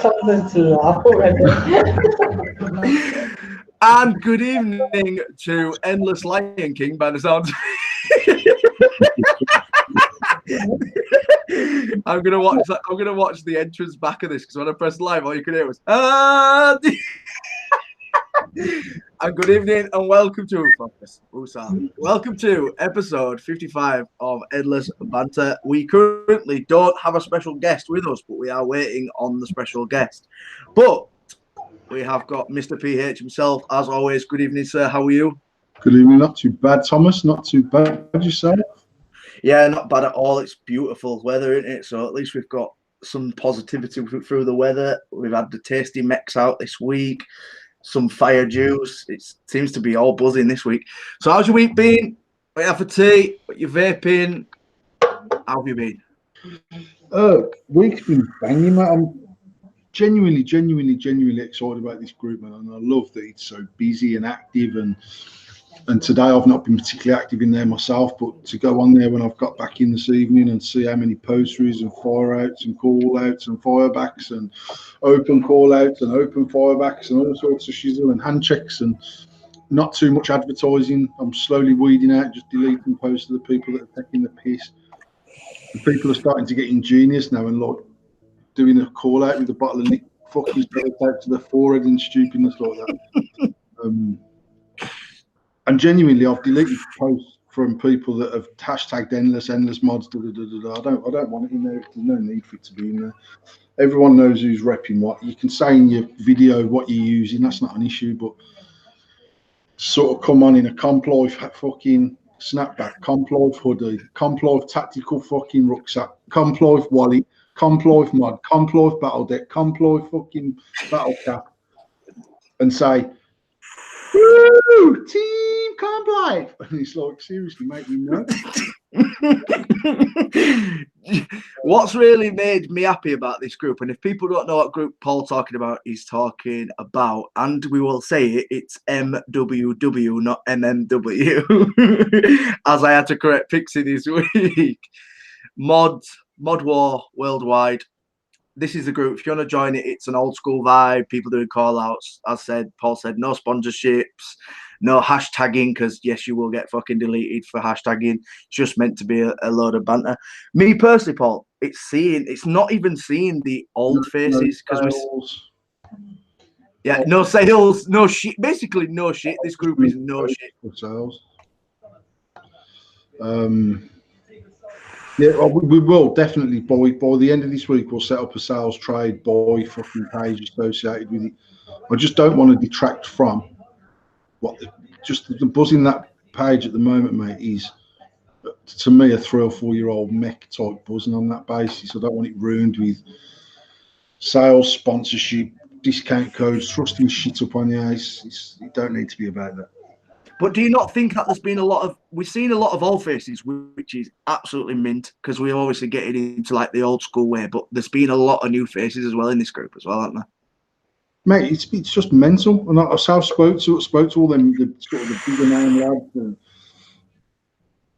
Something to laugh already. And good evening to Endless Lion King by the sounds. I'm gonna watch that. I'm gonna watch the entrance back of this because when I press live, all you can hear was ah. And good evening and welcome to focus. Welcome to episode 55 of Endless Banter. We currently don't have a special guest with us, but we are waiting on the special guest. But we have got Mr. PH himself, as always. Good evening, sir. How are you? Good evening. Not too bad, Thomas. Not too bad yourself. Yeah, not bad at all. It's beautiful weather, isn't it? So at least we've got some positivity through the weather. We've had the tasty mechs out this week, some fire juice. It seems to be all buzzing this week. So how's your week been? What you have for tea? What you vaping? How have you been? Week's been banging, mate. I'm genuinely excited about this group, man. And I love that it's so busy and active. And today I've not been particularly active in there myself, but to go on there when I've got back in this evening and see how many posteries and fire outs and call outs and firebacks and open call outs and open firebacks and all sorts of shizzle and hand checks and not too much advertising. I'm slowly weeding out, just deleting posts of the people that are taking the piss. And people are starting to get ingenious now and like doing a call out with a bottle of fucking out to the forehead and stupidness like that. And genuinely, I've deleted posts from people that have hashtagged endless mods. I don't want it in there. There's no need for it to be in there. Everyone knows who's repping what. You can say in your video what you're using. That's not an issue. But sort of come on in a Complive fucking snapback, Complive hoodie, Complive tactical fucking rucksack, Complive wallet, Complive mod, Complive battle deck, Complive fucking battle cap, and say, "Woo, team Complive!" And it's like, seriously, mate, you know. What's really made me happy about this group, and if people don't know what group Paul talking about, he's talking about, and we will say it, it's MWW, not MMW, as I had to correct Pixie this week. Mod War Worldwide. This is the group. If you want to join it, it's an old school vibe. People doing call outs. As said, Paul said, no sponsorships, no hashtagging, because yes, you will get fucking deleted for hashtagging. It's just meant to be a load of banter. Me personally, Paul, it's not even seeing the old faces because no sales, no shit. Basically, no shit. This group is no shit. Sales. Yeah, we will definitely by the end of this week we'll set up a sales trade boy fucking page associated with it. I just don't want to detract from what the buzz in that page at the moment, mate, is to me a 3 or 4 year old mech type buzzing on that basis. I don't want it ruined with sales, sponsorship, discount codes, thrusting shit up on the ice. It don't need to be about that. But do you not think that there's been we've seen a lot of old faces, which is absolutely mint, because we're obviously getting into like the old school way, but there's been a lot of new faces as well in this group as well, haven't there? Mate, it's just mental. And I spoke to all them, the sort of the bigger name lads,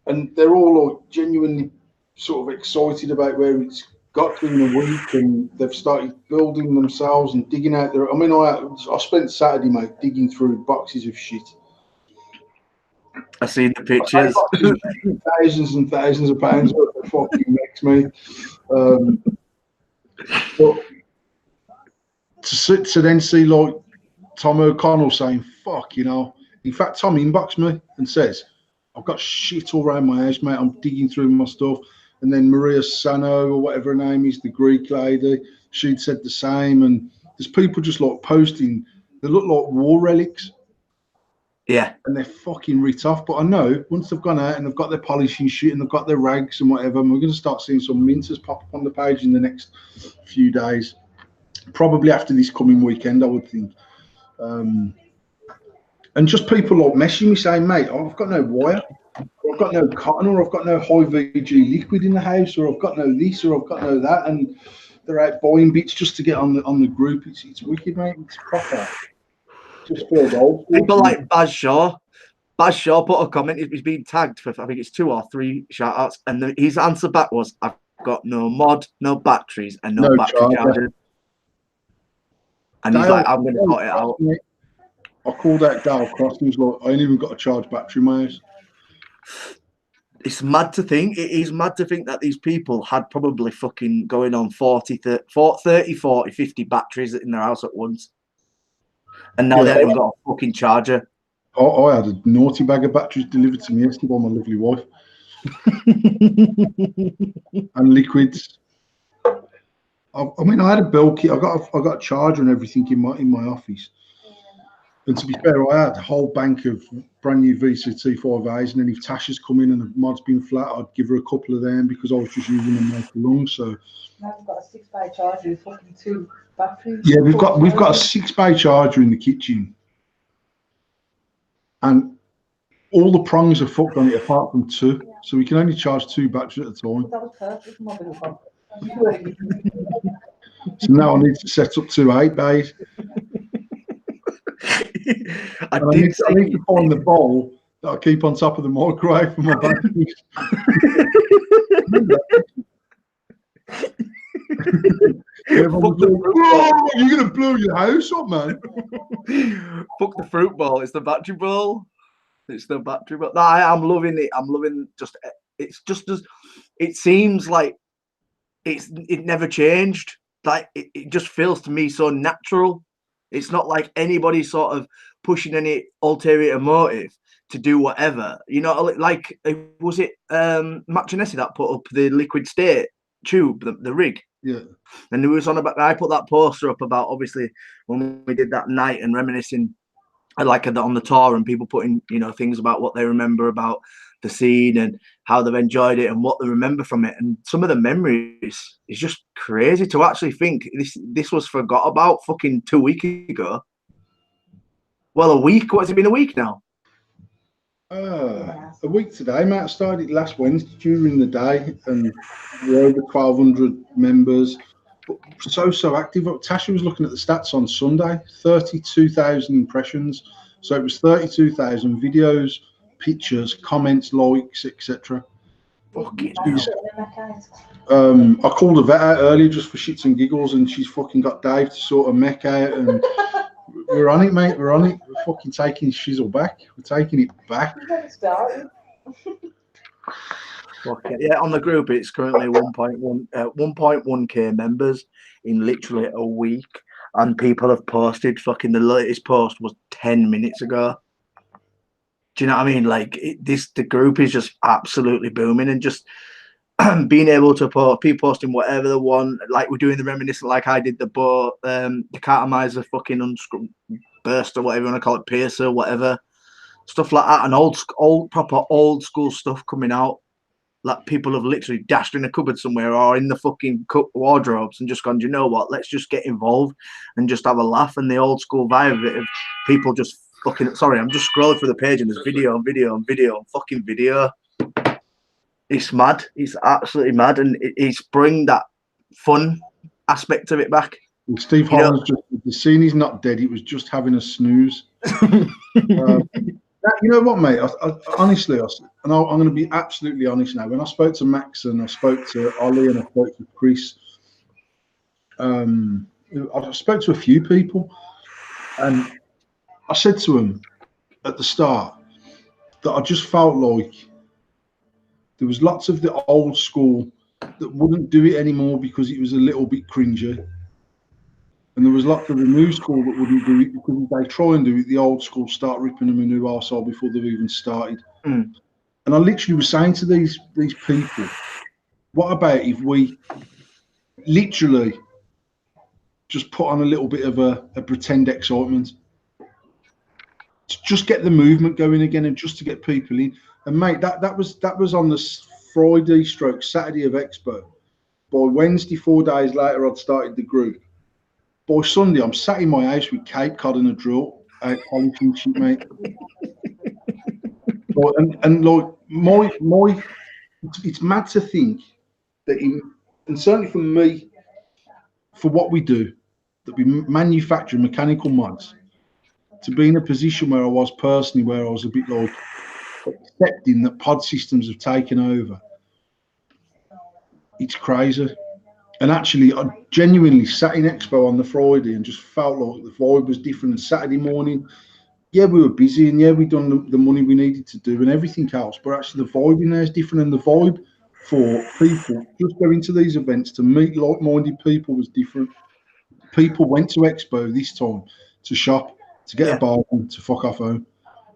and they're all like genuinely sort of excited about where it's got to in a week, and they've started building themselves and digging out their. I mean, I spent Saturday, mate, digging through boxes of shit. I seen the pictures. Thousands and thousands of pounds worth of fucking mechs, mate. But to then see like Tom O'Connell saying, "Fuck," you know. In fact, Tom inboxed me and says, "I've got shit all around my house, mate. I'm digging through my stuff." And then Maria Sano, or whatever her name is, the Greek lady, she'd said the same. And there's people just like posting. They look like war relics. Yeah. And they're fucking writ off. But I know once they've gone out and they've got their polishing shit and they've got their rags and whatever, and we're going to start seeing some minters pop up on the page in the next few days. Probably after this coming weekend, I would think. And just people like messaging me saying, "Mate, I've got no wire, or I've got no cotton, or I've got no high VG liquid in the house, or I've got no this, or I've got no that," and they're out buying bits just to get on the group. It's wicked, mate. It's proper. Just feels old. People like Baz Shaw. Baz Shaw put a comment. He's been tagged for I think it's 2 or 3 shout outs, and his answer back was, "I've got no mod, no batteries, and no battery chargers." And he's like, I'm going to sort it out. I called out Dale Cross. He was like, I ain't even got a charged battery in my house. It's mad to think. It is mad to think that these people had probably fucking going on 30, 40, 50 batteries in their house at once. And now they haven't got a fucking charger. I had a naughty bag of batteries delivered to me yesterday by my lovely wife. And liquids. I mean, I had a bell kit. I got a charger and everything in my office. And to be fair, I had a whole bank of brand new VCT5As, and then if Tasha's come in and the mod's been flat, I'd give her a couple of them because I was just using them all for long. So now we've got a 6-bay charger with fucking 2 batteries. Yeah, we've got a 6-bay charger in the kitchen, and all the prongs are fucked on it apart from 2, so we can only charge 2 batteries at a time. That was perfect. So now I need to set up 2 8-bays. I need to find the bowl that I keep on top of the microwave for my batteries. You're going to blow your house up, man. Fuck the fruit bowl. It's the battery bowl. It's the battery bowl. No, I'm loving it. I'm loving it's just as it seems like it never changed. Like it just feels to me so natural. It's not like anybody sort of pushing any ulterior motive to do whatever. You know, like was it Machinessi that put up the liquid state tube, the rig? Yeah. And there was I put that poster up about obviously when we did that night and reminiscing like on the tour and people putting, you know, things about what they remember about the scene and how they've enjoyed it and what they remember from it. And some of the memories is just crazy to actually think this was forgot about fucking 2 weeks ago. Well, a week. What's it been, a week now? A week today, mate. I started last Wednesday during the day, and we're over 1,200 members. But so active. Tasha was looking at the stats on Sunday. 32,000 impressions. So it was 32,000 videos, pictures, comments, likes, etc. I called a vet out earlier just for shits and giggles, and she's fucking got Dave to sort a mech out, and we're on it, mate. We're on it. We're fucking taking shizzle back. We're taking it back. Okay. Yeah, on the group, it's currently 1.1k members in literally a week, and people have posted. Fucking the latest post was 10 minutes ago. Do you know what I mean? Like the group is just absolutely booming, and just being able to people posting whatever they want, like we're doing the reminiscent, like I did the boat, the Cartomizer fucking burst or whatever you want to call it, piercer, whatever stuff like that, and proper old school stuff coming out. Like people have literally dashed in a cupboard somewhere or in the fucking wardrobes and just gone, do you know what? Let's just get involved and just have a laugh. And the old school vibe of it, of people just fucking. Sorry, I'm just scrolling through the page and there's video and video and video and fucking video. It's mad. It's absolutely mad, and it's bring that fun aspect of it back. And Steve Holland's just the scene is not dead. It was just having a snooze. You know what, mate? I honestly, and I'm going to be absolutely honest now. When I spoke to Max and I spoke to Ollie and I spoke to Chris, I spoke to a few people, and I said to them at the start that I just felt like there was lots of the old school that wouldn't do it anymore because it was a little bit cringy. And there was lots of the new school that wouldn't do it because if they try and do it, the old school start ripping them a new arsehole before they've even started. And I literally was saying to these people, what about if we literally just put on a little bit of a pretend excitement to just get the movement going again and just to get people in. And mate, that was on the Friday/Saturday of Expo. By Wednesday, 4 days later, I'd started the group. By Sunday, I'm sat in my house with Cape Cod and a drill out polishing shit, mate. and like it's mad to think that and certainly for me, for what we do, that we manufacture mechanical mods, to be in a position where I was personally, where I was a bit like accepting that pod systems have taken over. It's crazy. And actually, I genuinely sat in Expo on the Friday and just felt like the vibe was different. And Saturday morning, yeah, we were busy and yeah, we done the money we needed to do and everything else. But actually, the vibe in there is different. And the vibe for people just going to these events to meet like-minded people was different. People went to Expo this time to shop, to get a bargain, to fuck off home.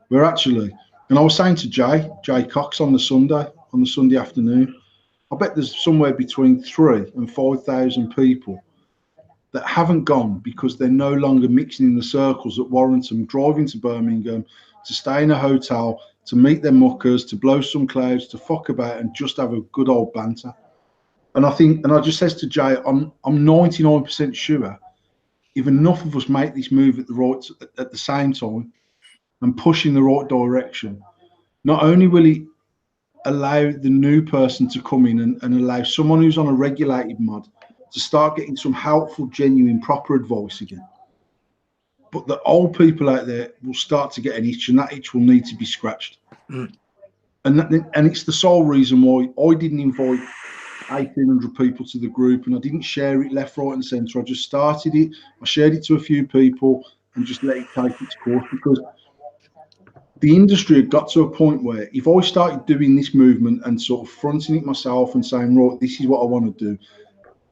We're actually, and I was saying to Jay Cox on the Sunday afternoon, I bet there's somewhere between 3,000 and 5,000 people that haven't gone because they're no longer mixing in the circles that warrant them driving to Birmingham, to stay in a hotel, to meet their muckers, to blow some clouds, to fuck about and just have a good old banter. And I think, and I just says to Jay, I'm 99% sure if enough of us make this move at the same time and push in the right direction, not only will it allow the new person to come in and allow someone who's on a regulated mod to start getting some helpful, genuine, proper advice again. But the old people out there will start to get an itch, and that itch will need to be scratched. And it's the sole reason why I didn't invite 1,800 people to the group, and I didn't share it left, right, and centre. I just started it. I shared it to a few people and just let it take its course, because the industry had got to a point where if I started doing this movement and sort of fronting it myself and saying, right, this is what I want to do,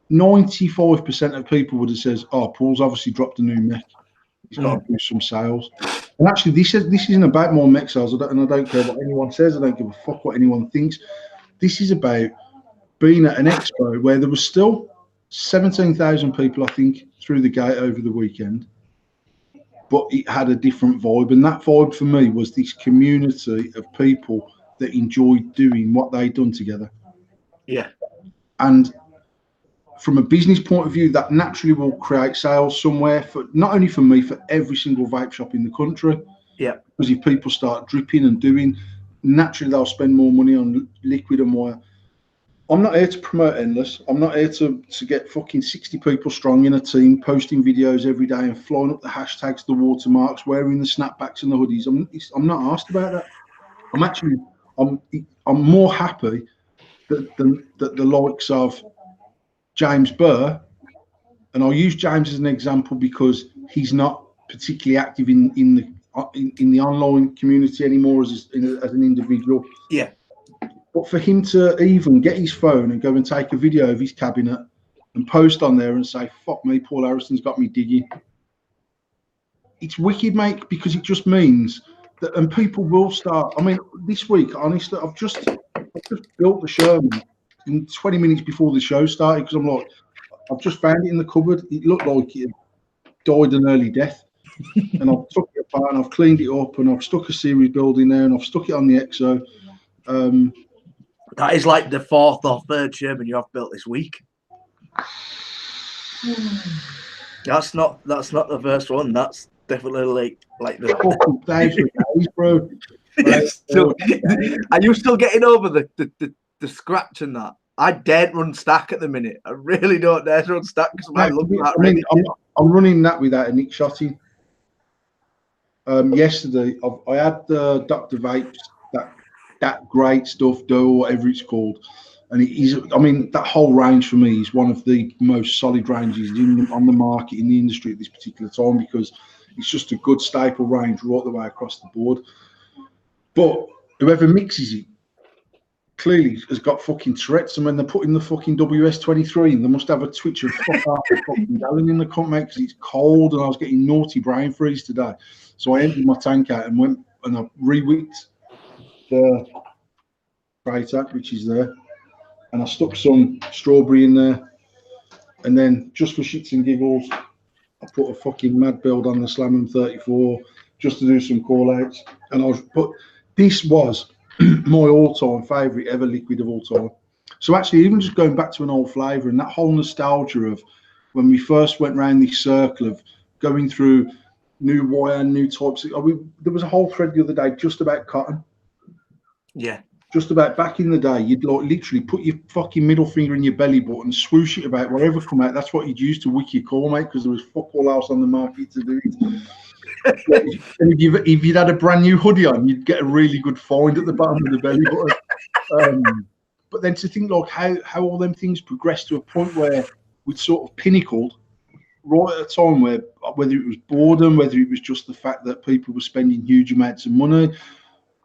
95% of people would have said, oh, Paul's obviously dropped a new mech. He's got to do some sales. And actually, this isn't about more mech sales. And I don't care what anyone says. I don't give a fuck what anyone thinks. This is about being at an expo where there was still 17,000 people, I think, through the gate over the weekend. But it had a different vibe. And that vibe for me was this community of people that enjoyed doing what they'd done together. Yeah. And from a business point of view, that naturally will create sales somewhere, for not only for me, for every single vape shop in the country. Yeah. Because if people start dripping and doing, naturally they'll spend more money on liquid and wire. I'm not here to promote Endless. I'm not here to get fucking 60 people strong in a team, posting videos every day and flying up the hashtags, the watermarks, wearing the snapbacks and the hoodies. I'm not asked about that. I'm more happy that the likes of James Burr, and I'll use James as an example because he's not particularly active in the online community anymore as an individual. Yeah. But for him to even get his phone and go and take a video of his cabinet and post on there and say, fuck me, Paul Harrison's got me digging. It's wicked, mate, because it just means that, and people will start. I mean, this week, honestly, I've just built the Sherman in 20 minutes before the show started because I'm like, I've just found it in the cupboard. It looked like it died an early death. And I've took it apart and I've cleaned it up and I've stuck a series build in there and I've stuck it on the EXO. That is like the 4th or 3rd Sherman you have built this week. That's not the first one. That's definitely like the fucking days for days, bro. Are you still getting over the scratch and that? I daren't run stack at the minute. I really don't dare to run stack because I'm running that without a nick shotting. Yesterday, I had the Dr. Vapes, that great stuff, dough, whatever it's called, and it is. I mean, that whole range for me is one of the most solid ranges on the market in the industry at this particular time because it's just a good staple range right the way across the board. But whoever mixes it clearly has got fucking Tourette's, and when they're putting the fucking WS-23 in, they must have a twitch of fuck half a fucking gallon in the cup, mate, because it's cold and I was getting naughty brain freeze today. So I emptied my tank out and went and I re-wicked the crater, which is there, and I stuck some strawberry in there, and then just for shits and giggles, I put a fucking mad build on the Slam 34 just to do some call outs, and this was my all-time favourite ever liquid of all time. So actually, even just going back to an old flavour and that whole nostalgia of when we first went round this circle of going through new wire, new types. There was a whole thread the other day just about cotton. Yeah. Just about back in the day, you'd like literally put your fucking middle finger in your belly button, swoosh it about whatever come out. That's what you'd use to wick your call, mate, because there was fuck all else on the market to do it. And if you'd had a brand new hoodie on, you'd get a really good find at the bottom of the belly button. But then to think like how all them things progressed to a point where we'd sort of pinnacled right at a time where, whether it was boredom, whether it was just the fact that people were spending huge amounts of money.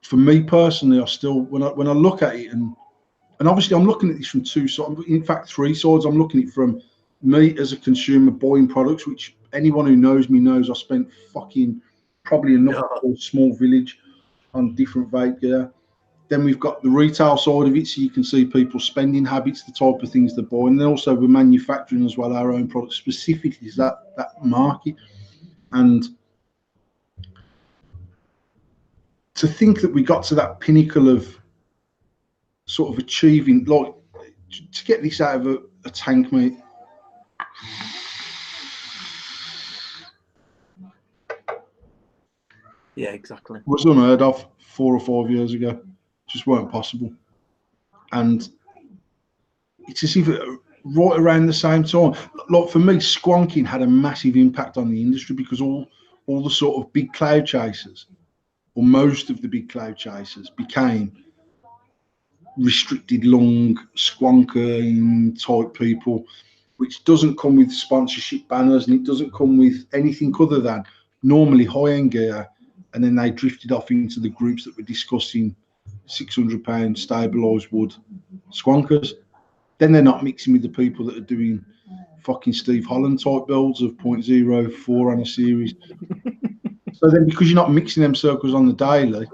For me personally, I still, when I look at it, and obviously I'm looking at this from two sides, in fact three sides. I'm looking at it from me as a consumer buying products, which anyone who knows me knows I spent fucking probably enough for a small village on different vape gear. Then we've got the retail side of it, so you can see people's spending habits, the type of things they buy, and then also we're manufacturing as well our own products specifically to that market. And to think that we got to that pinnacle of sort of achieving, like, to get this out of a tank, mate. Yeah, exactly. Was unheard of 4 or 5 years ago. Just weren't possible. And it's as if right around the same time, like for me, squonking had a massive impact on the industry, because all the sort of big cloud chasers, or most of the big cloud chasers, became restricted lung squonking type people, which doesn't come with sponsorship banners, and it doesn't come with anything other than normally high-end gear. And then they drifted off into the groups that were discussing £600 stabilised wood squonkers. Then they're not mixing with the people that are doing fucking Steve Holland type builds of 0.04 on a series. So then, because you're not mixing them circles on the daily,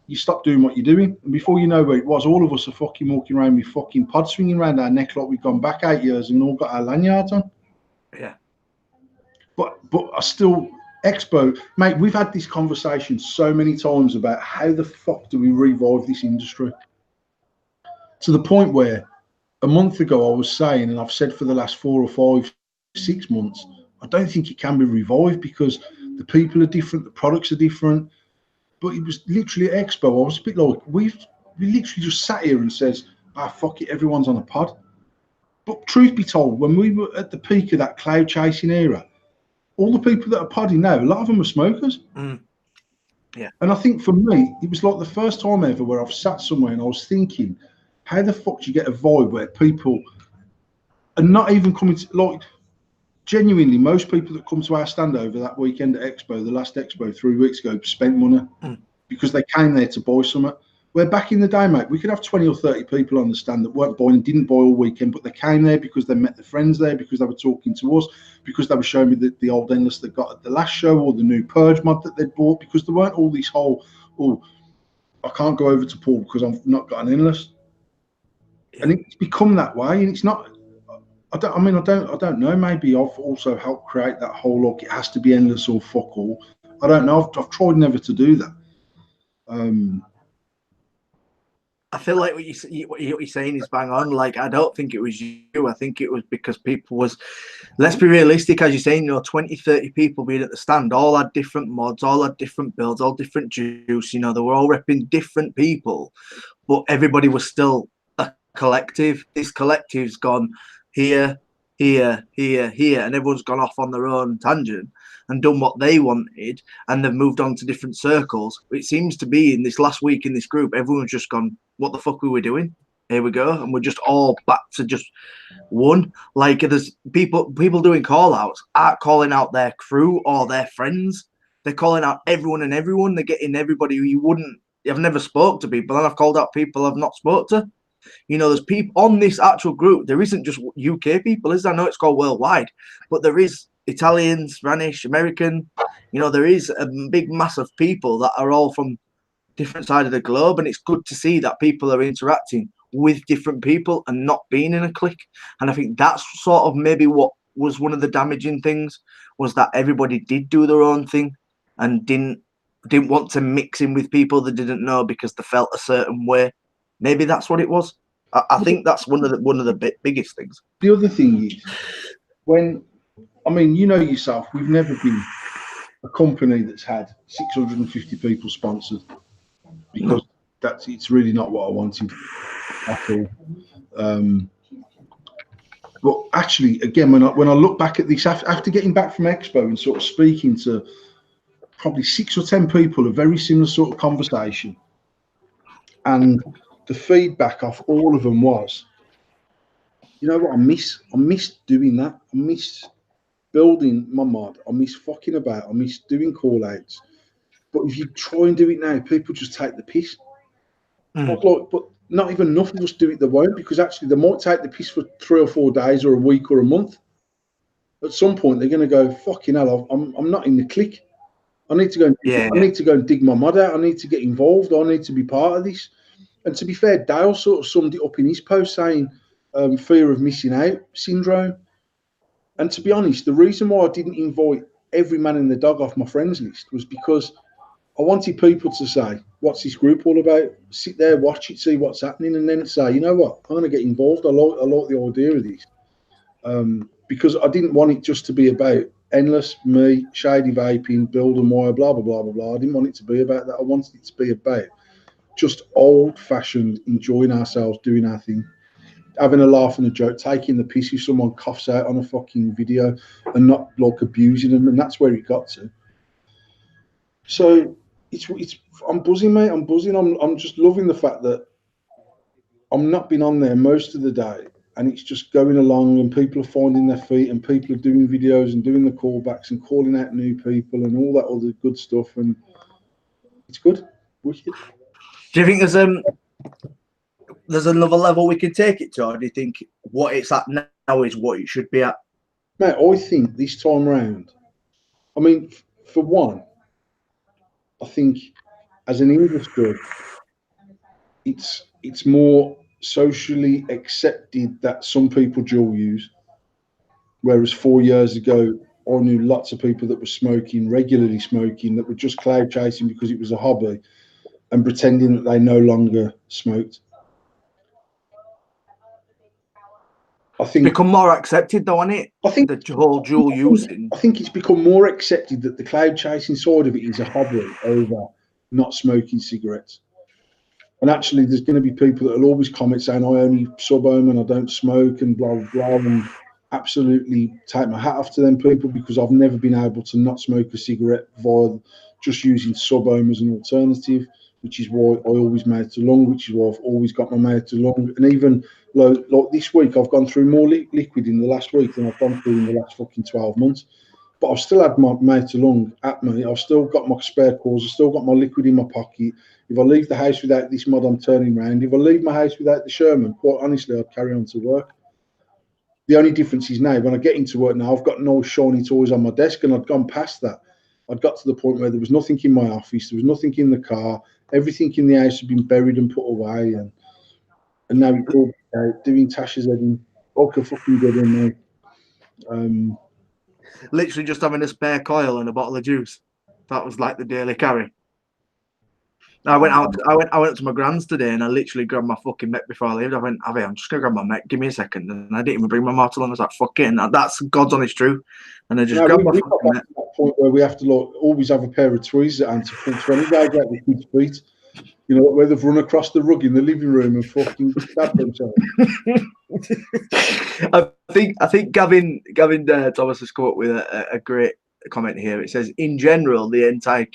you stop doing what you're doing. And before you know where it was, all of us are fucking walking around with fucking pods swinging around our neck like we've gone back 8 years and all got our lanyards on. Yeah. But I still, Expo, mate, we've had this conversation so many times about how the fuck do we revive this industry? To the point where a month ago I was saying, and I've said for the last 4 or 5, 6 months, I don't think it can be revived because the people are different, the products are different. But it was literally at Expo, I was a bit like, we literally just sat here and says, fuck it, everyone's on a pod. But truth be told, when we were at the peak of that cloud chasing era, all the people that are podding now, a lot of them were smokers. Yeah. And I think for me, it was like the first time ever where I've sat somewhere and I was thinking, how the fuck do you get a vibe where people are not even coming to, like, genuinely, most people that come to our stand over that weekend at Expo, the last Expo 3 weeks ago, spent money because they came there to buy something. Where back in the day, mate, we could have 20 or 30 people on the stand that weren't buying and didn't buy all weekend, but they came there because they met their friends there, because they were talking to us, because they were showing me the old endless they got at the last show, or the new Purge mod that they'd bought, because there weren't all these whole, I can't go over to Paul because I've not got an endless. Yeah. And it's become that way, and it's not. I don't know. Maybe I've also helped create that whole, look, it has to be endless or fuck all. I don't know. I've tried never to do that. I feel like what you're saying is bang on. Like, I don't think it was you. I think it was because people was, let's be realistic, as you're saying, 20, 30 people being at the stand, all had different mods, all had different builds, all different juice. They were all repping different people, but everybody was still a collective. This collective's gone here, here, here, here, and everyone's gone off on their own tangent and done what they wanted, and they've moved on to different circles. It seems to be in this last week in this group, everyone's just gone, what the fuck were we doing? Here we go. And we're just all back to just one. Like, there's people doing call outs, aren't calling out their crew or their friends. They're calling out everyone and everyone. They're getting everybody who I've never spoke to people, and I've called out people I've not spoke to. There's people on this actual group. There isn't just UK people, is there? I know it's called worldwide, but there is Italian, Spanish, American. There is a big mass of people that are all from different sides of the globe, and it's good to see that people are interacting with different people and not being in a clique. And I think that's sort of maybe what was one of the damaging things, was that everybody did do their own thing and didn't want to mix in with people they didn't know because they felt a certain way. Maybe that's what it was. I think that's one of the biggest things. The other thing is, yourself, we've never been a company that's had 650 people sponsored, because it's really not what I wanted at all. But actually, again, when I look back at this, after getting back from Expo and sort of speaking to probably 6 or 10 people, a very similar sort of conversation, and the feedback off all of them was, you know what? I miss doing that. I miss building my mod. I miss fucking about. I miss doing call outs. But if you try and do it now, people just take the piss. But not even enough of us do it. They won't, because actually they might take the piss for 3 or 4 days or a week or a month. At some point, they're going to go, fucking hell, I'm not in the clique. I need to go. I need to go and dig my mod out. I need to get involved. I need to be part of this. And to be fair, Dale sort of summed it up in his post, saying fear of missing out syndrome. And to be honest, the reason why I didn't invite every man and the dog off my friends list was because I wanted people to say, what's this group all about? Sit there, watch it, see what's happening, and then say, you know what, I'm going to get involved. I like the idea of this. Because I didn't want it just to be about endless me, shady vaping, build and wire, blah, blah, blah, blah, blah. I didn't want it to be about that. I wanted it to be about just old-fashioned, enjoying ourselves, doing our thing, having a laugh and a joke, taking the piss if someone coughs out on a fucking video and not like abusing them. And that's where it got to. So I'm buzzing, mate. I'm buzzing. I'm just loving the fact that I'm not been on there most of the day, and it's just going along, and people are finding their feet, and people are doing videos and doing the callbacks and calling out new people and all that other good stuff, and it's good. Wicked. Do you think there's another level we can take it to, or do you think what it's at now is what it should be at? Mate, I think this time round, I mean, for one, I think as an industry, it's more socially accepted that some people dual use, whereas 4 years ago, I knew lots of people that were smoking, regularly smoking, that were just cloud chasing because it was a hobby and pretending that they no longer smoked. I think It's become more accepted, though, hasn't it? I think the whole dual using. I think it's become more accepted that the cloud chasing side of it is a hobby over not smoking cigarettes. And actually, there's going to be people that will always comment saying, I only sub home and I don't smoke and blah, blah, blah. And absolutely take my hat off to them people, because I've never been able to not smoke a cigarette via just using sub home as an alternative, which is why I always made to long, which is why I've always got my made to long. And even like this week, I've gone through more liquid in the last week than I've gone through in the last fucking 12 months. But I've still had my made to long at me. I've still got my spare cores. I've still got my liquid in my pocket. If I leave the house without this mod, I'm turning round. If I leave my house without the Sherman, quite honestly, I'd carry on to work. The only difference is now, when I get into work now, I've got no shiny toys on my desk, and I'd gone past that. I'd got to the point where there was nothing in my office, there was nothing in the car, everything in the house had been buried and put away, and now it's all doing Tasha's head and okay, fucking good in there. Literally just having a spare coil and a bottle of juice. That was like the daily carry. I went up to my grand's today, and I literally grabbed my fucking mech before I left. I went, Avi, I'm just gonna grab my mech. Give me a second, and I didn't even bring my mortal on. I was like, fuck it, and that's God's honest truth. And I just grabbed my fucking mech. That point where we have to always have a pair of tweezers at hand to pull 20 guys out the kids' feet. You know, where they've run across the rug in the living room and fucking stabbed themselves. I think Gavin Thomas has come up with a great comment here. It says, in general, the entire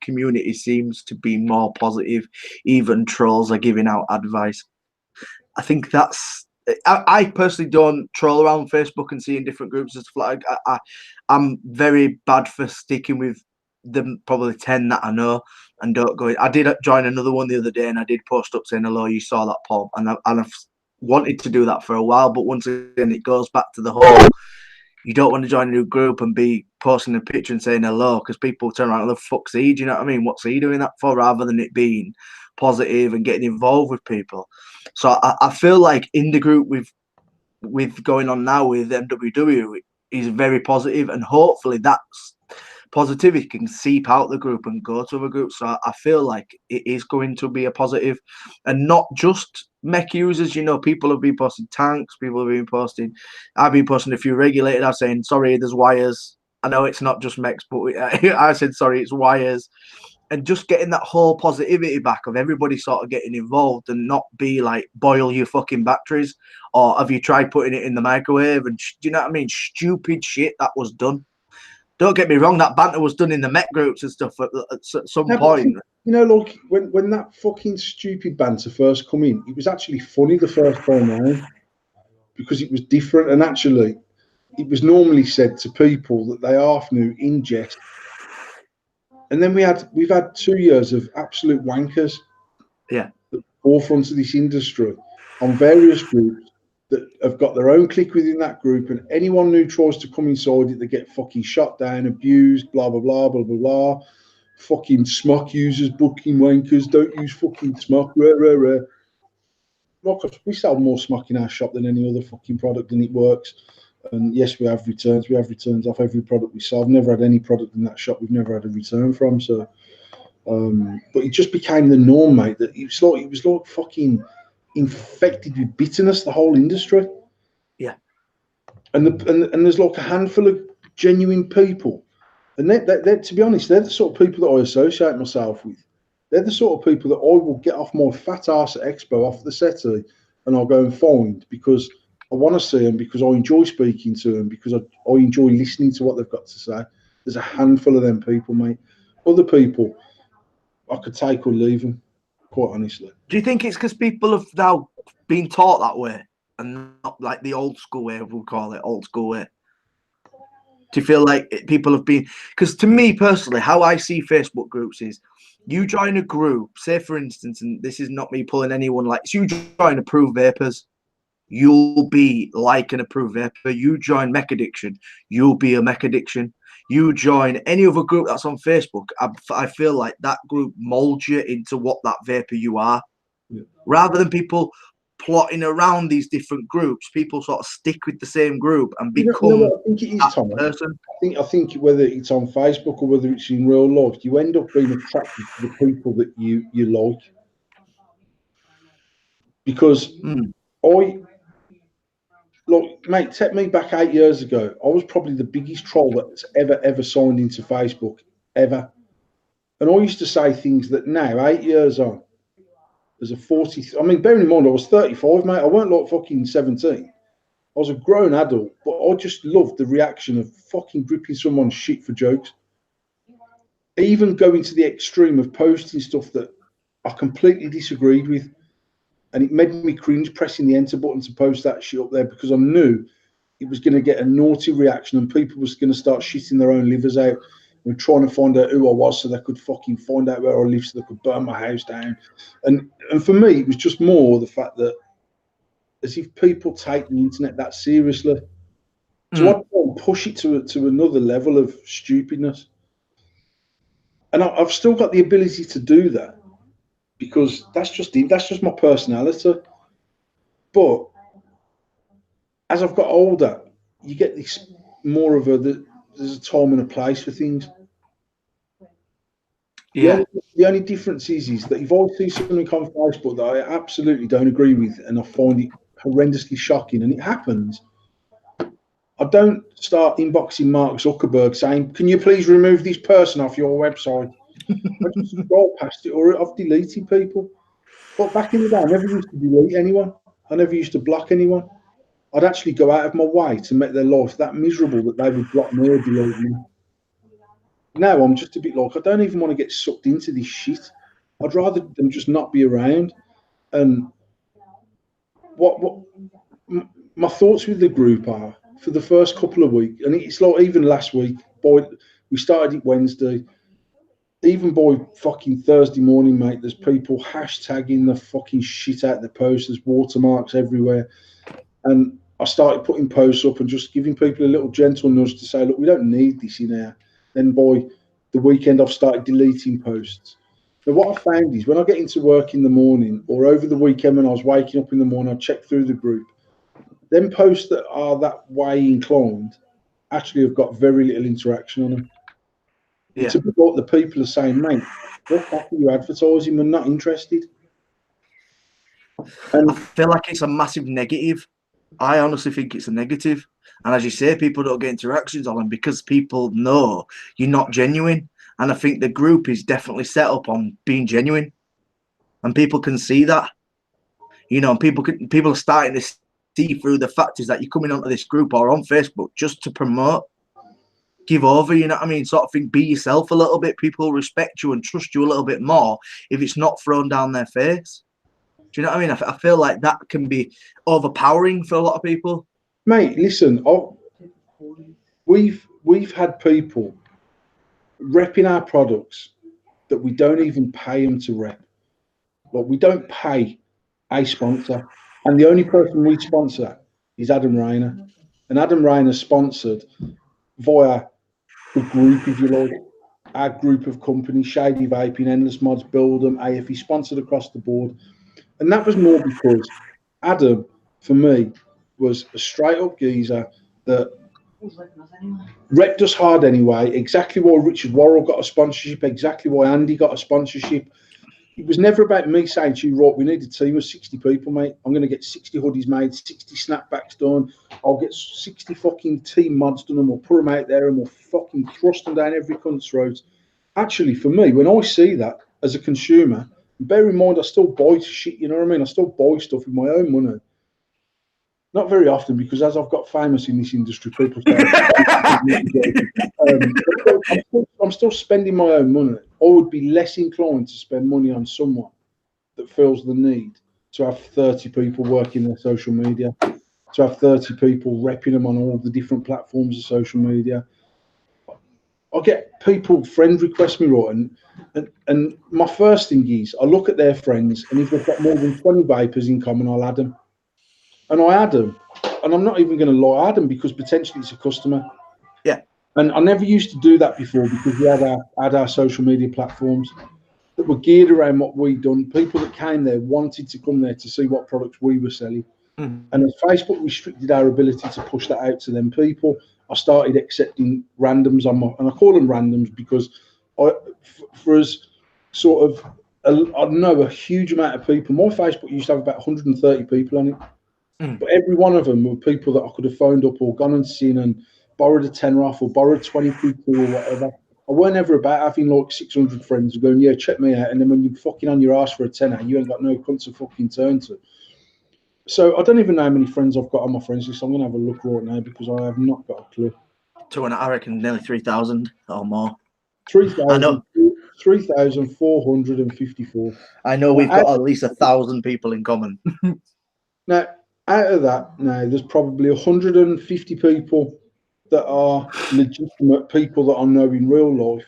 community seems to be more positive. Even trolls are giving out advice. I think that's. I personally don't troll around Facebook and seeing different groups and stuff like. I'm very bad for sticking with the probably 10 that I know and don't go. I did join another one the other day, and I did post up saying hello. You saw that, Paul, and I've wanted to do that for a while, but once again, it goes back to the whole. You don't want to join a new group and be posting a picture and saying hello, because people turn around and the fuck's he? Do you know what I mean? What's he doing that for? Rather than it being positive and getting involved with people. So I feel like in the group with going on now with MWW is very positive, and hopefully that's positivity can seep out the group and go to other groups. So I feel like it is going to be a positive, and not just mech users. You know, people have been posting tanks, people have been posting. I've been posting a few regulated. I'm saying sorry, there's wires. I know it's not just mechs, but I said sorry, it's wires. And just getting that whole positivity back of everybody sort of getting involved, and not be like, boil your fucking batteries, or have you tried putting it in the microwave? And do you know what I mean? Stupid shit that was done. Don't get me wrong, that banter was done in the Met groups and stuff at some point. You know, like when that fucking stupid banter first come in, it was actually funny the first time round. because it was different. And actually, it was normally said to people that they half knew in jest. And then we've had 2 years of absolute wankers. Yeah. At the forefront of this industry on various groups that have got their own clique within that group, and anyone who tries to come inside it, they get fucking shot down, abused, blah blah blah blah blah blah. Fucking smock users, booking wankers, don't use fucking smock. Rah, rah, rah. Look, we sell more smock in our shop than any other fucking product, and it works. And yes, we have returns. We have returns off every product we sell. I've never had any product in that shop we've never had a return from. So, but it just became the norm, mate. That it was like fucking infected with bitterness. The whole industry. Yeah. And there's like a handful of genuine people, and they're to be honest, they're the sort of people that I associate myself with. They're the sort of people that I will get off my fat ass at Expo, off the settee, and I'll go and find because I want to see them, because I enjoy speaking to them, because I enjoy listening to what they've got to say. There's a handful of them people, mate. Other people, I could take or leave them, quite honestly. Do you think it's because people have now been taught that way and not like the old school way, we'll call it old school way? Do you feel like people have been, because to me personally, how I see Facebook groups is you join a group, say for instance, and this is not me pulling anyone, like, so you join Approved Vapors, you'll be like an Approved Vapor. You join Mech Addiction, you'll be a Mech Addiction. You join any other group that's on Facebook, I feel like that group molds you into what that vapor you are. Yeah. Rather than people plotting around these different groups, people sort of stick with the same group and become I think it is, that Tom. person. I think whether it's on Facebook or whether it's in real life, you end up being attracted to the people that you like. Because look, mate, take me back 8 years ago. I was probably the biggest troll that's ever signed into Facebook, ever. And I used to say things that now, 8 years on, as a 40, I mean, bearing in mind, I was 35, mate. I weren't like fucking 17. I was a grown adult, but I just loved the reaction of fucking gripping someone's shit for jokes. Even going to the extreme of posting stuff that I completely disagreed with. And it made me cringe pressing the enter button to post that shit up there, because I knew it was going to get a naughty reaction and people was going to start shitting their own livers out and trying to find out who I was so they could fucking find out where I lived so they could burn my house down. And for me, it was just more the fact that as if people take the internet that seriously. So I try and push it to another level of stupidness. And I've still got the ability to do that because that's just my personality. But as I've got older, you get this more of there's a time and a place for things. Yeah. The only difference is that if I see something on Facebook that I absolutely don't agree with and I find it horrendously shocking, and it happens, I don't start inboxing Mark Zuckerberg saying, "Can you please remove this person off your website?" I just scroll past it, or I've deleted people. But back in the day, I never used to delete anyone. I never used to block anyone. I'd actually go out of my way to make their life that miserable that they would block me or delete me. Now I'm just a bit like, I don't even want to get sucked into this shit. I'd rather them just not be around. And what my thoughts with the group are, for the first couple of weeks, and it's like even last week, boy, we started it Wednesday. Even by fucking Thursday morning, mate, there's people hashtagging the fucking shit out the post. There's watermarks everywhere. And I started putting posts up and just giving people a little gentle nudge to say, look, we don't need this in here. Then by the weekend, I've started deleting posts. Now, what I found is when I get into work in the morning or over the weekend when I was waking up in the morning, I check through the group. Them posts that are that way inclined actually have got very little interaction on them. Yeah. It's a bit like the people are saying, mate, what fuck are you advertising? We're not interested. And I feel like it's a massive negative. I honestly think it's a negative. And as you say, people don't get interactions on them because people know you're not genuine. And I think the group is definitely set up on being genuine. And people can see that. You know, people are starting to see through the fact is that you're coming onto this group or on Facebook just to promote. Give over, you know what I mean? Sort of thing, be yourself a little bit. People respect you and trust you a little bit more if it's not thrown down their face. Do you know what I mean? I feel like that can be overpowering for a lot of people. Mate, listen, we've had people repping our products that we don't even pay them to rep. Like, we don't pay a sponsor, and the only person we sponsor is Adam Rayner, and Adam Rayner sponsored via the group, if you like, our group of companies: Shady Vaping, Endless Mods, Build 'em, AFE, sponsored across the board, and that was more because Adam, for me, was a straight up geezer that repped us hard anyway. Exactly why Richard Worrell got a sponsorship, exactly why Andy got a sponsorship. It was never about me saying to you, right, we need a team of 60 people, mate. I'm going to get 60 hoodies made, 60 snapbacks done. I'll get 60 fucking team mods done, and we'll put them out there and we'll fucking thrust them down every cunt's throat. Actually, for me, when I see that as a consumer, bear in mind, I still buy shit, you know what I mean? I still buy stuff with my own money. Not very often, because as I've got famous in this industry, people start. I'm still spending my own money. I would be less inclined to spend money on someone that feels the need to have 30 people working their social media, to have 30 people repping them on all the different platforms of social media. I get people friend request me, right, and my first thing is I look at their friends, and if they've got more than 20 vapors in common, I'll add them. And I add them, and I'm not even going to lie, I add them because potentially it's a customer. Yeah. And I never used to do that before, because we had our social media platforms that were geared around what we'd done. People that came there wanted to come there to see what products we were selling. Mm. And as Facebook restricted our ability to push that out to them people, I started accepting randoms on my, and I call them randoms because for us, sort of, I know a huge amount of people. My Facebook used to have about 130 people on it. Mm. But every one of them were people that I could have phoned up or gone and seen and borrowed a tenner off or borrowed 20 people or whatever. I weren't ever about having like 600 friends and going, yeah, check me out. And then when you're fucking on your ass for a tenner, you ain't got no cunts to fucking turn to. So I don't even know how many friends I've got on my friends list. I'm going to have a look right now because I have not got a clue. I reckon nearly 3,000 or more. 3,000. 3,454. I know we've got at least 1,000 people in common. Now, out of that, now there's probably 150 people that are legitimate people that I know in real life.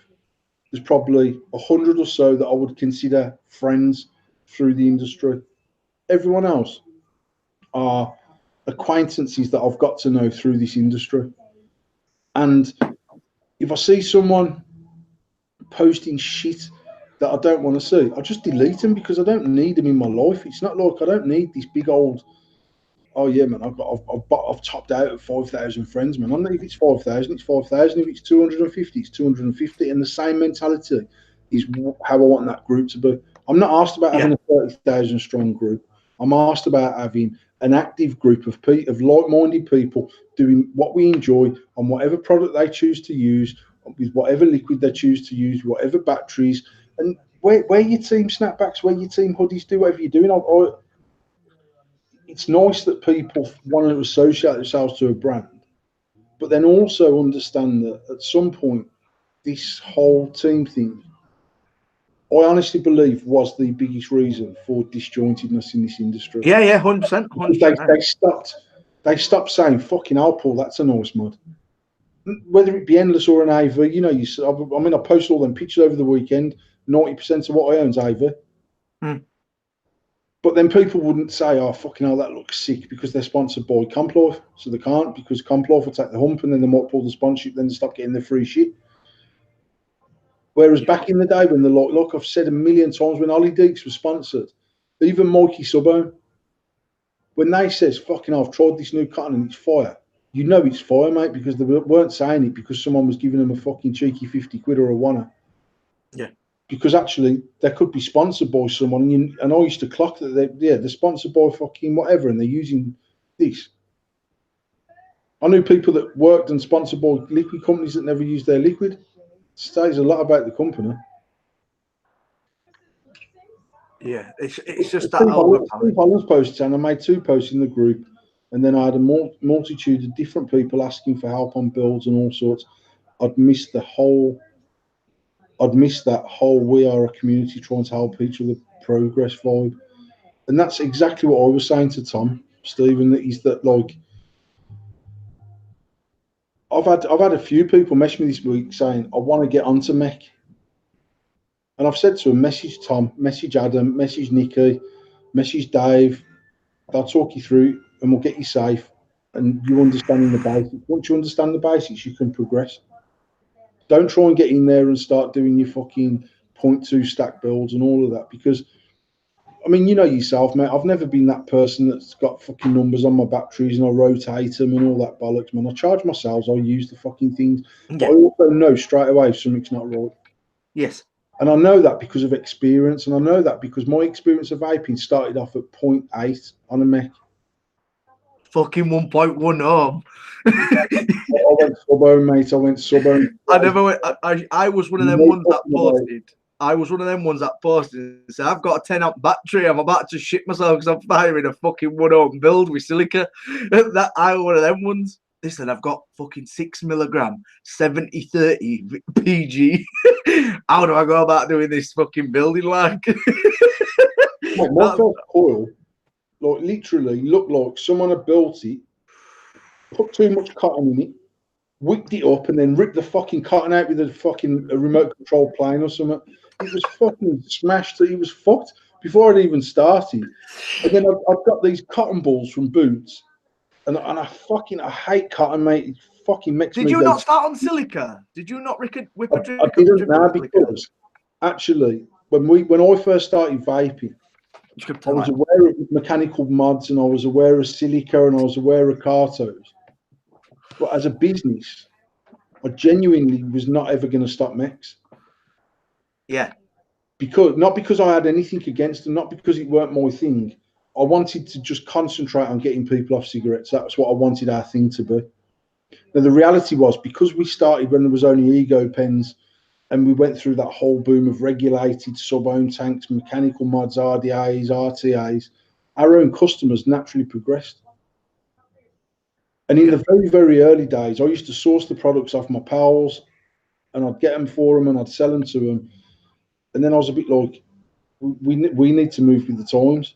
There's probably 100 or so that I would consider friends through the industry. Everyone else are acquaintances that I've got to know through this industry. And if I see someone posting shit that I don't want to see, I just delete them because I don't need them in my life. It's not like I don't need this big old, oh yeah, man, I've topped out at 5,000 friends, man. I'm not, if it's 5,000, it's 5,000. If it's 250, it's 250. And the same mentality is how I want that group to be. I'm not asked about having a 30,000 strong group. I'm asked about having an active group of like-minded people doing what we enjoy on whatever product they choose to use, with whatever liquid they choose to use, whatever batteries, and wear your team snapbacks, wear your team hoodies, do whatever you're doing. It's nice that people want to associate themselves to a brand, but then also understand that at some point, this whole team thing, I honestly believe, was the biggest reason for disjointedness in this industry. Yeah, 100%. 100%. They stopped saying, fucking hell, Paul, that's a nice mod. Whether it be Endless or an AV, you know, I posted all them pictures over the weekend. 90% of what I own is AV. Mm. But then people wouldn't say, oh, fucking hell, that looks sick, because they're sponsored by Complife. So they can't, because Complife will take the hump and then they might pull the sponsorship, then they stop getting the free shit. Whereas back in the day, when like I've said a million times, when Ollie Deeks was sponsored, even Mikey Subbo, when they says, fucking hell, I've tried this new cotton and it's fire, you know it's fire, mate, because they weren't saying it because someone was giving them a fucking cheeky 50 quid or a wanna. Yeah. Because actually, they could be sponsored by someone, and I used to clock that they're sponsored by fucking whatever, and they're using this. I knew people that worked and sponsored by liquid companies that never used their liquid. It says a lot about the company. Yeah, it's just that Steve overpowering. Holland's posted, and I made 2 posts in the group, and then I had a multitude of different people asking for help on builds and all sorts. I'd missed that whole we are a community trying to help each other progress vibe. And that's exactly what I was saying to Tom, Stephen, is that like I've had a few people message me this week saying I want to get onto mech. And I've said to them, message Tom, message Adam, message Nikki, message Dave. They'll talk you through and we'll get you safe. And you understanding the basics. Once you understand the basics, you can progress. Don't try and get in there and start doing your fucking 0.2 stack builds and all of that. Because, I mean, you know yourself, mate. I've never been that person that's got fucking numbers on my batteries and I rotate them and all that bollocks, man. I charge my cells, I use the fucking things. But I also know straight away if something's not right. Yes. And I know that because of experience, and I know that because my experience of vaping started off at 0.8 on a mech. Fucking 1.1 ohm. I went sub-ohm, mate. I went sub-ohm. I never went. I was one of them ones that posted. I was one of them ones that posted and said, I've got a 10 amp battery. I'm about to shit myself because I'm firing a fucking 1 ohm build with silica. That I was one of them ones. Listen, I've got fucking 6 milligram, 70-30 PG. How do I go about doing this fucking building like? Mate, my first coil, like literally, looked like someone had built it, put too much cotton in it, whipped it up, and then ripped the fucking cotton out with a remote control plane or something. It was fucking smashed. It was fucked before I'd even started. And then I've got these cotton balls from Boots, and I hate cotton, mate. It fucking makes me. Did you not start on silica? Did you not whip a drink? I didn't now because actually, when I first started vaping, I was aware of mechanical mods and I was aware of silica and I was aware of cartos. But as a business, I genuinely was not ever going to stop mechs. Yeah. Not because I had anything against them, not because it weren't my thing. I wanted to just concentrate on getting people off cigarettes. That's what I wanted our thing to be. Now, the reality was, because we started when there was only ego pens and we went through that whole boom of regulated sub-ohm tanks, mechanical mods, RDAs, RTAs, our own customers naturally progressed. And in the very, very early days, I used to source the products off my pals and I'd get them for them and I'd sell them to them. And then I was a bit like, we need to move with the times.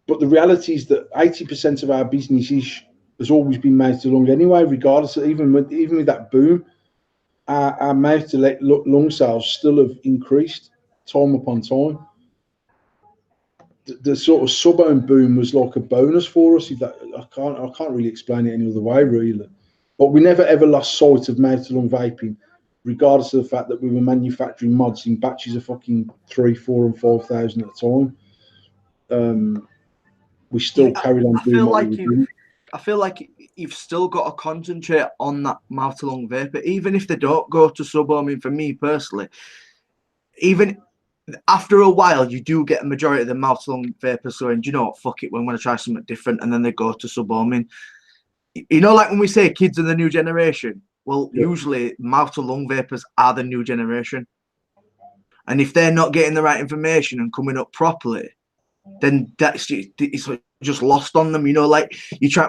But the reality is that 80% of our business has always been made to lung anyway, regardless of even with that boom, our mouth to lung sales still have increased time upon time. The sort of sub-ohm boom was like a bonus for us. I can't really explain it any other way, really. But we never ever lost sight of mouth to lung vaping, regardless of the fact that we were manufacturing mods in batches of fucking 3, 4, and 5,000 at a time. We still carried on doing what we were doing. I feel like you've still got to concentrate on that mouth to lung vapor, even if they don't go to sub-ohming. For me personally, even after a while, you do get a majority of the mouth to lung vapors going, do you know what, fuck it, we're going to try something different, and then they go to sub-ohming. You know, like when we say kids are the new generation, well, usually mouth to lung vapors are the new generation. And if they're not getting the right information and coming up properly, then it's just lost on them. You know, like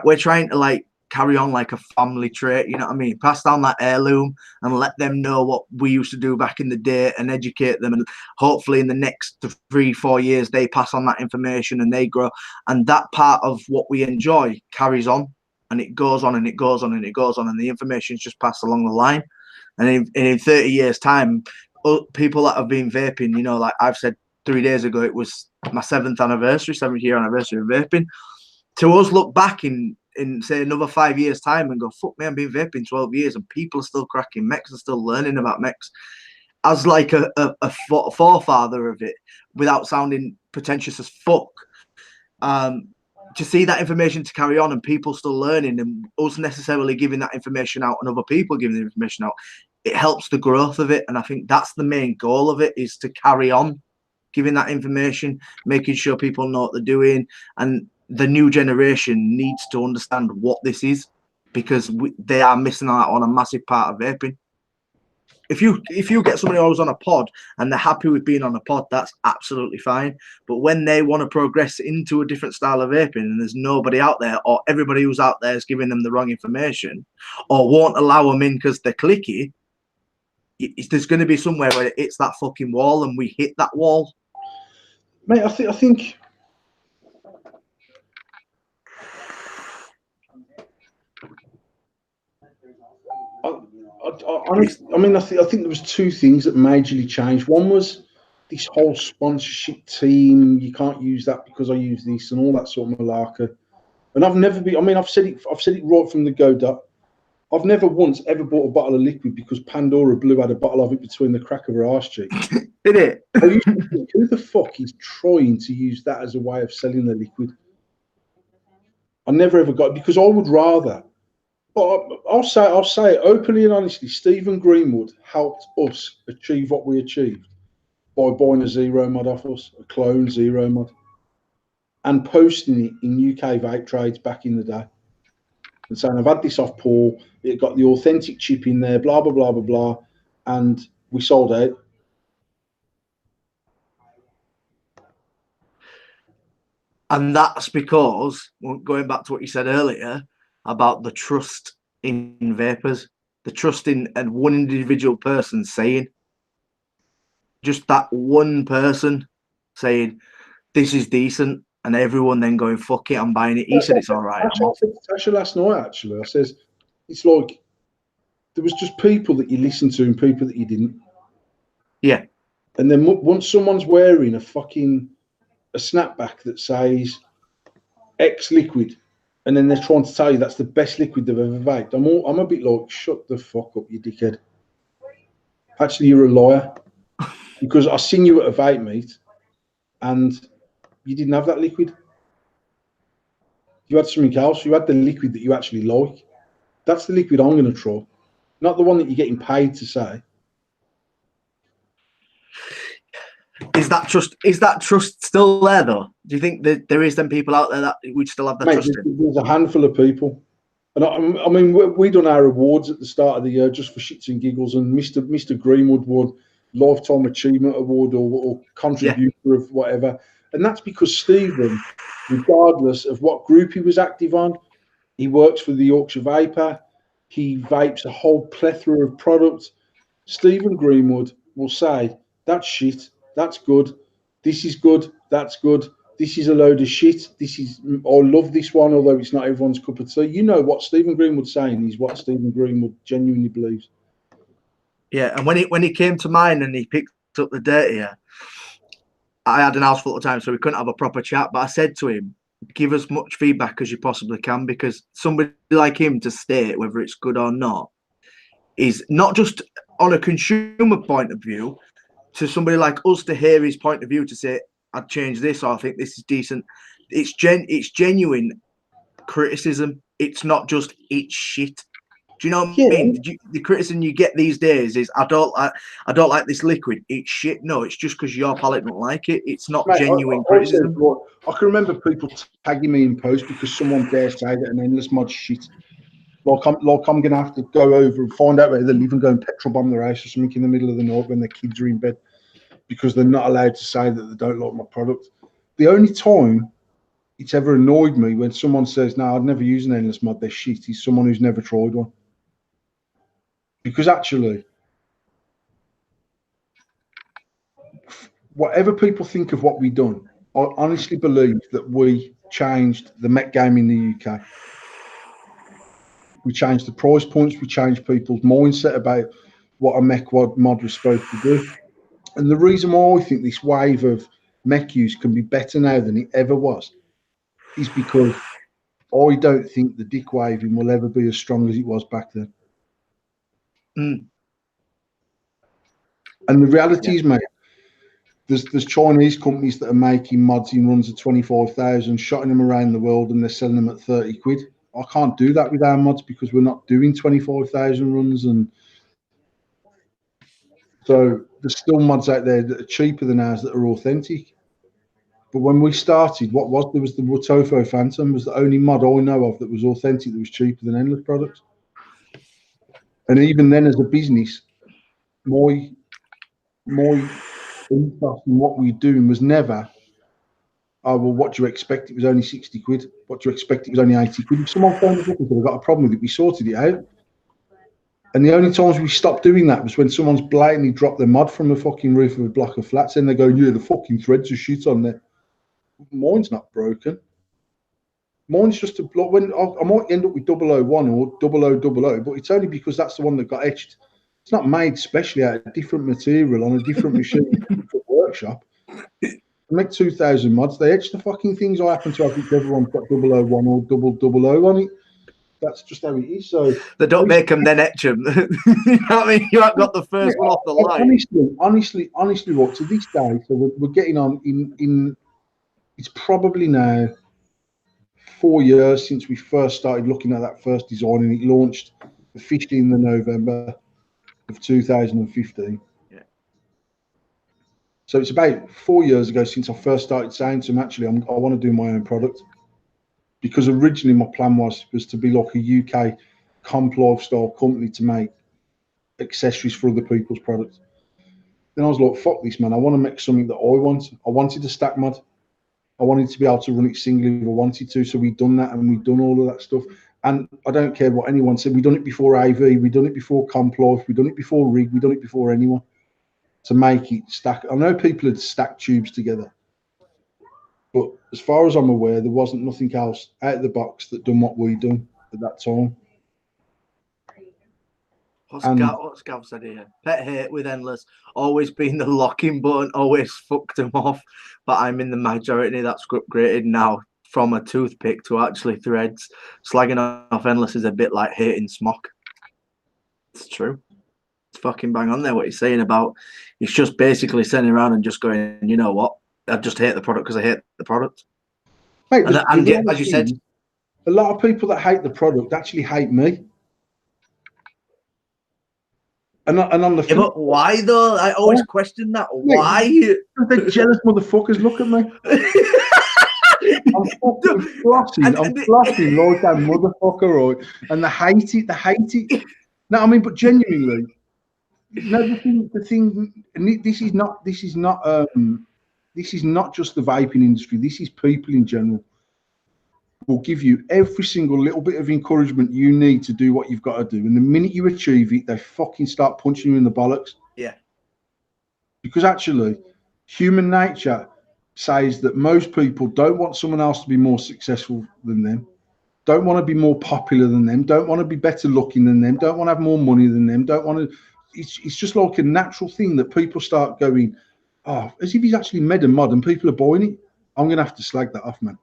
we're trying to like carry on like a family trait, you know what I mean? Pass down that heirloom and let them know what we used to do back in the day and educate them. And hopefully in the next 3-4 years, they pass on that information and they grow. And that part of what we enjoy carries on, and it goes on and it goes on and it goes on, and the information is just passed along the line. And in 30 years time, people that have been vaping, you know, like I've said 3 days ago, it was my 7th year anniversary of vaping. To us look back in say another 5 years time and go, fuck me, I've been vaping 12 years and people are still cracking mechs and still learning about mechs as like a forefather of it, without sounding pretentious as fuck. To see that information to carry on and people still learning and us necessarily giving that information out and other people giving the information out, it helps the growth of it. And I think that's the main goal of it, is to carry on giving that information, making sure people know what they're doing. And the new generation needs to understand what this is, because they are missing out on a massive part of vaping. If you get somebody who's on a pod and they're happy with being on a pod, that's absolutely fine. But when they want to progress into a different style of vaping and there's nobody out there, or everybody who's out there is giving them the wrong information or won't allow them in because they're cliquey, there's going to be somewhere where it hits that fucking wall and we hit that wall. Mate, I think I mean, I think there was two things that majorly changed. One was this whole sponsorship team. You can't use that because I use this and all that sort of malarkey. And I've never been. I mean, I've said it right from the go. Dot. I've never once ever bought a bottle of liquid because Pandora Blue had a bottle of it between the crack of her arse cheek. Did it? I used to think, who the fuck is trying to use that as a way of selling the liquid? I never ever got it because I would rather. But I'll say it openly and honestly. Stephen Greenwood helped us achieve what we achieved by buying a zero mod off us, a clone zero mod, and posting it in UK vape trades back in the day, and saying I've had this off Paul. It got the authentic chip in there, blah blah blah blah blah, and we sold out. And that's because, going back to what you said earlier about the trust in vapors, the trust in and one individual person saying, just that one person saying, this is decent, and everyone then going, fuck it, I'm buying it. He said it's all right. I said to Tasha last night, actually, I says, it's like there was just people that you listened to and people that you didn't. Yeah. And then once someone's wearing a snapback that says X liquid, and then they're trying to tell you that's the best liquid they've ever vaped, I'm a bit like, shut the fuck up, you dickhead. Actually, you're a liar. Because I seen you at a vape meet and you didn't have that liquid. You had something else. You had the liquid that you actually like. That's the liquid I'm going to try, not the one that you're getting paid to say. Is that trust still there though? Do you think that there is them people out there that would still have that trust in? There's a handful of people. And I mean, we done our awards at the start of the year just for shits and giggles, and Mr. Greenwood won Lifetime Achievement Award or contributor of whatever. And that's because Stephen, regardless of what group he was active on, he works for the Yorkshire Vapor. He vapes a whole plethora of products. Stephen Greenwood will say, that's shit, that's good, this is good, that's good, this is a load of shit, I love this one, although it's not everyone's cup of tea. You know what Stephen Greenwood's saying is what Stephen Greenwood genuinely believes. Yeah, and when he came to mine and he picked up the Dirtier, I had an house full of time, so we couldn't have a proper chat. But I said to him, give as much feedback as you possibly can, because somebody like him to state whether it's good or not is not just on a consumer point of view, to somebody like us to hear his point of view to say, I'd change this, or I think this is decent. It's genuine criticism. It's not just it's shit. Do you know what I mean? The criticism you get these days is I don't like this liquid. It's shit. No, it's just because your palate don't like it. It's not genuine criticism. I can remember people tagging me in post because someone dare say that an endless mod shit. Like I'm gonna have to go over and find out where they live and go and petrol bomb their house or something in the middle of the night when their kids are in bed because they're not allowed to say that they don't like my product. The only time it's ever annoyed me when someone says, "No, I'd never use an endless mod. They're shit." Is someone who's never tried one. Because actually, whatever people think of what we've done, I honestly believe that we changed the Met game in the UK. We changed the price points. We changed people's mindset about what a mech mod was supposed to do. And the reason why I think this wave of mech use can be better now than it ever was is because I don't think the dick waving will ever be as strong as it was back then. Mm. And the reality is, mate, there's Chinese companies that are making mods in runs of 25,000, shotting them around the world, and they're selling them at 30 quid. I can't do that with our mods because we're not doing 25,000 runs, and so there's still mods out there that are cheaper than ours that are authentic. But when we started, there was the Watofo Phantom was the only mod I know of that was authentic, that was cheaper than endless products. And even then, as a business, my interest in what we're doing was never, oh, well, what do you expect? It was only 60 quid. What do you expect? It was only 80 quid. If someone phoned us up and said, I've got a problem with it, we sorted it out. And the only times we stopped doing that was when someone's blatantly dropped their mod from the fucking roof of a block of flats and they go, yeah, the fucking threads are shit on there. Mine's not broken. Mine's just a block. When I might end up with 001 or 0000, but it's only because that's the one that got etched. It's not made specially out of different material on a different machine, different workshop. They make 2,000 mods. They etch the fucking things. I happen to have whichever one's got 001 or 000 on it. That's just how it is. So they don't make them, then etch them. You know what I mean? You haven't got the first one off the line. Honestly, right, to this day, so we're getting on in it's probably now 4 years since we first started looking at that first design, and it launched officially in the November of 2015. Yeah. So it's about 4 years ago since I first started saying to them, actually, I want to do my own product. Because originally my plan was to be like a UK comp lifestyle company to make accessories for other people's products. Then I was like, fuck this, man. I want to make something that I want. I wanted a stack mod. I wanted to be able to run it singly if I wanted to. So we've done that, and we've done all of that stuff. And I don't care what anyone said. We've done it before AV. We've done it before Comp Life. We've done it before Rig. We've done it before anyone to make it stack. I know people had stacked tubes together. But as far as I'm aware, there wasn't nothing else out of the box that done what we done at that time. What's Gav said here? Pet hate with Endless. Always been the locking button. Always fucked them off. But I'm in the majority that's upgraded now from a toothpick to actually threads. Slagging off Endless is a bit like hating Smock. It's true. It's fucking bang on there what he's saying about. He's just basically sitting around and just going, you know what? I just hate the product because I hate the product. Mate, and as you said, a lot of people that hate the product actually hate me. And on the but why though? I always question that. Why? The jealous motherfuckers look at me. I'm fucking flossing. I'm flossing like that motherfucker, right? And they hate it. They hate it. No, I mean, but genuinely, no. The thing. This is not just the vaping industry. This is people in general. Will give you every single little bit of encouragement you need to do what you've got to do. And the minute you achieve it, they fucking start punching you in the bollocks. Yeah. Because actually, human nature says that most people don't want someone else to be more successful than them, don't want to be more popular than them, don't want to be better looking than them, don't want to have more money than them, don't want to. It's just like a natural thing that people start going, oh, as if he's actually made a mod and people are buying it. I'm going to have to slag that off, man.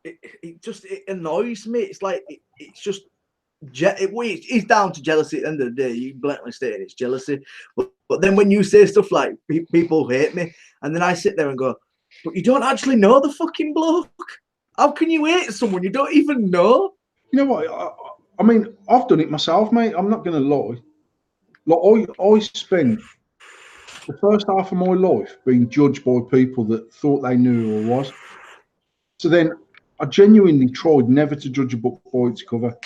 It annoys me. It's like it's just it's down to jealousy at the end of the day. You blatantly state it's jealousy, but then when you say stuff like people hate me, and then I sit there and go, but you don't actually know the fucking bloke. How can you hate someone you don't even know? You know what? I mean, I've done it myself, mate. I'm not going to lie. Like I spent the first half of my life being judged by people that thought they knew who I was. So then I genuinely tried never to judge a book by its cover,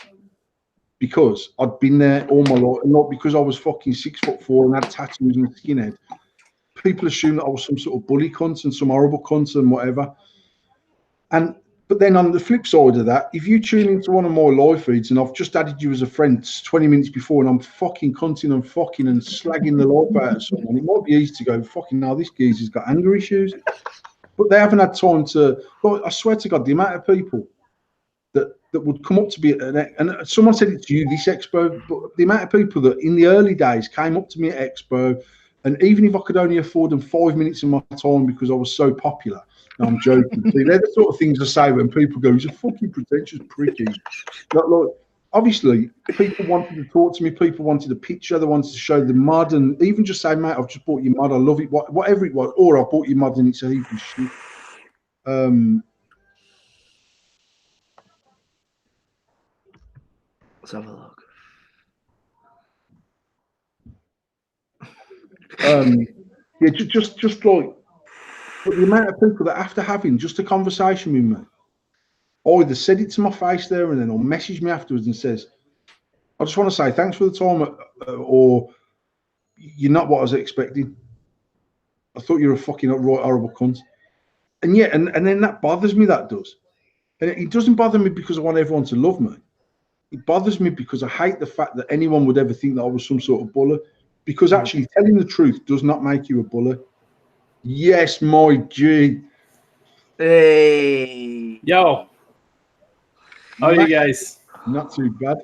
because I'd been there all my life, and not because I was fucking 6'4" and had tattoos and a skinhead. People assume that I was some sort of bully cunt and some horrible cunt and whatever. But then on the flip side of that, if you tune into one of my live feeds and I've just added you as a friend 20 minutes before, and I'm fucking cunting and fucking and slagging the life out of someone, it might be easy to go, fucking now this geezer's got anger issues. But they haven't had time to. But I swear to God, the amount of people that would come up to me and someone said it to you this expo, but the amount of people that in the early days came up to me at expo, and even if I could only afford them 5 minutes of my time because I was so popular. No, I'm joking. See, they're the sort of things I say when people go, "He's a fucking pretentious pricky." Like, obviously, people wanted to talk to me. People wanted a picture. They wanted to show the mod, and even just say, "Mate, I've just bought your mod. I love it." Whatever it was, or I bought your mod and it's a heap of shit. Let's have a look. Yeah, just like, but the amount of people that after having just a conversation with me, either said it to my face there and then, or messaged me afterwards and says, "I just want to say thanks for the time," or "You're not what I was expecting. I thought you were a fucking right horrible cunt." And yeah, and then that bothers me. That does, and it doesn't bother me because I want everyone to love me. It bothers me because I hate the fact that anyone would ever think that I was some sort of bully. Because actually, telling the truth does not make you a bully. Yes, my G. Hey. Yo, how are you guys? Not too bad.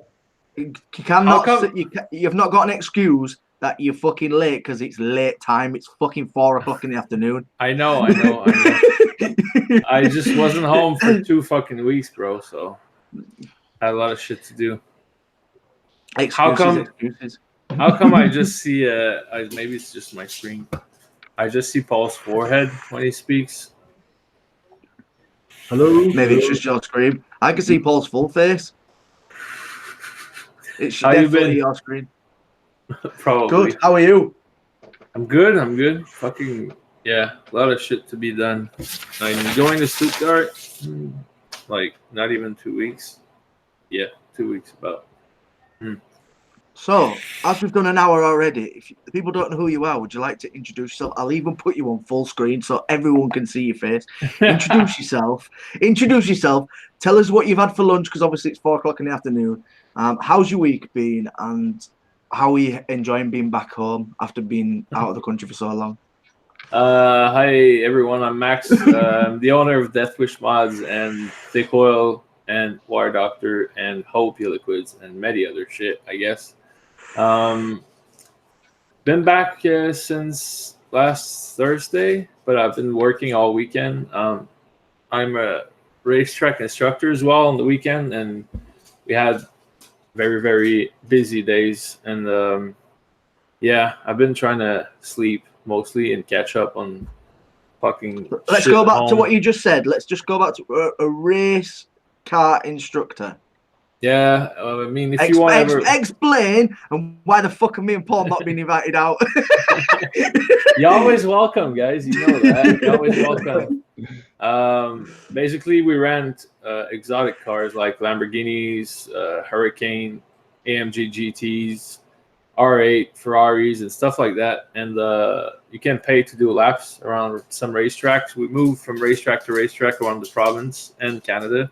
You cannot. How come- You've not got an excuse that you're fucking late because it's late time. It's fucking 4 o'clock in the afternoon. I know. I just wasn't home for 2 fucking weeks, bro. So I had a lot of shit to do. Excuses. How come I just see? Maybe it's just my screen. I just see Paul's forehead when he speaks. Hello. Maybe it's just your screen. I can see Paul's full face. It's How you definitely been? your screen. Probably. Good. How are you? I'm good. Fucking yeah, a lot of shit to be done. I'm going to Stuttgart. Like not even 2 weeks. Yeah, 2 weeks about. So, as we've done an hour already, if people don't know who you are, would you like to introduce yourself? I'll even put you on full screen so everyone can see your face. Introduce yourself. Tell us what you've had for lunch, because obviously it's 4 o'clock in the afternoon. How's your week been, and how are you enjoying being back home after being out of the country for so long? Hi everyone, I'm Max. I'm the owner of Death Wish Mods and Thick Oil and Wire Doctor and Hope Liquids and many other shit, I guess. Been back since last Thursday, but I've been working all weekend. I'm a racetrack instructor as well on the weekend, and we had very, very busy days. And yeah, I've been trying to sleep mostly and catch up on fucking Let's shit go at back home. to what you just said. Let's just go back to a race car instructor. Yeah, I mean, if you want to ever... Explain and why the fuck are me and Paul not being invited out? You're always welcome, guys. You know that. You're always welcome. Basically, we rent exotic cars like Lamborghinis, Hurricane, AMG GTs, R8 Ferraris, and stuff like that. And you can pay to do laps around some racetracks. We move from racetrack to racetrack around the province and Canada.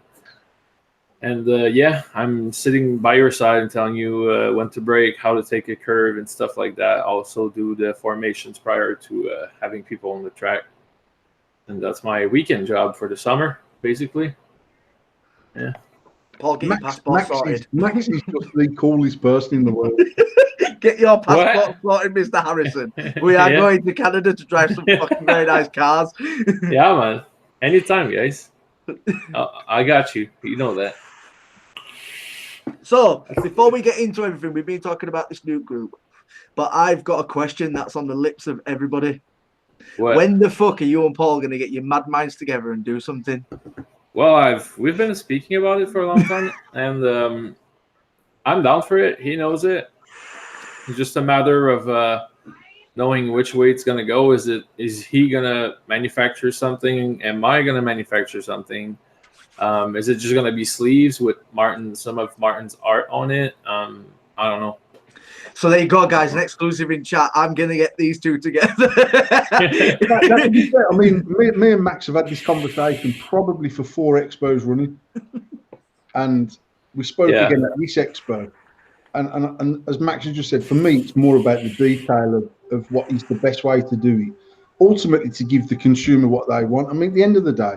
And yeah, I'm sitting by your side and telling you when to brake, how to take a curve, and stuff like that. I also do the formations prior to having people on the track. And that's my weekend job for the summer, basically. Yeah. Paul, get your passport sorted. Max is just the coolest person in the world. Get your passport sorted, Mr. Harrison. We are going to Canada to drive some fucking very nice cars. Yeah, man. Anytime, guys. I got you. You know that. So, before we get into everything, we've been talking about this new group, but I've got a question that's on the lips of everybody. What? When the fuck are you and Paul going to get your mad minds together and do something? Well, we've been speaking about it for a long time, and I'm down for it. He knows it. It's just a matter of knowing which way it's gonna go. Is he gonna manufacture something? Am I gonna manufacture something? Is it just gonna be sleeves with some of Martin's art on it? I don't know. So there you go, guys. An exclusive in chat. I'm gonna get these two together. I mean, me and Max have had this conversation probably for 4 expos running, and we spoke again at this expo. And as Max has just said, for me, it's more about the detail of what is the best way to do it. Ultimately, to give the consumer what they want. I mean, at the end of the day,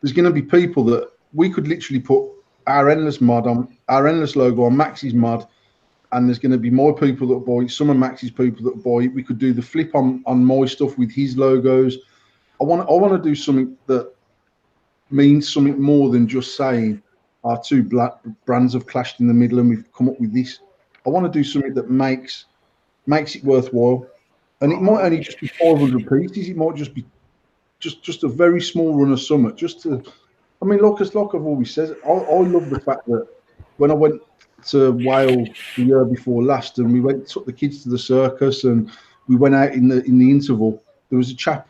there's going to be people that we could literally put our endless logo on Max's mod, and there's going to be more people that buy it. Some of Max's people that buy it. We could do the flip on my stuff with his logos. I want to do something that means something more than just saying our two brands have clashed in the middle and we've come up with this. I want to do something that makes it worthwhile. And it might only just be 500 pieces. It might just be just a very small run of summer. Just to, I mean, look, as like I've always said, I love the fact that when I went to Wales the year before last, and we took the kids to the circus, and we went out in the interval, there was a chap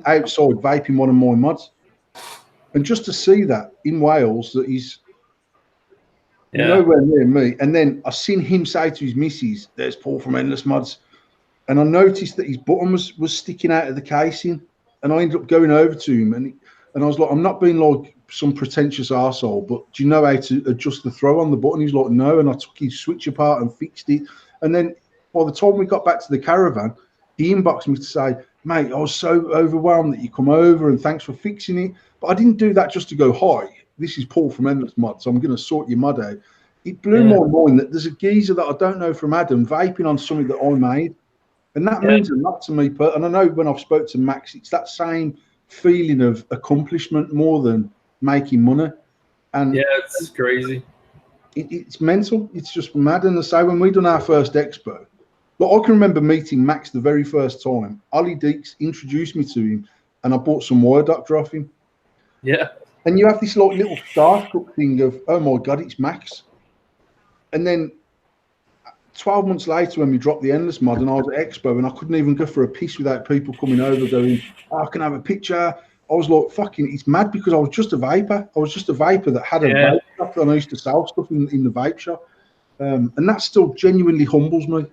outside vaping one of my mods. And just to see that in Wales, that he's nowhere near me. And then I seen him say to his missus, "There's Paul from Endless Mods." And I noticed that his button was sticking out of the casing. And I ended up going over to him. And I was like, I'm not being like some pretentious arsehole, but do you know how to adjust the throw on the button? He's like, no. And I took his switch apart and fixed it. And then by the time we got back to the caravan, he inboxed me to say, mate, I was so overwhelmed that you come over and thanks for fixing it. But I didn't do that just to go, hi, this is Paul from Endless Mod, so I'm going to sort your mod out. It blew my mind that there's a geezer that I don't know from Adam vaping on something that I made. And that means a lot to me. And I know when I've spoke to Max, it's that same feeling of accomplishment more than making money. And yeah, it's crazy. It's mental. It's just mad. And I say, when we done our first expo, but I can remember meeting Max the very first time. Ollie Deeks introduced me to him, and I bought some wire doctor off him. Yeah. And you have this like little starstruck thing of, oh my God, it's Max. And then 12 months later, when we dropped the Endless Mod and I was at Expo and I couldn't even go for a piss without people coming over going, oh, I can have a picture. I was like, fucking, it's mad because I was just a vapor. I was just a vapor that had a vape shop and I used to sell stuff in the vape shop. And that still genuinely humbles me.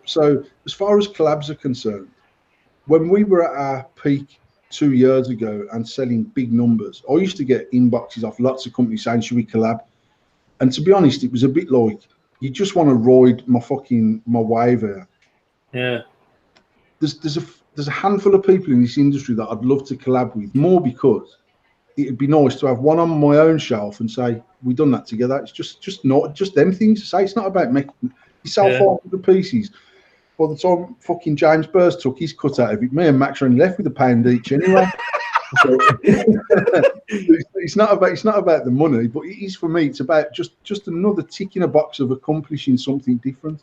So as far as collabs are concerned, when we were at our peak 2 years ago and selling big numbers, I used to get inboxes off lots of companies saying, should we collab? And to be honest, it was a bit like, you just want to ride my wave here. Yeah. There's a handful of people in this industry that I'd love to collab with, more because it'd be nice to have one on my own shelf and say, we done that together. It's just not just them things to say. It's not about making you sell 500 pieces. By the time fucking James Burrs took his cut out of it, me and Max are only left with £1 each anyway. So, it's not about the money, but it is for me. It's about just another tick in a box of accomplishing something different.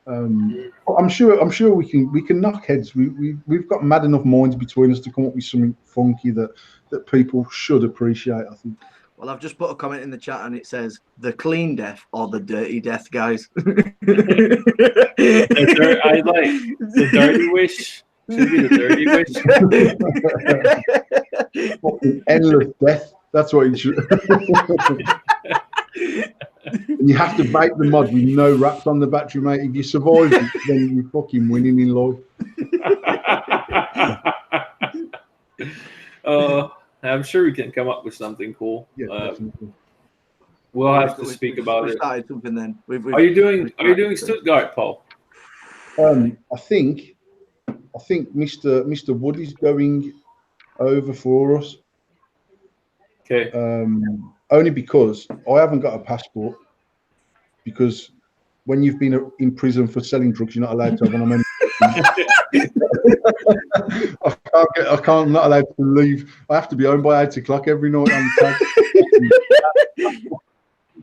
I'm sure we can knock heads. We've got mad enough minds between us to come up with something funky that people should appreciate, I think. Well, I've just put a comment in the chat and it says the clean death or the dirty death, guys. I like the dirty wish. Should be the dirty wish. Endless death. That's what you should. And you have to vape the mod with no wraps on the battery, mate. If you survive it, then you're fucking winning in life. I'm sure we can come up with something cool. Yeah, definitely. We'll have to speak about it. Something then. Are you doing Stuttgart, Paul? I think Mr. Wood is going over for us. Okay. Only because I haven't got a passport. Because when you've been in prison for selling drugs, you're not allowed to have one. I'm not allowed to leave. I have to be home by 8 o'clock every night.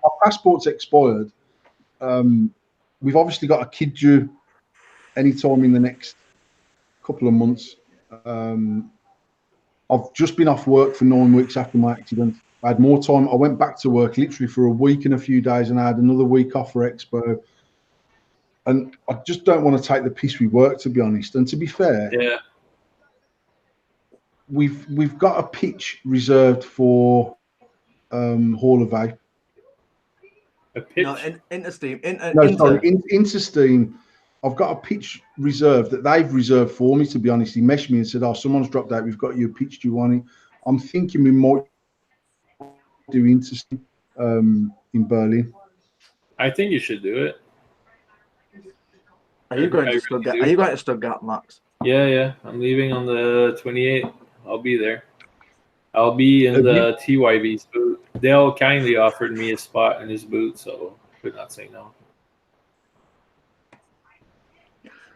Our passport's expired. We've obviously got a kid due anytime in the next couple of months. I've just been off work for 9 weeks after my accident. I had more time. I went back to work literally for a week and a few days, and I had another week off for Expo. And I just don't want to take the piss with work, to be honest. And to be fair, we've got a pitch reserved for Hall of Vape. A pitch? No, Intersteam. Intersteam. I've got a pitch reserved that they've reserved for me, to be honest. He messaged me and said, oh, someone's dropped out. We've got you a pitch. Do you want it? I'm thinking we might do Intersteam in Berlin. I think you should do it. Are you going to Stuttgart? Are you going to Stuttgart, Max? Yeah. I'm leaving on the 28th. I'll be there. I'll be in the TYV's booth. Dale kindly offered me a spot in his booth, so I could not say no.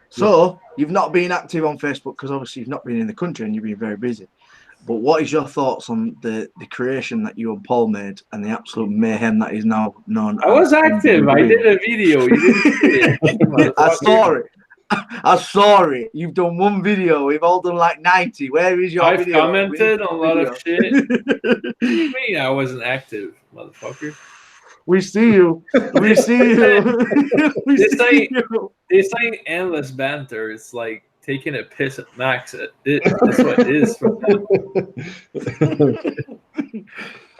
So, you've not been active on Facebook because obviously you've not been in the country and you've been very busy. But what is your thoughts on the creation that you and Paul made and the absolute mayhem that is now known? I was active. I did a video. You didn't see it. I saw it. You've done one video. We've all done like 90. Where is your video? I've commented on a lot of shit. What do you mean I wasn't active, motherfucker? We see you. We see you. This ain't endless banter. It's like taking a piss at Max. That's what it is for them.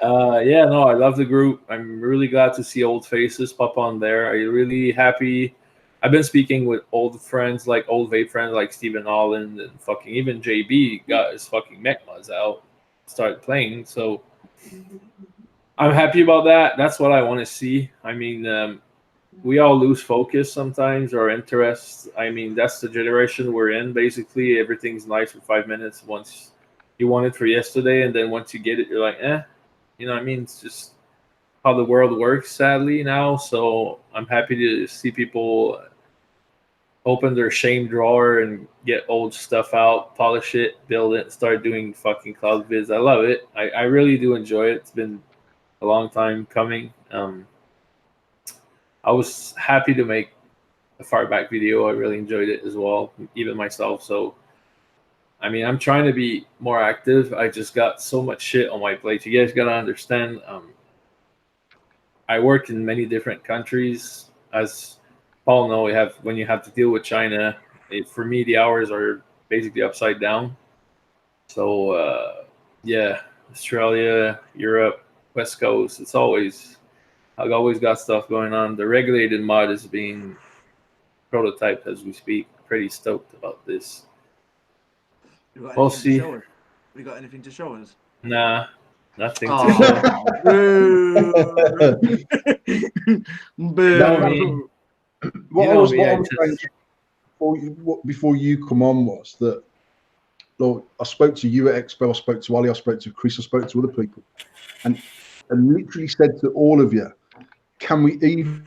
I love the group. I'm really glad to see old faces pop on there. I'm really happy. I've been speaking with old friends, like old vape friends like Stephen Holland and fucking even JB got his fucking Mechmas out, started playing. So I'm happy about that. That's what I want to see. I mean, we all lose focus sometimes or interest. I mean, that's the generation we're in. Basically, everything's nice for 5 minutes once you want it for yesterday, and then once you get it, you're like, eh. You know what I mean? It's just how the world works, sadly, now. So I'm happy to see people open their shame drawer and get old stuff out, polish it, build it, start doing fucking cloud vids. I love it. I really do enjoy it. It's been a long time coming. I was happy to make a far back video. I really enjoyed it as well, even myself. So, I mean, I'm trying to be more active. I just got so much shit on my plate. You guys gotta understand. I work in many different countries. As Paul know, when you have to deal with China, for me the hours are basically upside down. So yeah, Australia, Europe, West Coast. I've always got stuff going on. The regulated mod is being prototyped as we speak. Pretty stoked about this. We'll see. We got anything to show us? Nah, nothing to show. What I was saying before you come on was that, look, I spoke to you at Expo, I spoke to Ali, I spoke to Chris, I spoke to other people, and literally said to all of you, can we even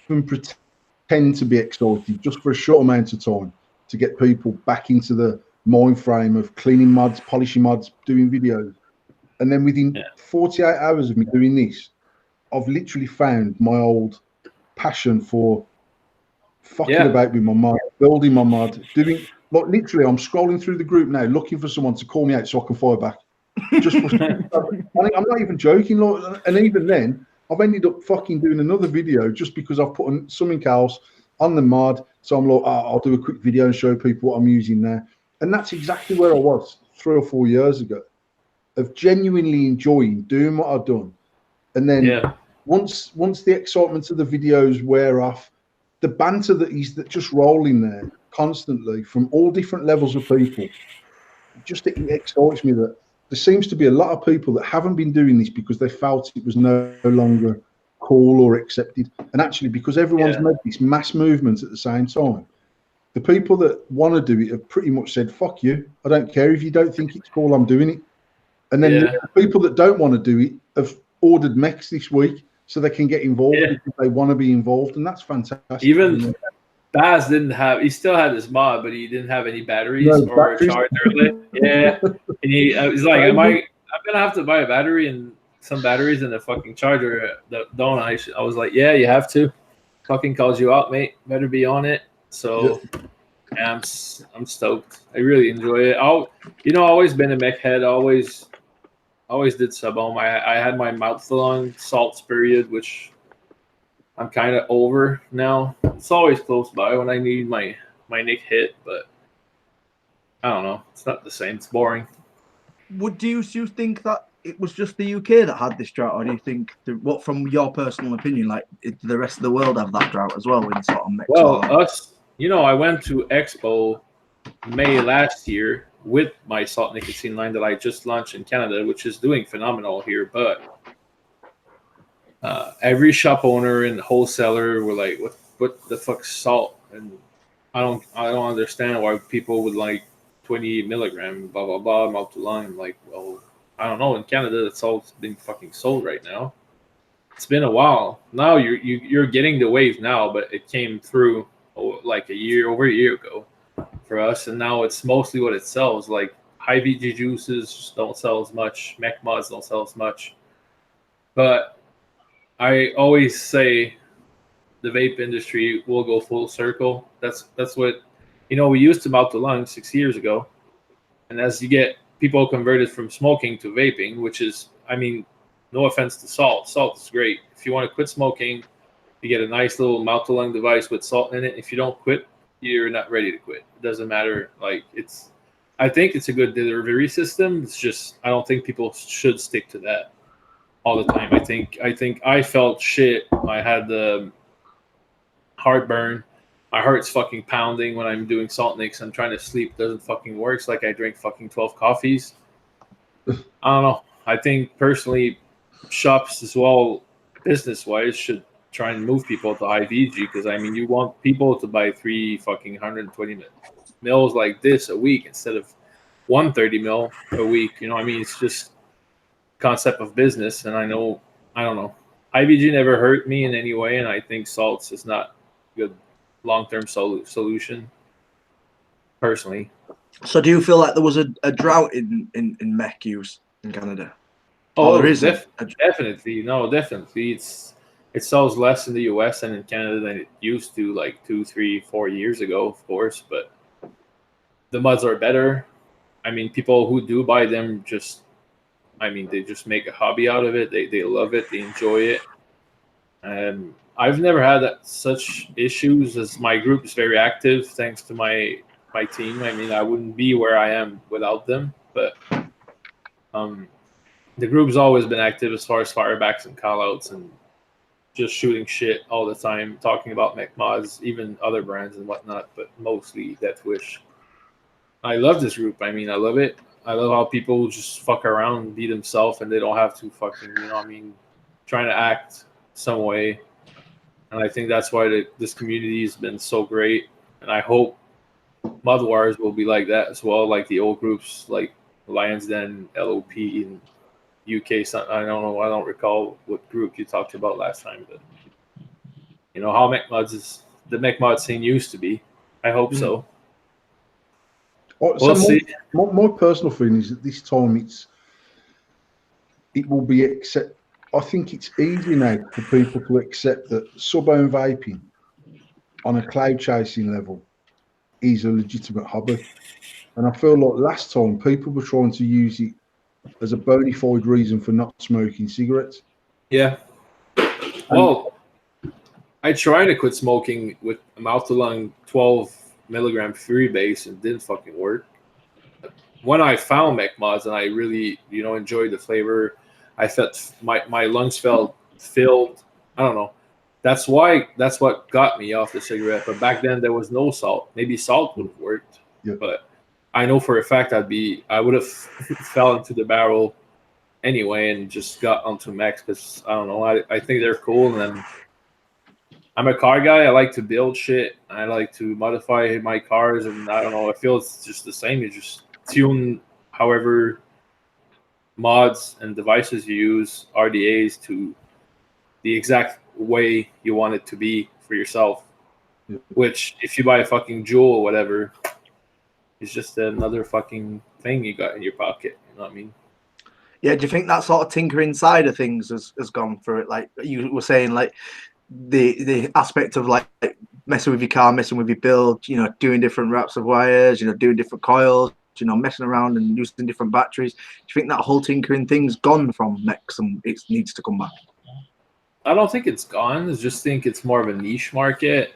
pretend to be excited just for a short amount of time to get people back into the mind frame of cleaning mods, polishing mods, doing videos? And then within 48 hours of me doing this, I've literally found my old passion for fucking about with my mod, building my mod, doing, like, literally I'm scrolling through the group now looking for someone to call me out so I can fire back. Just for, I'm not even joking, like, and even then I've ended up fucking doing another video just because I've put something else on the mod. So I'm like, I'll do a quick video and show people what I'm using there. And that's exactly where I was 3 or 4 years ago, of genuinely enjoying doing what I've done. And then once the excitement of the videos wear off, the banter that just rolling there constantly from all different levels of people, just it excites me that there seems to be a lot of people that haven't been doing this because they felt it was no longer cool or accepted. And actually, because everyone's made this mass movement at the same time, the people that want to do it have pretty much said, fuck you, I don't care if you don't think it's cool, I'm doing it. And then the people that don't want to do it have ordered mechs this week so they can get involved because they want to be involved, and that's fantastic. Even Baz he still had his mod, but he didn't have any batteries or a charger. And he's like, I'm gonna have to buy a battery and some batteries and a fucking charger, don't I? I was like, yeah, you have to. Fucking calls you out, mate. Better be on it. So I'm stoked. I really enjoy it. I've always been a mech head. Always did sub-ohm. I had my mouth-along salts period, which I'm kind of over now. It's always close by when I need my nick hit, but I don't know. It's not the same. It's boring. Do you think that it was just the UK that had this drought, or do you think, what from your personal opinion, like, did the rest of the world have that drought as well in sort of mech? Well, I went to Expo May last year with my salt nicotine line that I just launched in Canada, which is doing phenomenal here. But every shop owner and wholesaler were like, "What the fuck's salt?" And I don't understand why people would like 20 milligram, blah blah blah, mouth to lung. I'm like, well, I don't know. In Canada, that's all being fucking sold right now. It's been a while. Now you're getting the wave now, but it came through like over a year ago for us, and now it's mostly what it sells. Like high VG juices don't sell as much, mech mods don't sell as much. But I always say the vape industry will go full circle. That's what we used to mouth to lung 6 years ago, and as you get people converted from smoking to vaping, which is, I mean, no offense to salt is great. If you want to quit smoking, you get a nice little mouth to lung device with salt in it. If you don't quit, you're not ready to quit. It doesn't matter. Like, I think it's a good delivery system. It's just, I don't think people should stick to that all the time. I think I felt shit. I had the heartburn. My heart's fucking pounding when I'm doing salt nicks. I'm trying to sleep. It doesn't fucking work. It's like I drink fucking 12 coffees. I don't know. I think personally, shops as well, business-wise, should try and move people to IVG, because I mean, you want people to buy 120 mils like this a week instead of 130 mil a week. You know, I mean, it's just concept of business, and I don't know. IVG never hurt me in any way, and I think salts is not a good long-term solution, personally. So do you feel like there was a drought in mech use in Canada? Oh, there isn't. Definitely. No, definitely. It sells less in the US and in Canada than it used to, like 2, 3, 4 years ago, of course. But the muds are better. I mean, people who do buy them they just make a hobby out of it. They love it. They enjoy it. And I've never had such issues, as my group is very active thanks to my team. I mean, I wouldn't be where I am without them. But the group's always been active as far as firebacks and callouts and just shooting shit all the time, talking about mech mods, even other brands and whatnot, but mostly Death Wish. I love this group. I mean, I love it. I love how people just fuck around and be themselves, and they don't have to fucking, trying to act some way. And I think that's why this community has been so great. And I hope Mod Wars will be like that as well, like the old groups like Lions Den, LOP, and UK. I don't know. I don't recall what group you talked about last time, but how the mech mod scene used to be. I hope so. We'll see. My personal feeling is that this time it will be accept. I think it's easy now for people to accept that sub-ohm vaping on a cloud chasing level is a legitimate hobby. And I feel like last time people were trying to use it as a bona fide reason for not smoking cigarettes. Yeah. Well, I tried to quit smoking with a mouth-to-lung 12 milligram freebase and didn't fucking work. When I found mech mods and I really, enjoyed the flavor, I felt my lungs felt filled. I don't know. That's what got me off the cigarette. But back then there was no salt. Maybe salt would have worked. Yeah. But I know for a fact I would have fell into the barrel anyway and just got onto mechs, because I don't know. I think they're cool, and then I'm a car guy. I like to build shit. I like to modify my cars, and I don't know. I feel it's just the same. You just tune however mods and devices you use, RDAs, to the exact way you want it to be for yourself. Yeah. Which, if you buy a fucking Jewel or whatever, it's just another fucking thing you got in your pocket. You know what I mean? Yeah. Do you think that sort of tinkering side of things has gone through it? Like you were saying, like the aspect of like messing with your car, messing with your build, doing different wraps of wires, doing different coils, messing around and using different batteries. Do you think that whole tinkering thing's gone from mechs and it needs to come back? I don't think it's gone. I just think it's more of a niche market.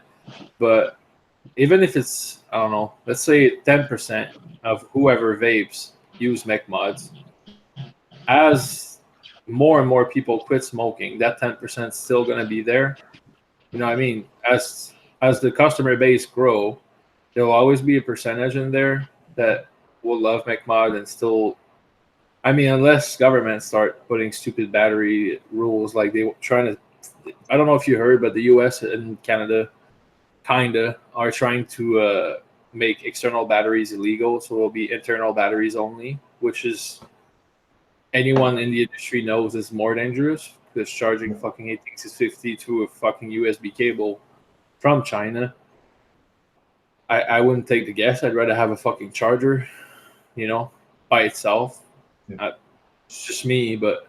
But even if it's, I don't know, let's say 10% of whoever vapes use mech mods, as more and more people quit smoking, that 10% is still going to be there. You know what I mean? As the customer base grow, there'll always be a percentage in there that will love mech mod and still, unless governments start putting stupid battery rules, like they trying to, I don't know if you heard, but the US and Canada kinda are trying to make external batteries illegal, so it'll be internal batteries only, which is, anyone in the industry knows, is more dangerous, because charging fucking 18650 to a fucking USB cable from China, I wouldn't take the guess. I'd rather have a fucking charger, by itself. Yeah. It's just me, but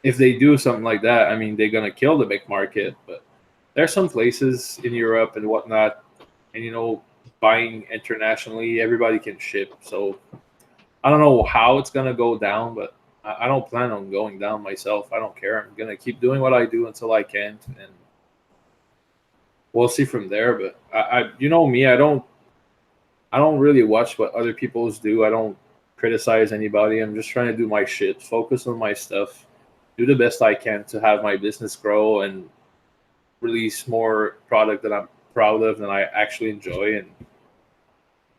if they do something like that, they're gonna kill the big market. But there's some places in Europe and whatnot, and buying internationally, everybody can ship. So I don't know how it's gonna go down, but I don't plan on going down myself. I don't care. I'm gonna keep doing what I do until I can't, and we'll see from there. But I me, I don't really watch what other people's do. I don't criticize anybody. I'm just trying to do my shit, focus on my stuff, do the best I can to have my business grow and release more product that I'm proud of and I actually enjoy. And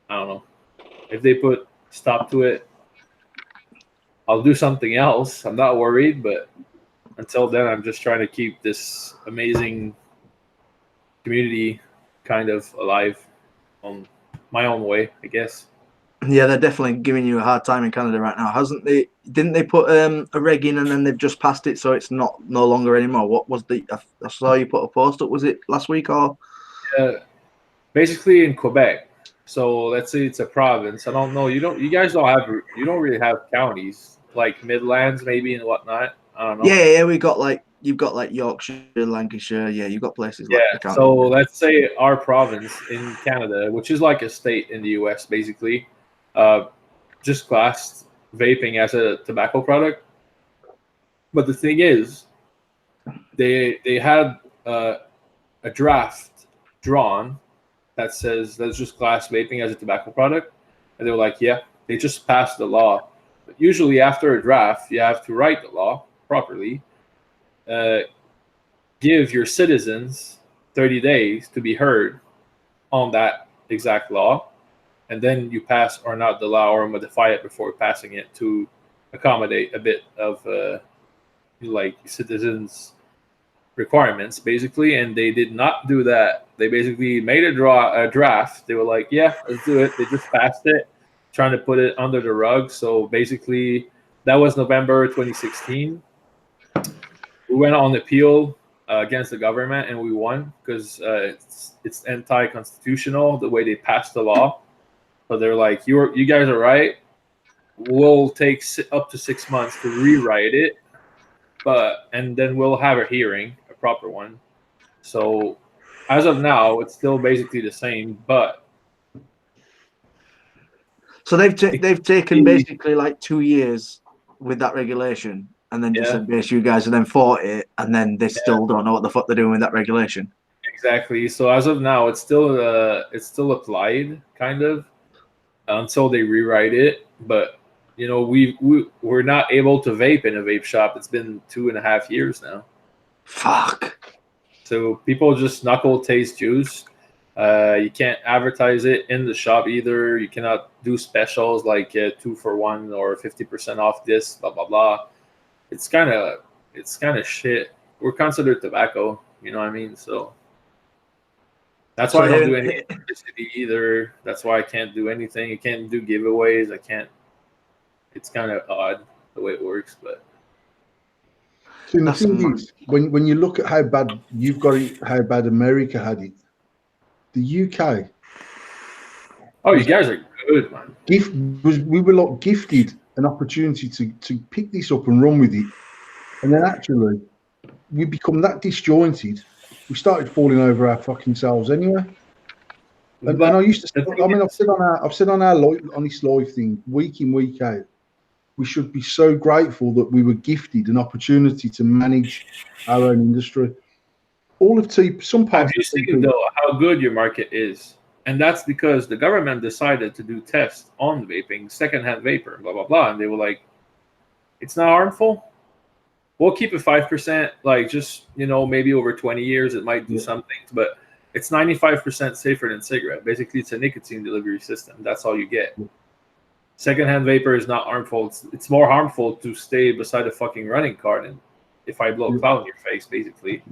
I don't know, if they put stop to it, I'll do something else. I'm not worried, but until then, I'm just trying to keep this amazing community kind of alive on my own way, I guess. Yeah, they're definitely giving you a hard time in Canada right now, hasn't they? Didn't they put a reg in and then they've just passed it, so it's no longer anymore? What was I saw you put a post up. Was it last week or? Basically in Quebec. So let's say it's a province. I don't know. You don't really have counties like Midlands maybe and whatnot. I don't know. Yeah, we got like you've got like Yorkshire, Lancashire. Yeah, you've got places like the county. So let's say our province in Canada, which is like a state in the US, basically, just classed vaping as a tobacco product. But the thing is, they had a draft drawn that says let's just class vaping as a tobacco product, and they were like, yeah, they just passed the law. But usually after a draft, you have to write the law properly, give your citizens 30 days to be heard on that exact law, and then you pass or not the law or modify it before passing it to accommodate a bit of like citizens' requirements, basically. And they did not do that. They basically made a draft. They were like, yeah, let's do it. They just passed it, trying to put it under the rug. So basically, that was November 2016. We went on appeal against the government, and we won because it's anti-constitutional the way they passed the law. So they're like, you guys are right. We'll take up to 6 months to rewrite it, and then we'll have a hearing, a proper one. So as of now, it's still basically the same, but so they've taken basically like 2 years with that regulation, and then just Yeah. said, "Base, you guys," and then fought it, and then they still don't know what the fuck they're doing with that regulation. exactly. So as of now, it's still applied, kind of, until they rewrite it. But you know, we're not able to vape in a vape shop. It's been 2.5 years now. Fuck. So people just knuckle taste juice. You can't advertise it in the shop either. You cannot do specials like 2 for 1 or 50% off this, blah blah blah. It's kind of shit. We're considered tobacco, you know what I mean? So that's why I don't do any publicity either. That's why I can't do anything. I can't do giveaways. I can't. It's kind of odd the way it works, but. So the thing is, when you look at how bad you've got it, how bad America had it, the UK. Oh, you guys are good, man. We were like gifted an opportunity to pick this up and run with it, and then actually we become that disjointed. We started falling over our fucking selves anyway. And I used to. I mean, I've said on our Honest Life thing week in week out. We should be so grateful that we were gifted an opportunity to manage our own industry. All of some parts. Have you seen though how good your market is? And that's because the government decided to do tests on vaping, secondhand vapor, blah blah blah, and they were like, "It's not harmful. We'll keep it 5%. Like just maybe over 20 years it might do some things, but it's 95% safer than cigarette. Basically, it's a nicotine delivery system. That's all you get." Secondhand vapor is not harmful. It's more harmful to stay beside a fucking running cart and if I blow a cloud in your face, basically.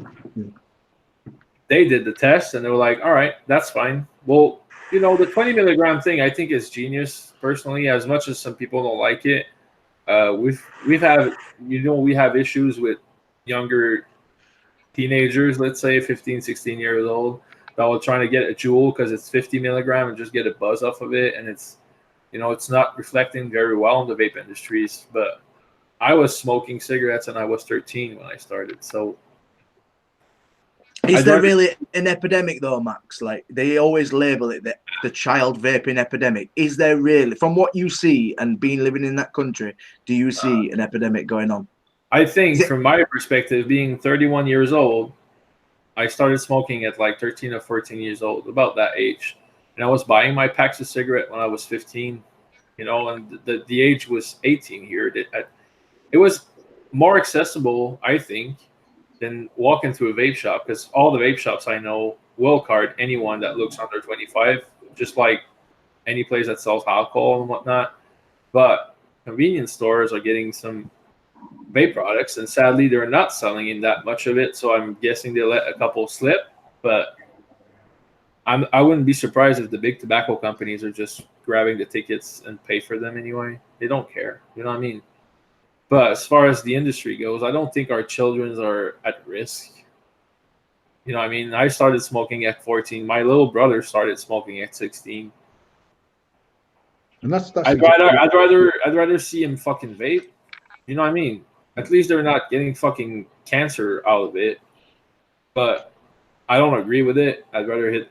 They did the test and they were like, all right, that's fine. Well, the 20 milligram thing I think is genius personally, as much as some people don't like it. We have issues with younger teenagers, let's say 15, 16 years old, that will trying to get a jewel because it's 50 milligram and just get a buzz off of it. And it's not reflecting very well in the vape industries, but I was smoking cigarettes and I was 13 when I started. So is there really an epidemic though, Max? Like they always label it the child vaping epidemic. Is there really, from what you see and being living in that country, do you see an epidemic going on? I think from my perspective, being 31 years old, I started smoking at like 13 or 14 years old, about that age. And I was buying my packs of cigarette when I was 15, and the age was 18 here. It was more accessible, I think, than walking through a vape shop because all the vape shops I know will card anyone that looks under 25, just like any place that sells alcohol and whatnot. But convenience stores are getting some vape products, and sadly, they're not selling in that much of it. So I'm guessing they let a couple slip, but I wouldn't be surprised if the big tobacco companies are just grabbing the tickets and pay for them anyway. They don't care. You know what I mean? But as far as the industry goes, I don't think our children are at risk. You know what I mean? I started smoking at 14. My little brother started smoking at 16. And that's I'd rather see him fucking vape. You know what I mean? At least they're not getting fucking cancer out of it. But I don't agree with it. I'd rather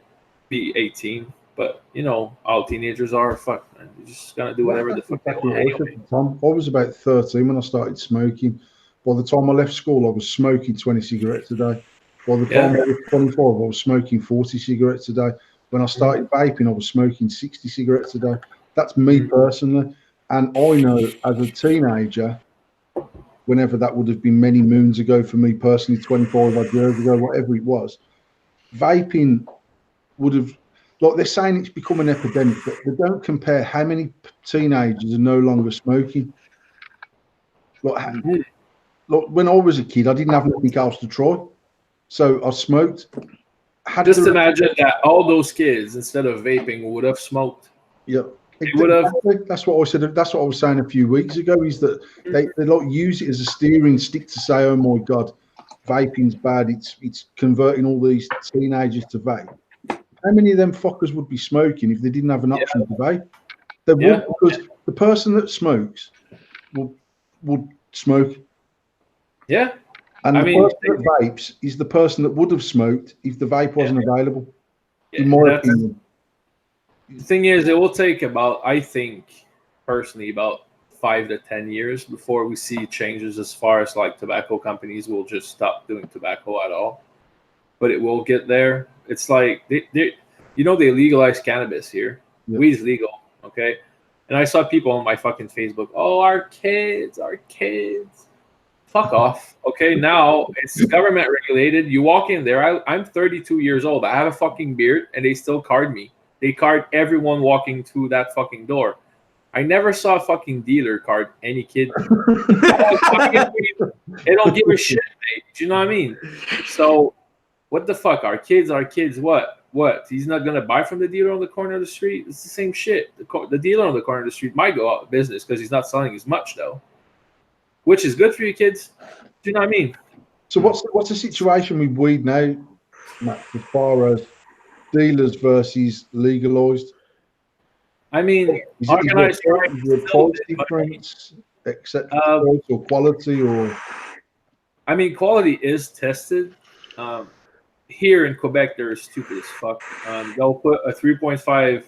be 18. But you know, all teenagers are fuck, man. You're just gonna do whatever the fuck they exactly want. what I said Anyway. to Tom. I was about 13 when I started smoking. By the time I left school, I was smoking 20 cigarettes a day. By the time I was 25, I was smoking 40 cigarettes a day. When I started vaping, I was smoking 60 cigarettes a day. That's me personally. And I know as a teenager, whenever that would have been many moons ago for me personally, 25 odd years ago, whatever it was, vaping would have, like they're saying it's become an epidemic, but they don't compare how many teenagers are no longer smoking. Like when I was a kid, I didn't have anything else to try. So I smoked. Just imagine that all those kids, instead of vaping, would have smoked. Yeah. Exactly. That's what I said. That's what I was saying a few weeks ago. Is that they like use it as a steering stick to say, "Oh my God, vaping's bad. It's converting all these teenagers to vape." How many of them fuckers would be smoking if they didn't have an option to vape? They would, because the person that smokes would smoke. Yeah. And the person that vapes is the person that would have smoked if the vape wasn't available. In my opinion. The thing is, it will take about, I think, personally, about 5 to 10 years before we see changes as far as like tobacco companies will just stop doing tobacco at all. But it will get there. It's like, they legalized cannabis here. Yep. Weed's legal, okay? And I saw people on my fucking Facebook, oh, our kids. Fuck off, okay? Now it's government regulated. You walk in there. I'm 32 years old. I have a fucking beard, and they still card me. They card everyone walking through that fucking door. I never saw a fucking dealer card any kid. They don't give a shit, mate. Do you know what I mean? So, what the fuck? Our kids, what? What? He's not going to buy from the dealer on the corner of the street? It's the same shit. The dealer on the corner of the street might go out of business because he's not selling as much, though. Which is good for you kids. Do you know what I mean? So what's the situation with weed now, Matt, as far as dealers versus legalized? I mean, is there a price difference, except or quality, or? I mean, quality is tested. Here in Quebec, they're stupid as fuck. They'll put a 3.5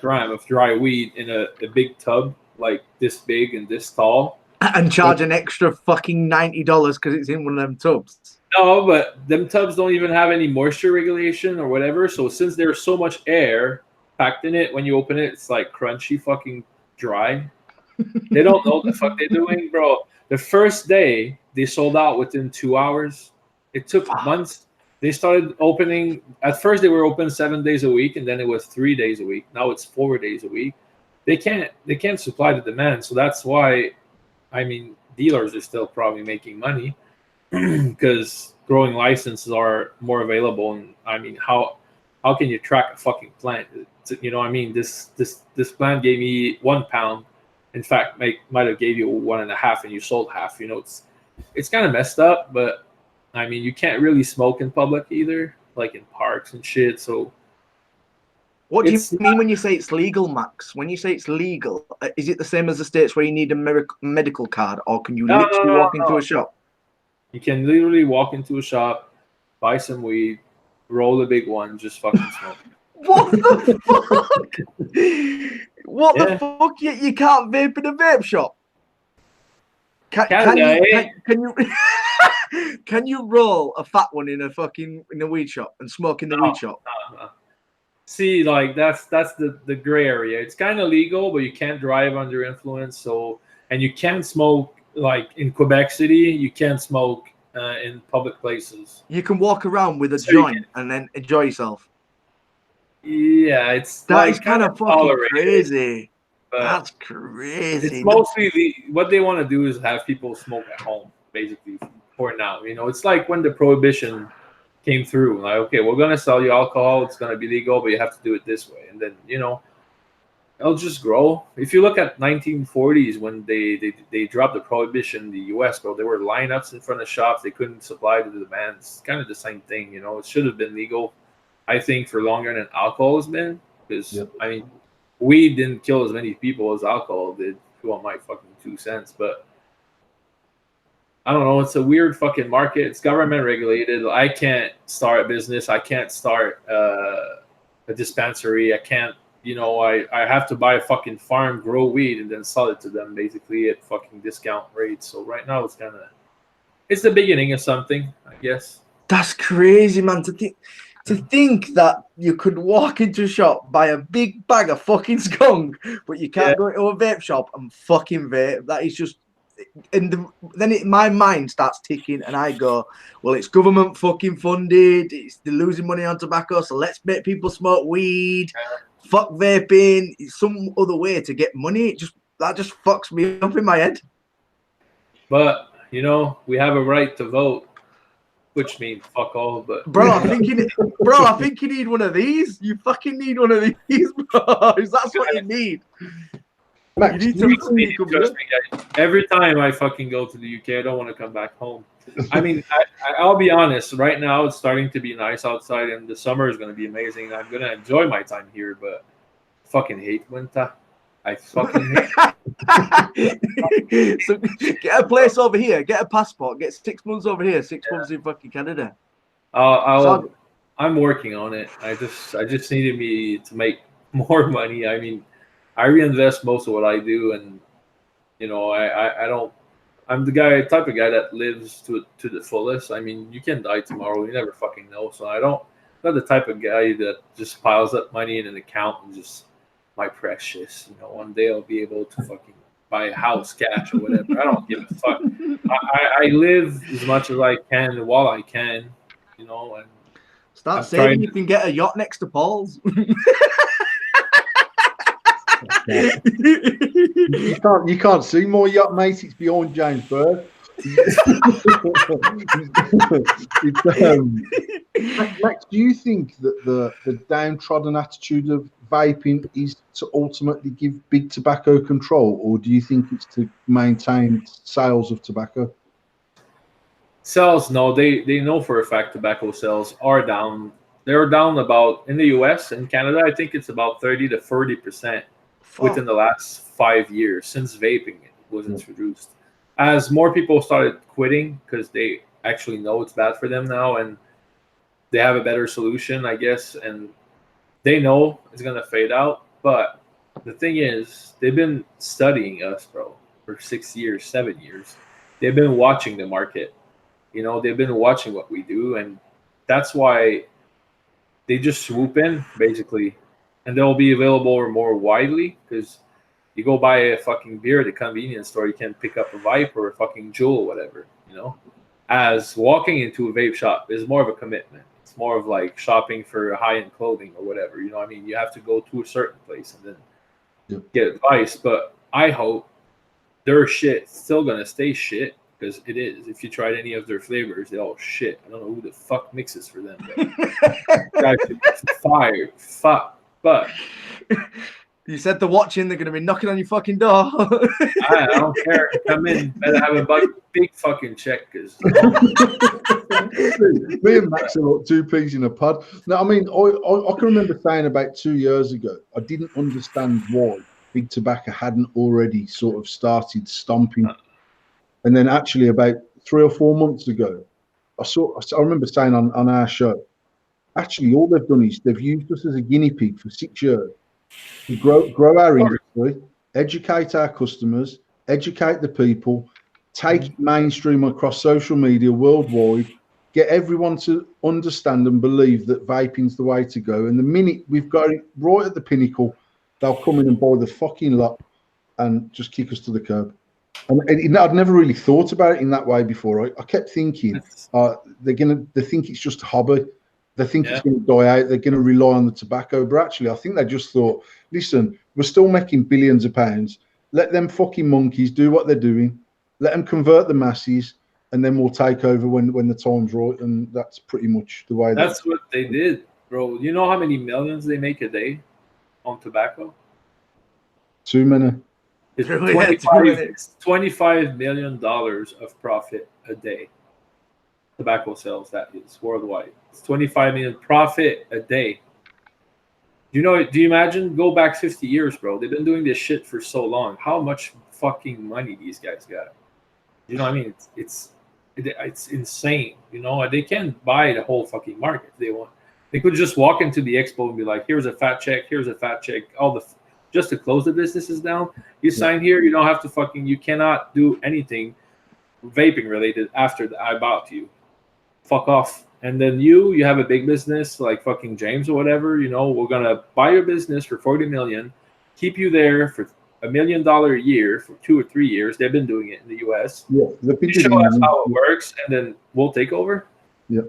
gram of dry weed in a big tub, like this big and this tall. And charge an extra fucking $90 because it's in one of them tubs. No, but them tubs don't even have any moisture regulation or whatever. So since there's so much air packed in it, when you open it, it's like crunchy fucking dry. They don't know what the fuck they're doing, bro. The first day, they sold out within 2 hours. It took months. They started opening. At first, they were open 7 days a week, and then it was 3 days a week. Now it's 4 days a week. They can't supply the demand. So that's why, I mean, dealers are still probably making money because growing licenses are more available. And I mean, how can you track a fucking plant? You know what I mean? This plant gave me 1 pound. In fact, might have gave you 1.5 and you sold half. You know, it's kind of messed up, but I mean, you can't really smoke in public either, like in parks and shit. So what do you mean when you say it's legal, Max? When you say it's legal, is it the same as the states where you need a medical card, or can you literally walk into a shop? You can literally walk into a shop, buy some weed, roll a big one, just fucking smoke. What the fuck? What the fuck? You can't vape in a vape shop? Can you roll a fat one in a weed shop and smoke in the weed shop? No. See, like that's the gray area. It's kind of legal, but you can't drive under influence. So, and you can't smoke like in Quebec City. You can't smoke in public places. You can walk around with a joint and then enjoy yourself. Yeah, that is kind of fucking crazy. That's crazy. It's mostly what they want to do is have people smoke at home, basically, for now. You know, it's like when the prohibition came through. Like, okay, we're gonna sell you alcohol. It's gonna be legal, but you have to do it this way. And then it'll just grow. If you look at 1940s when they dropped the prohibition in the U.S., bro, there were lineups in front of shops. They couldn't supply to the demand. It's kind of the same thing, It should have been legal, I think, for longer than alcohol has been. Because I mean, weed didn't kill as many people as alcohol did. If you want my fucking 2 cents, but I don't know. It's a weird fucking market. It's government regulated. I can't start a business. I can't start a dispensary. I can't. I have to buy a fucking farm, grow weed, and then sell it to them basically at fucking discount rates. So right now it's the beginning of something, I guess. That's crazy, man. To think that you could walk into a shop, buy a big bag of fucking skunk, but you can't go into a vape shop and fucking vape. That is just, and then my mind starts ticking, and I go, well, it's government fucking funded. They're losing money on tobacco, so let's make people smoke weed. Fuck vaping. It's some other way to get money. That just fucks me up in my head. But we have a right to vote, which means fuck all. But bro, I think you need one of these. You fucking need one of these, bro. That's what you need. Max, you need to every time I fucking go to the UK, I don't want to come back home. I mean, I'll be honest. Right now, it's starting to be nice outside, and the summer is going to be amazing. I'm going to enjoy my time here, but I fucking hate winter. I fucking hate. So get a place over here. Get a passport. Get 6 months over here. 6 months in fucking Canada. I'm working on it. I just needed me to make more money. I mean, I reinvest most of what I do, and I don't. I'm the type of guy that lives to the fullest. I mean, you can die tomorrow. You never fucking know. So I'm not the type of guy that just piles up money in an account and just my precious. One day I'll be able to fucking buy a house cash or whatever. I don't give a fuck. I live as much as I can while I can, and start saving. You can get a yacht next to Paul's. You can't see more yacht, mate. It's beyond James Bird. Max, do you think that the downtrodden attitude of vaping is to ultimately give big tobacco control, or do you think it's to maintain sales of tobacco? Sales, no, they know for a fact tobacco sales are down. They're down about, in the US and Canada, I think it's about 30 to 40% within the last 5 years since vaping was introduced. As more people started quitting because they actually know it's bad for them now, and they have a better solution, I guess, and they know it's going to fade out. But the thing is, they've been studying us, bro, for 6 years, 7 years. They've been watching the market. They've been watching what we do, and that's why they just swoop in, basically. And they'll be available more widely, because you go buy a fucking beer at a convenience store, you can pick up a Vipe or a fucking Juul or whatever, As walking into a vape shop is more of a commitment. It's more of like shopping for high-end clothing or whatever, You have to go to a certain place and then get advice. But I hope their shit's still going to stay shit, because it is. If you tried any of their flavors, they're all shit. I don't know who the fuck mixes for them. Guys should be fired. Fuck. But you said they're watching. They're going to be knocking on your fucking door. I don't care. Come in. Better have a big fucking check. Cause me and Max are like 2 peas in a pod. No, I mean, I can remember saying about 2 years ago, I didn't understand why big tobacco hadn't already sort of started stomping. And then actually about 3 or 4 months ago, I remember saying on our show, actually all they've done is they've used us as a guinea pig for 6 years to grow our industry, educate our customers, educate the people, take it mainstream across social media worldwide, get everyone to understand and believe that vaping's the way to go. And the minute we've got it right at the pinnacle, they'll come in and buy the fucking lot and just kick us to the curb. And I'd never really thought about it in that way before. I kept thinking they think it's just a hobby. They think it's going to die out. They're going to rely on the tobacco. But actually, I think they just thought, listen, we're still making billions of pounds. Let them fucking monkeys do what they're doing. Let them convert the masses. and then we'll take over when the time's right, and that's pretty much the way. That's what they did, bro. You know how many millions they make a day on tobacco? Too many. It's Really? It's $25 million of profit a day. Tobacco sales, that is worldwide. It's 25 million profit a day. Do you imagine? Go back 50 years, bro. They've been doing this shit for so long. How much fucking money these guys got? You know what I mean? It's insane. You know, they can't buy the whole fucking market if they want. They could just walk into the expo and be like, here's a fat check, here's a fat check, just to close the businesses down. You sign here, you don't have to you cannot do anything vaping related after I bought to you. Fuck off. And then you have a big business like fucking James or whatever, we're gonna buy your business for 40 million, keep you there for $1 million a year for 2 or 3 years. They've been doing it in the US. Yeah, you show us how it works, and then we'll take over. Yeah.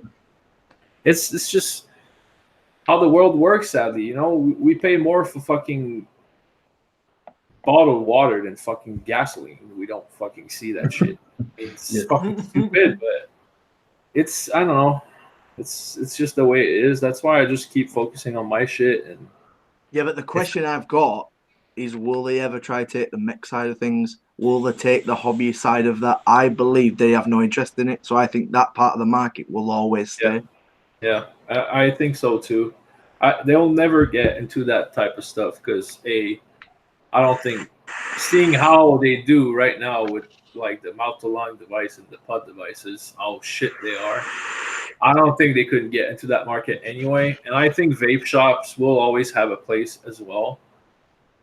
It's just how the world works, sadly. We pay more for fucking bottled water than fucking gasoline. We don't fucking see that shit. It's fucking stupid, but I don't know. It's just the way it is. That's why I just keep focusing on my shit. And yeah, but the question I've got is, will they ever try to take the mix side of things? Will they take the hobby side of that? I believe they have no interest in it. So I think that part of the market will always stay. Yeah, I think so too. They'll never get into that type of stuff because I don't think, seeing how they do right now with like the mouth to lung device and the PUD devices, how shit they are, I don't think they could get into that market anyway. And I think vape shops will always have a place as well.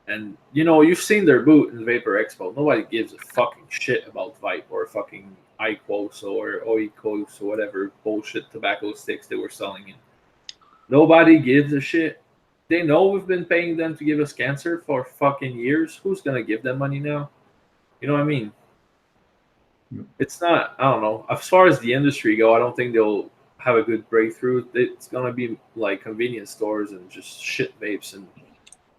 And you've seen their booth in Vapor Expo. Nobody gives a fucking shit about Vipe or fucking IQOS or Oikos or whatever bullshit tobacco sticks they were selling in. Nobody gives a shit. They know we've been paying them to give us cancer for fucking years. Who's gonna give them money now? You know what I mean? It's not, I don't know. As far as the industry go, I don't think they'll have a good breakthrough. It's gonna be like convenience stores and just shit vapes, and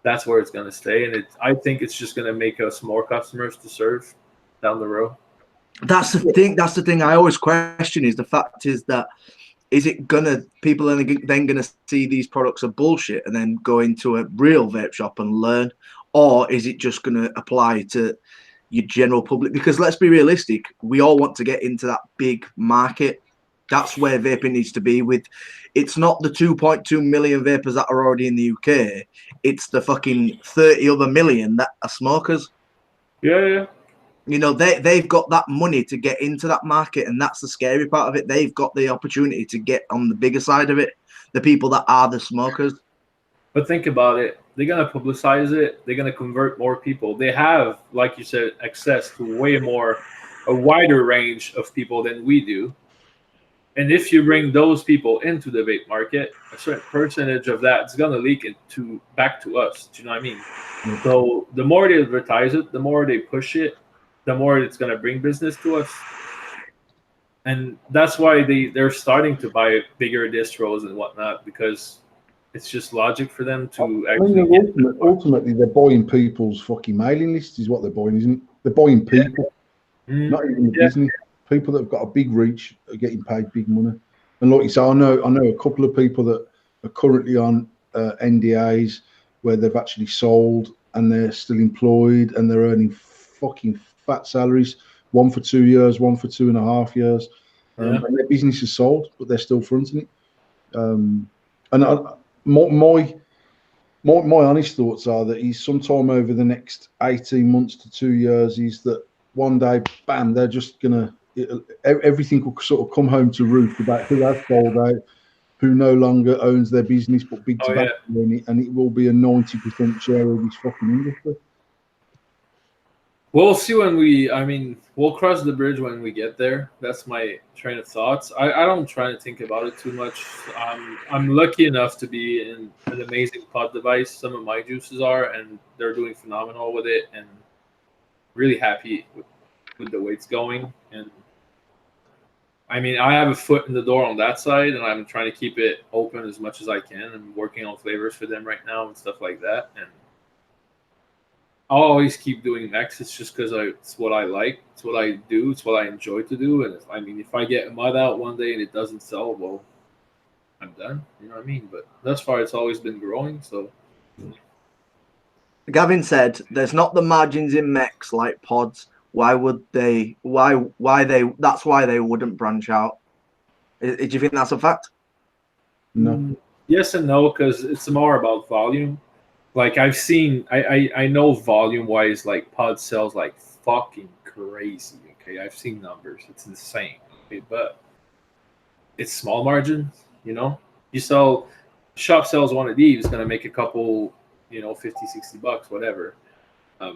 that's where it's gonna stay. And I think it's just gonna make us more customers to serve down the road. That's the thing. That's the thing I always question is the fact is that people are then gonna see these products are bullshit and then go into a real vape shop and learn, or is it just gonna apply to your general public? Because let's be realistic, we all want to get into that big market. That's where vaping needs to be. It's not the 2.2 million vapers that are already in the UK. It's the fucking 30 other million that are smokers. Yeah. They've got that money to get into that market, and that's the scary part of it. They've got the opportunity to get on the bigger side of it, the people that are the smokers. But think about it. They're going to publicize it. They're going to convert more people. They have, like you said, access to a wider range of people than we do. And if you bring those people into the vape market, a certain percentage of that is going to leak back to us. Do you know what I mean? Mm-hmm. So the more they advertise it, the more they push it, the more it's going to bring business to us. And that's why they're starting to buy bigger distros and whatnot, because it's just logic for them to ultimately they're buying people's fucking mailing lists is what they're buying, isn't it? They're buying people, not even the business. People that have got a big reach are getting paid big money. And like you say, I know a couple of people that are currently on NDAs where they've actually sold and they're still employed and they're earning fucking fat salaries, one for 2 years, one for 2.5 years. And their business is sold, but they're still fronting it. My honest thoughts are that he's sometime over the next 18 months to 2 years, is that one day, bam, they're just gonna, everything will sort of come home to roost about who has sold out, who no longer owns their business but big tobacco in it, and it will be a 90% share of this fucking industry. We'll see we'll cross the bridge when we get there. That's my train of thoughts. I don't try to think about it too much. I'm lucky enough to be in an amazing pod device. Some of my juices are, and they're doing phenomenal with it, and really happy with the way it's going. And I have a foot in the door on that side, and I'm trying to keep it open as much as I can. I'm working on flavors for them right now and stuff like that. And I'll always keep doing mechs. It's just because it's what I like. It's what I do. It's what I enjoy to do. And I mean, if I get a mud out one day and it doesn't sell, well, I'm done. You know what I mean? But thus far, it's always been growing. So Gavin said, "There's not the margins in mechs like pods. Why would they? Why they? That's why they wouldn't branch out." Do you think that's a fact? No. Yes and no, because it's more about volume. Like I've seen, I know volume wise, like pod sells like fucking crazy. Okay, I've seen numbers. It's insane. Okay, but it's small margins. You know, you sell shop sells one of these, gonna make a couple, you know, 50, 60 bucks, whatever. A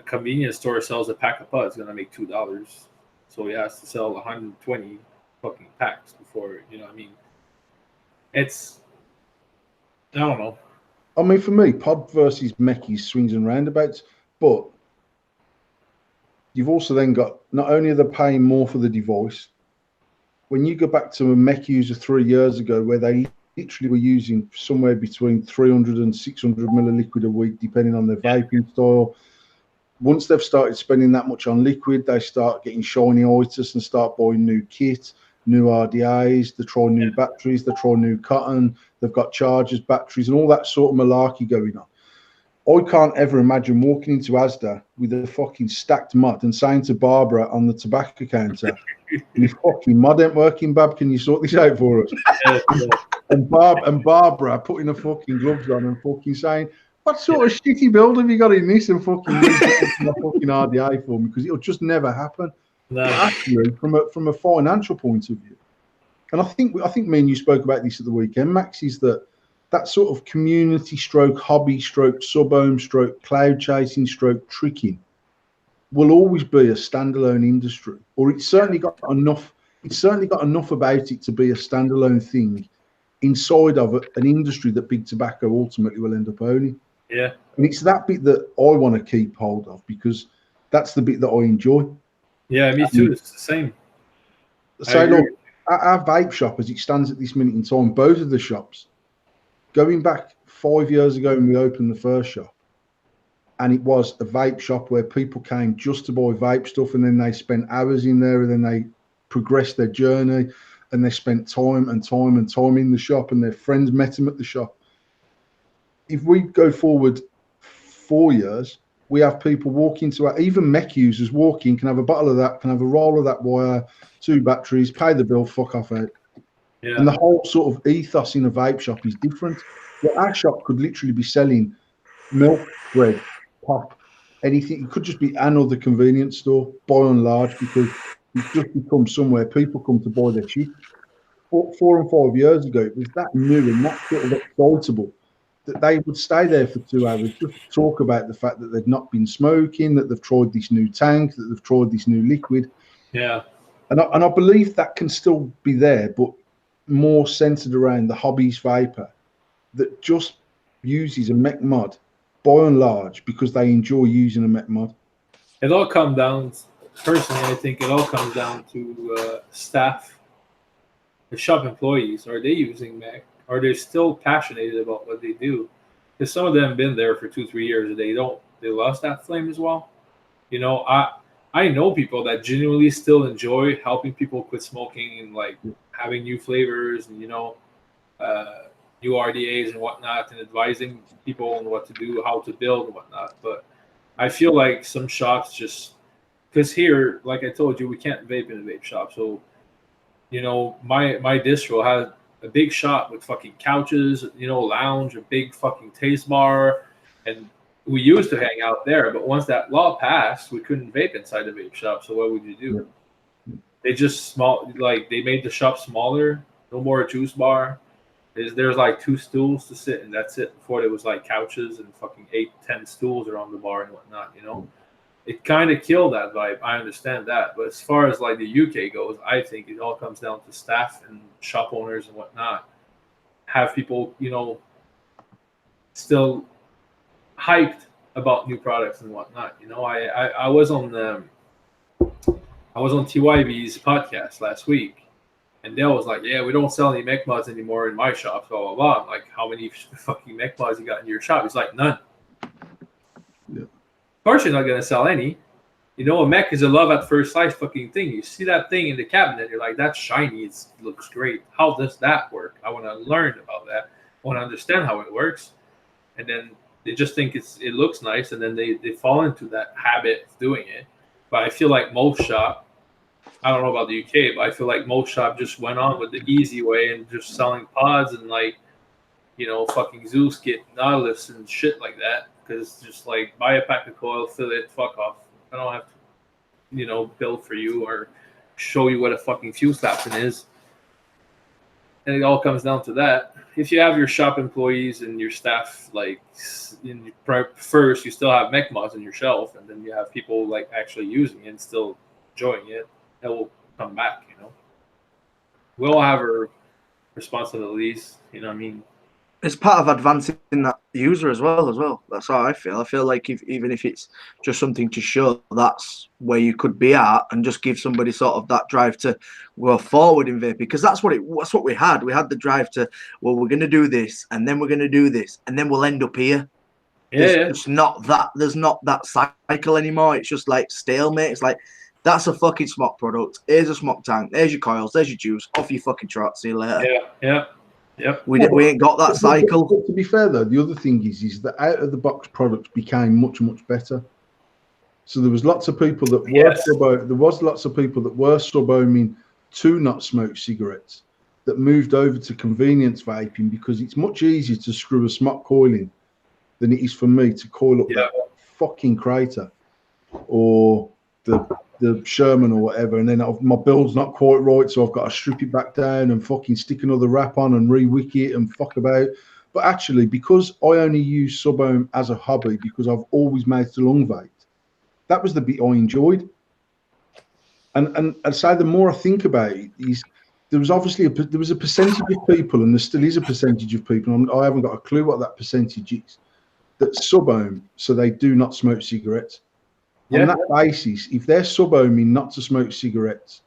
convenience store sells a pack of pods, gonna make $2. So he has to sell 120 fucking packs before, you know what I mean? It's, I don't know. I mean, for me, pod versus mech swings and roundabouts, but you've also then got, not only are they paying more for the device, when you go back to a mech user 3 years ago where they literally were using somewhere between 300 and 600 ml of liquid a week, depending on their vaping style. Once they've started spending that much on liquid, they start getting shiny itis and start buying new kit, new RDAs, they try new batteries, they try new cotton, they've got chargers, batteries, and all that sort of malarkey going on. I can't ever imagine walking into Asda with a fucking stacked mod and saying to Barbara on the tobacco counter, "My fucking mod ain't working, Bab, can you sort this out for us?" And Barbara putting her fucking gloves on and fucking saying, "What sort of shitty build have you got in this?" And fucking my fucking RDA for me, because it'll just never happen. No. But actually, from a financial point of view, and I think me and you spoke about this at the weekend, Max, is that sort of community stroke, hobby stroke, sub-ohm stroke, cloud chasing stroke, tricking will always be a standalone industry, or it's certainly got enough. It's certainly got enough about it to be a standalone thing inside of an industry that big tobacco ultimately will end up owning. Yeah. And it's that bit that I want to keep hold of, because that's the bit that I enjoy. Yeah, me too. It's the same. So look, our vape shop, as it stands at this minute in time, both of the shops, going back 5 years ago when we opened the first shop, and it was a vape shop where people came just to buy vape stuff, and then they spent hours in there, and then they progressed their journey, and they spent time and time and time in the shop, and their friends met them at the shop. If we go forward 4 years, we have people walk into our, even mech users walk in, can have a bottle of that, can have a roll of that wire, 2 batteries, pay the bill, fuck off out. Yeah. And the whole sort of ethos in a vape shop is different. Well, our shop could literally be selling milk, bread, pop, anything. It could just be another convenience store, by and large, because it's just become somewhere people come to buy their shit. 4 and 5 years ago, it was that new and that sort of excitable that they would stay there for 2 hours just to talk about the fact that they've not been smoking, that they've tried this new tank, that they've tried this new liquid. Yeah. And I believe that can still be there, but more centered around the hobbies vapor that just uses a mech mod by and large because they enjoy using a mech mod. It all comes down, personally, I think it all comes down to staff, the shop employees. Are they using mech? Are they still passionate about what they do? Because some of them have been there for 2-3 years and they lost that flame as well. You know, I know people that genuinely still enjoy helping people quit smoking and like having new flavors and, you know, new RDAs and whatnot, and advising people on what to do, how to build and whatnot. But I feel like some shops just, because here, like I told you, we can't vape in a vape shop. So, you know, my distro has a big shop with fucking couches, you know, lounge, a big fucking taste bar, and we used to hang out there. But once that law passed, we couldn't vape inside the vape shop. So what would you do? Yeah. They just they made the shop smaller, no more juice bar. There's like 2 stools to sit, and that's it. Before there was like couches and fucking 8-10 stools around the bar and whatnot, you know. It kind of killed that vibe. I understand that. But as far as like the UK goes, I think it all comes down to staff and shop owners and whatnot. Have people, you know, still hyped about new products and whatnot. You know, I was on TYV's podcast last week, and Dale was like, "Yeah, we don't sell any mech mods anymore in my shop." Blah blah blah. I'm like, "How many fucking mech mods you got in your shop?" He's like, "None." Of course, you're not gonna sell any. You know, a mech is a love at first sight fucking thing. You see that thing in the cabinet, you're like, that's shiny. It looks great. How does that work? I want to learn about that. I want to understand how it works. And then they just think it looks nice, and then they fall into that habit of doing it. But I feel like most shop, I don't know about the UK, but I feel like most shop just went on with the easy way and just selling pods and like, you know, fucking Zeus get Nautilus and shit like that. Because it's just like, buy a pack of coil, fill it, fuck off. I don't have to, you know, build for you or show you what a fucking fuel captain is. And it all comes down to that. If you have your shop employees and your staff, like, first, you still have mech mods on your shelf, and then you have people like actually using it and still enjoying it, it will come back, you know. We all have our responsibilities, you know what I mean? It's part of advancing that user as well. That's how I feel. I feel like even if it's just something to show that's where you could be at, and just give somebody sort of that drive to go forward in vaping, because that's what we had. We had the drive to, well, we're going to do this, and then we're going to do this, and then we'll end up here. There's not that cycle anymore. It's just like stalemate. It's like, that's a fucking smock product. Here's a smock tank. There's your coils. There's your juice. Off you fucking trot. See you later. Yeah. Yep. We ain't got that cycle. But to be fair, though, the other thing is that out of the box products became much better. So there was lots of people that were sub-ohming to not smoke cigarettes that moved over to convenience vaping, because it's much easier to screw a smock coil in than it is for me to coil up that fucking crater or the Sherman or whatever, and then my build's not quite right, so I've got to strip it back down and fucking stick another wrap on and re-wick it and fuck about. But actually, because I only use sub-ohm as a hobby, because I've always made the long vape, that was the bit I enjoyed. And I'd say the more I think about it, is there was obviously there was a percentage of people, and there still is a percentage of people, and I haven't got a clue what that percentage is, that sub-ohm so they do not smoke cigarettes. On that basis, if they're sub-ohming not to smoke cigarettes,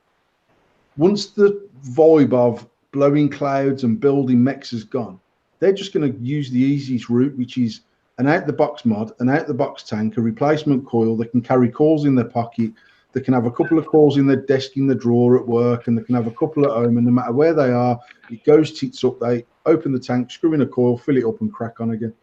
once the vibe of blowing clouds and building mechs has gone, they're just going to use the easiest route, which is an out-the-box mod, an out-the-box tank, a replacement coil. They can carry coils in their pocket. They can have a couple of coils in their desk in the drawer at work, and they can have a couple at home, and no matter where they are, it goes tits up. They open the tank, screw in a coil, fill it up, and crack on again.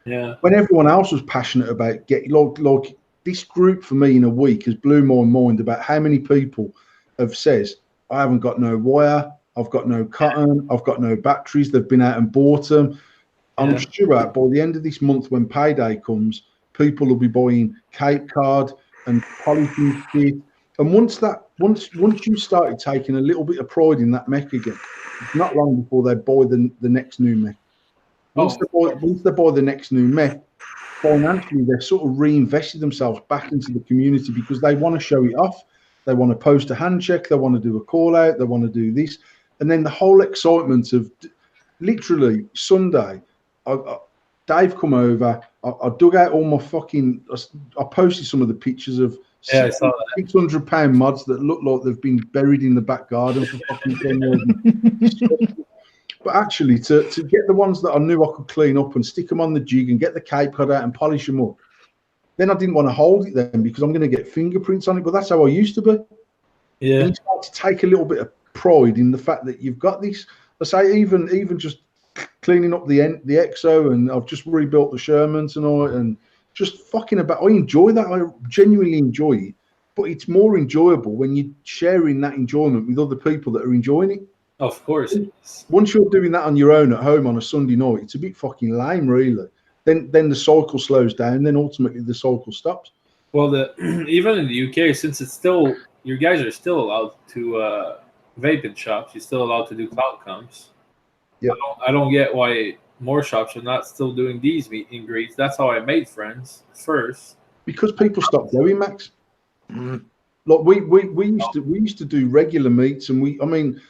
Yeah. When everyone else was passionate about getting, like this group for me in a week has blew my mind about how many people have says, I haven't got no wire, I've got no cotton, I've got no batteries. They've been out and bought them. I'm sure by the end of this month, when payday comes, people will be buying Cape Card and polishing kit. And once you started taking a little bit of pride in that mech again, it's not long before they buy the next new mech. Once they buy the next new mech, financially, they've sort of reinvested themselves back into the community, because they want to show it off. They want to post a hand check. They want to do a call out. They want to do this. And then the whole excitement of literally Sunday, Dave come over. I dug out all my fucking, I posted some of the pictures of £600 mods that look like they've been buried in the back garden for fucking 10 years. But actually, to get the ones that I knew I could clean up and stick them on the jig and get the Cape Cod out and polish them up, then I didn't want to hold it then, because I'm going to get fingerprints on it. But that's how I used to be. Yeah. And you start to take a little bit of pride in the fact that you've got this. I say even just cleaning up the EXO, and I've just rebuilt the Sherman tonight, and just fucking about. I enjoy that. I genuinely enjoy it. But it's more enjoyable when you're sharing that enjoyment with other people that are enjoying it. Of course. Once you're doing that on your own at home on a Sunday night, it's a bit fucking lame, really. Then the cycle slows down. Then ultimately the cycle stops. Well, even in the UK, since it's still, you guys are still allowed to vape in shops. You're still allowed to do cloud comps. Yeah. I don't get why more shops are not still doing these meet and greets. That's how I made friends first. Because people stopped going, Max. Like we used to do regular meets, and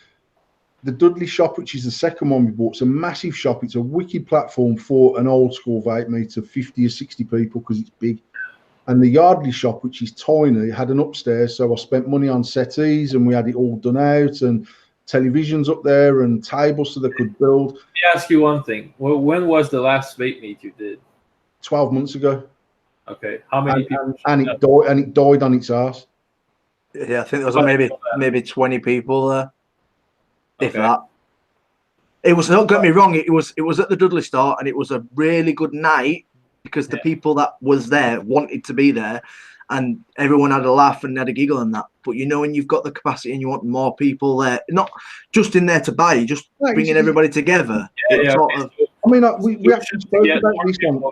the Dudley shop, which is the second one we bought, it's a massive shop. It's a wicked platform for an old school vape meet of 50 or 60 people, because it's big. And the Yardley shop, which is tiny, had an upstairs. So I spent money on settees, and we had it all done out, and televisions up there and tables so they could build. Let me ask you one thing. When was the last vape meet you did? 12 months ago. Okay. How many people? And it died on its arse. Yeah, I think there was maybe 20 people there, if Okay. that. It was, don't get me wrong, it was at the Dudley Store, and it was a really good night because the people that was there wanted to be there, and everyone had a laugh and had a giggle and that. But you know, when you've got the capacity and you want more people there, not just in there to buy, just bringing everybody together. I mean, we actually spoke about this on.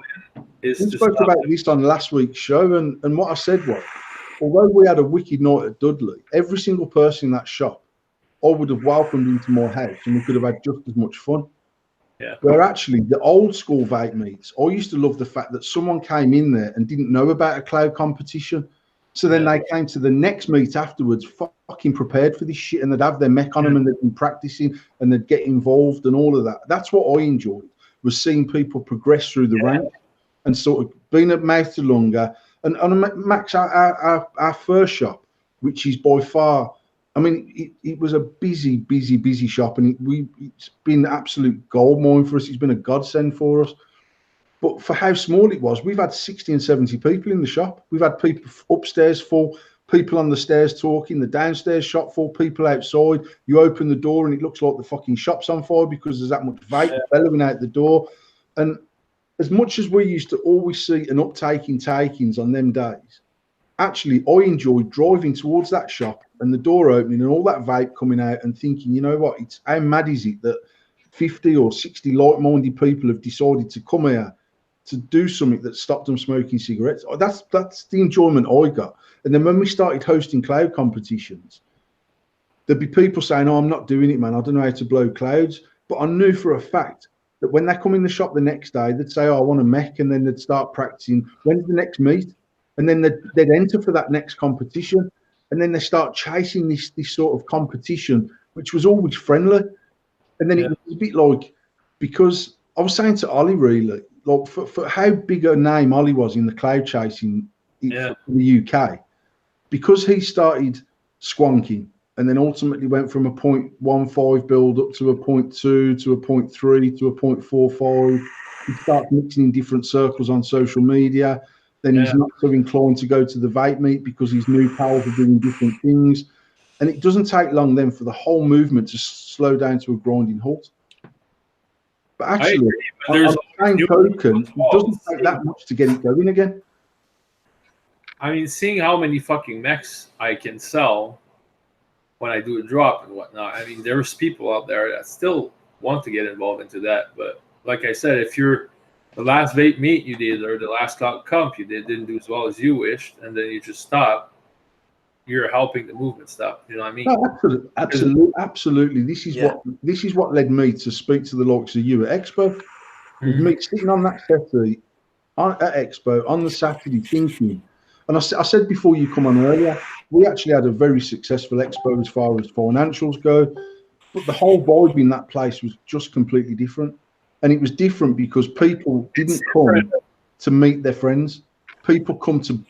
We spoke about this on last week's show, and what I said was, although we had a wicked night at Dudley, every single person in that shop, I would have welcomed into my house, and we could have had just as much fun. Yeah. Where actually the old school vape meets, I used to love the fact that someone came in there and didn't know about a cloud competition. So then they came to the next meet afterwards, fucking prepared for this shit, and they'd have their mech on them, and they'd been practicing, and they'd get involved and all of that. That's what I enjoyed, was seeing people progress through the ranks and sort of being at mouth to longer. And Max, our first shop, which is by far, I mean, it was a busy shop, and it's been absolute gold mine for us. It's been a godsend for us. But for how small it was, we've had 60 and 70 people in the shop. We've had people upstairs full, people on the stairs talking, the downstairs shop full, people outside. You open the door and it looks like the fucking shop's on fire because there's that much vape bellowing out the door. And as much as we used to always see an uptake in takings on them days, actually, I enjoyed driving towards that shop and the door opening and all that vape coming out and thinking, you know what, it's how mad is it that 50 or 60 like-minded people have decided to come here to do something that stopped them smoking cigarettes. That's the enjoyment I got. And then when we started hosting cloud competitions, there'd be people saying, oh, I'm not doing it, man. I don't know how to blow clouds. But I knew for a fact that when they come in the shop the next day, they'd say, oh, I want a mech. And then they'd start practicing. When's the next meet? And then they'd enter for that next competition. And then they start chasing this sort of competition, which was always friendly. And then it was a bit like, because I was saying to Ollie, really, like for how big a name Ollie was in the cloud chasing in the UK, because he started squonking and then ultimately went from a 0.15 build up to a 0.2 to a 0.3 to a 0.45. He starts mixing in different circles on social media. Then he's not so inclined to go to the vape meet because his new pals are doing different things. And it doesn't take long then for the whole movement to slow down to a grinding halt. But actually, on the same token, it doesn't take that much to get it going again. I mean, seeing how many fucking mechs I can sell when I do a drop and whatnot, I mean, there's people out there that still want to get involved into that. But like I said, if you're the last vape meet you did or the last comp you didn't do as well as you wished, and then you just stop, you're helping the movement stop. You know what I mean? No, absolutely. This is what led me to speak to the likes of you at Expo. With me sitting on that settee at Expo on the Saturday thinking, and I said before you come on earlier, we actually had a very successful Expo as far as financials go, but the whole vibe in that place was just completely different. And it was different because people didn't come to meet their friends. People come to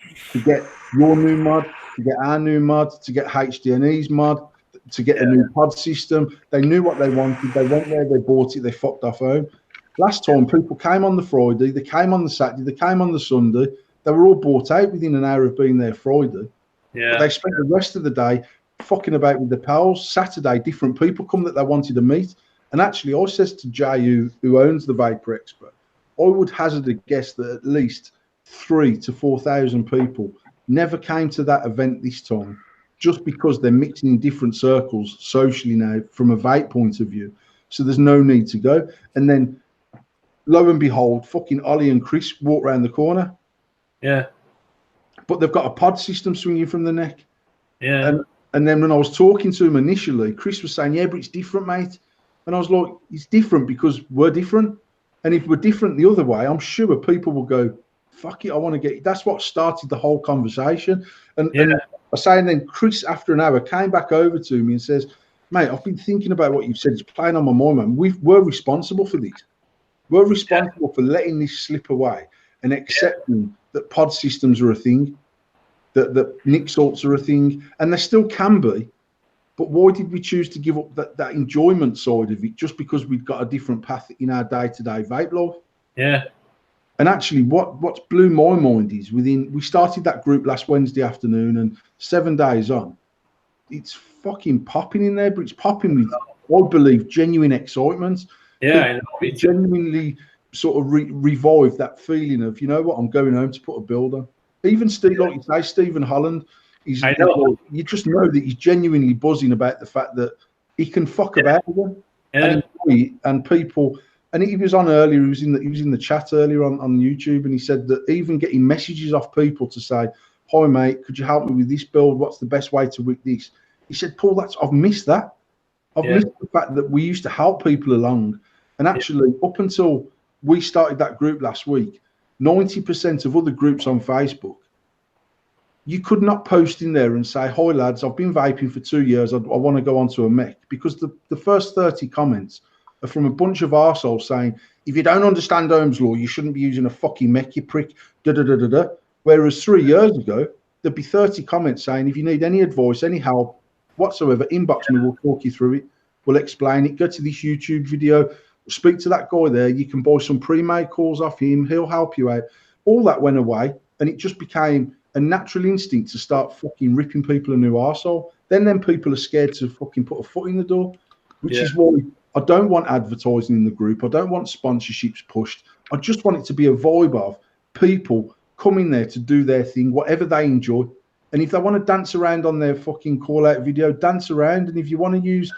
get your new mod, to get our new mod, to get HDNE's mod, to get a new pod system. They knew what they wanted. They went there, they bought it, they fucked off home. Last time, people came on the Friday, they came on the Saturday, they came on the Sunday. They were all bought out within an hour of being there Friday. Yeah. But they spent the rest of the day fucking about with the pals. Saturday, different people come that they wanted to meet. And actually, I says to Jay, who owns the Vapor Expo, I would hazard a guess that at least 3,000 to 4,000 people never came to that event this time, just because they're mixing in different circles socially now from a vape point of view. So there's no need to go. And then, lo and behold, fucking Ollie and Chris walk around the corner. Yeah. But they've got a pod system swinging from the neck. Yeah. And then when I was talking to him initially, Chris was saying, yeah, but it's different, mate. And I was like, it's different because we're different. And if we're different the other way, I'm sure people will go, fuck it, I want to get it. That's what started the whole conversation. And I was saying then Chris, after an hour, came back over to me and says, mate, I've been thinking about what you've said. It's playing on my mind, man. We're responsible for this. We're responsible for letting this slip away and accepting that pod systems are a thing, that Nick salts are a thing, and they still can be. But why did we choose to give up that enjoyment side of it just because we've got a different path in our day-to-day vape life? Yeah. And actually, what's blew my mind is we started that group last Wednesday afternoon, and 7 days on, it's fucking popping in there, but it's popping with, I believe, genuine excitement. Yeah, I know. Me too. Genuinely sort of revive that feeling of, you know what, I'm going home to put a build on. Even Steve, like you say, Stephen Holland, I know. you just know that he's genuinely buzzing about the fact that he can fuck about again. Yeah. And people, and he was on earlier. He was in the chat earlier on YouTube, and he said that even getting messages off people to say, "Hi mate, could you help me with this build? What's the best way to work this?" He said, "Paul, I've missed that. I've missed the fact that we used to help people along, and actually up until we started that group last week, 90% of other groups on Facebook, you could not post in there and say, 'Hi lads, I've been vaping for 2 years. I want to go onto a mech,' because the first 30 comments are from a bunch of arseholes saying, 'If you don't understand Ohm's law, you shouldn't be using a fucking mech, you prick.' Da da da da da. Whereas 3 years ago, there'd be 30 comments saying, 'If you need any advice, any help whatsoever, inbox me. We'll talk you through it. We'll explain it. Go to this YouTube video. Speak to that guy there. You can buy some pre-made calls off him. He'll help you out.' All that went away, and it just became a natural instinct to start fucking ripping people a new arsehole. Then people are scared to fucking put a foot in the door, which is why I don't want advertising in the group. I don't want sponsorships pushed. I just want it to be a vibe of people coming there to do their thing, whatever they enjoy. And if they want to dance around on their fucking call out video, dance around. And if you want to use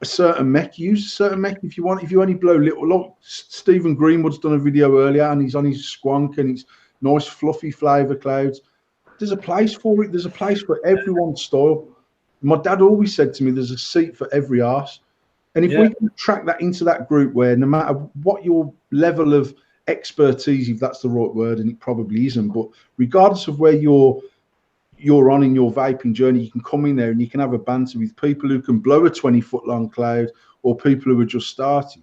a certain mech, use a certain mech. If you want, if you only blow little, look, Stephen Greenwood's done a video earlier and he's on his squonk and it's nice fluffy flavor clouds. There's a place for it. There's a place for everyone's style. My dad always said to me, there's a seat for every arse. And if we can track that into that group where no matter what your level of expertise, if that's the right word, and it probably isn't, but regardless of where you're on in your vaping journey, you can come in there and you can have a banter with people who can blow a 20-foot long cloud or people who are just starting.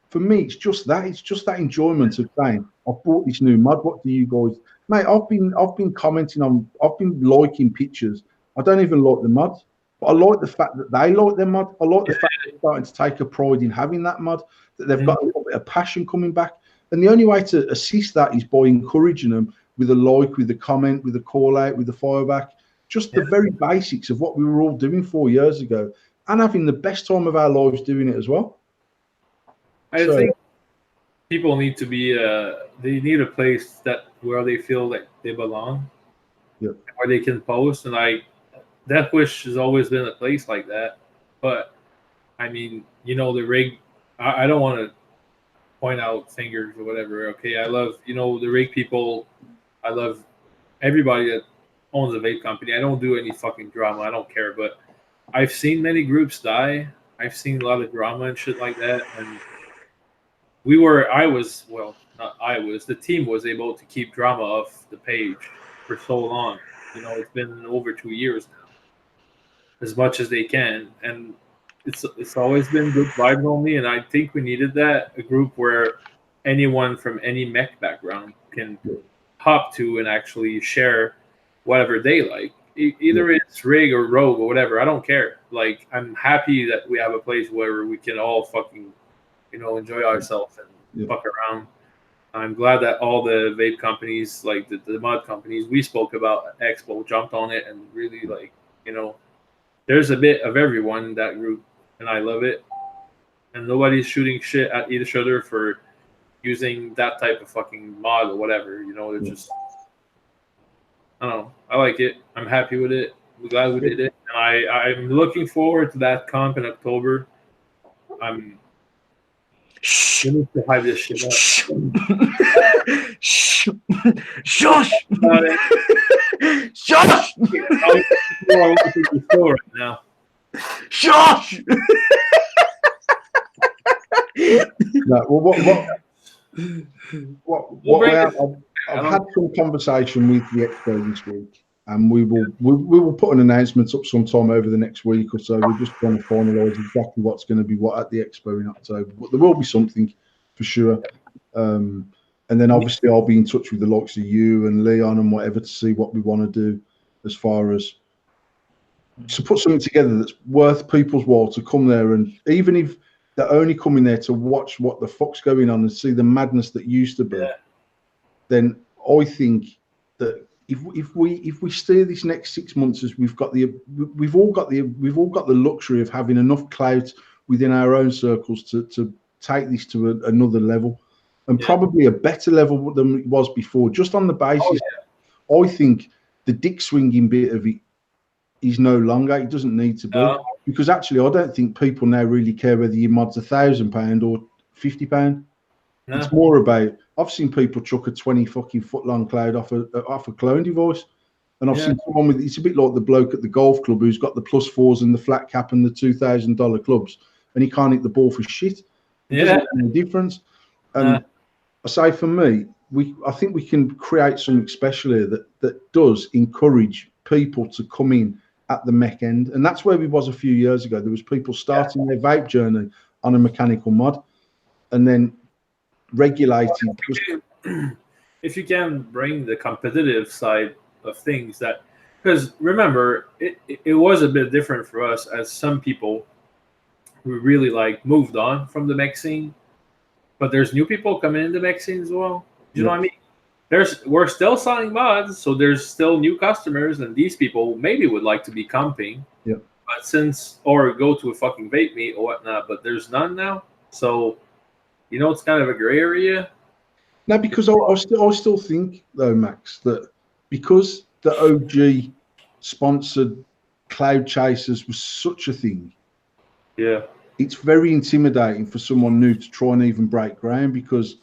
For me, it's just that. It's just that enjoyment of saying, I've bought this new mod. What do you guys, mate? I've been commenting on, I've been liking pictures. I don't even like the mod, but I like the fact that they like their mod. I like the fact that they're starting to take a pride in having that mod, that they've got a little bit of passion coming back. And the only way to assist that is by encouraging them with a like, with a comment, with a call out, with a fireback, just the very basics of what we were all doing 4 years ago and having the best time of our lives doing it as well. I think people need to be, they need a place where they feel like they belong, where they can post. And Death Wish has always been a place like that. But I mean, you know, the rig, I don't want to point out fingers or whatever. Okay. I love, you know, the rig people. I love everybody that owns a vape company. I don't do any fucking drama. I don't care. But I've seen many groups die. I've seen a lot of drama and shit like that. And the team was able to keep drama off the page for so long. You know, it's been over 2 years now, as much as they can. And it's always been good vibes only. And I think we needed that, a group where anyone from any mech background can hop to and actually share whatever they like. Either it's rig or rogue or whatever. I don't care. Like, I'm happy that we have a place where we can all fucking, you know, enjoy ourselves and fuck around. I'm glad that all the vape companies, like the mod companies we spoke about at Expo, jumped on it and really, like, you know, there's a bit of everyone in that group, and I love it. And nobody's shooting shit at each other for using that type of fucking mod or whatever. You know, it's just, I don't know. I like it. I'm happy with it. I'm glad we did it. And I'm looking forward to that comp in October. You need to hype this shit up. Shush! Shush! I want to the store right now. Shush! I've had some conversation with the expo this week, and we will put an announcement up sometime over the next week or so. We're just trying to finalise exactly what's going to be what at the expo in October, but there will be something for sure. And then obviously I'll be in touch with the likes of you and Leon and whatever to see what we want to do as far as to put something together that's worth people's while to come there. And even if they're only coming there to watch what the fuck's going on and see the madness that used to be, then I think that if we steer this next 6 months as we've all got the luxury of having enough clout within our own circles to take this to another level, and probably a better level than it was before, just on the basis. I think the dick swinging bit of it is no longer. It doesn't need to be, because actually I don't think people now really care whether your mod's £1,000 or £50. No. It's more about, I've seen people chuck a 20 fucking foot long cloud off a clone device, and I've seen someone with, it's a bit like the bloke at the golf club who's got the +4s and the flat cap and the $2,000 clubs, and he can't hit the ball for shit. It doesn't make any difference. And I say, for me, I think we can create something special here that does encourage people to come in at the mech end, and that's where we was a few years ago. There was people starting their vape journey on a mechanical mod, and then regulated. If you can bring the competitive side of things, that, because remember, it was a bit different for us, as some people who really like moved on from the mech scene, but there's new people coming into the mech scene as well. You know what I mean? We're still selling mods, so there's still new customers, and these people maybe would like to be comping, but or go to a fucking vape meet or whatnot, but there's none now. So, it's kind of a gray area. No, because I still think though, Max, that because the OG sponsored cloud chasers was such a thing, it's very intimidating for someone new to try and even break ground, because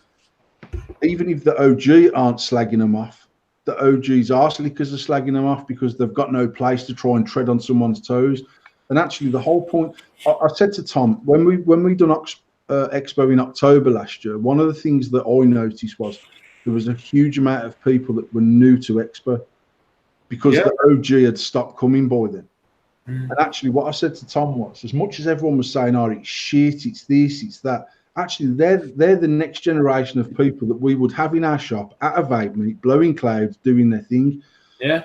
even if the OG aren't slagging them off, the OG's arse lickers are slagging them off because they've got no place to try and tread on someone's toes. And actually, the whole point, I said to Tom, when we done Expo in October last year, one of the things that I noticed was there was a huge amount of people that were new to Expo because the OG had stopped coming by then. And actually, what I said to Tom was, as much as everyone was saying, "Oh, it's shit, it's this, it's that," actually, they're the next generation of people that we would have in our shop at a vape meet, blowing clouds, doing their thing. Yeah.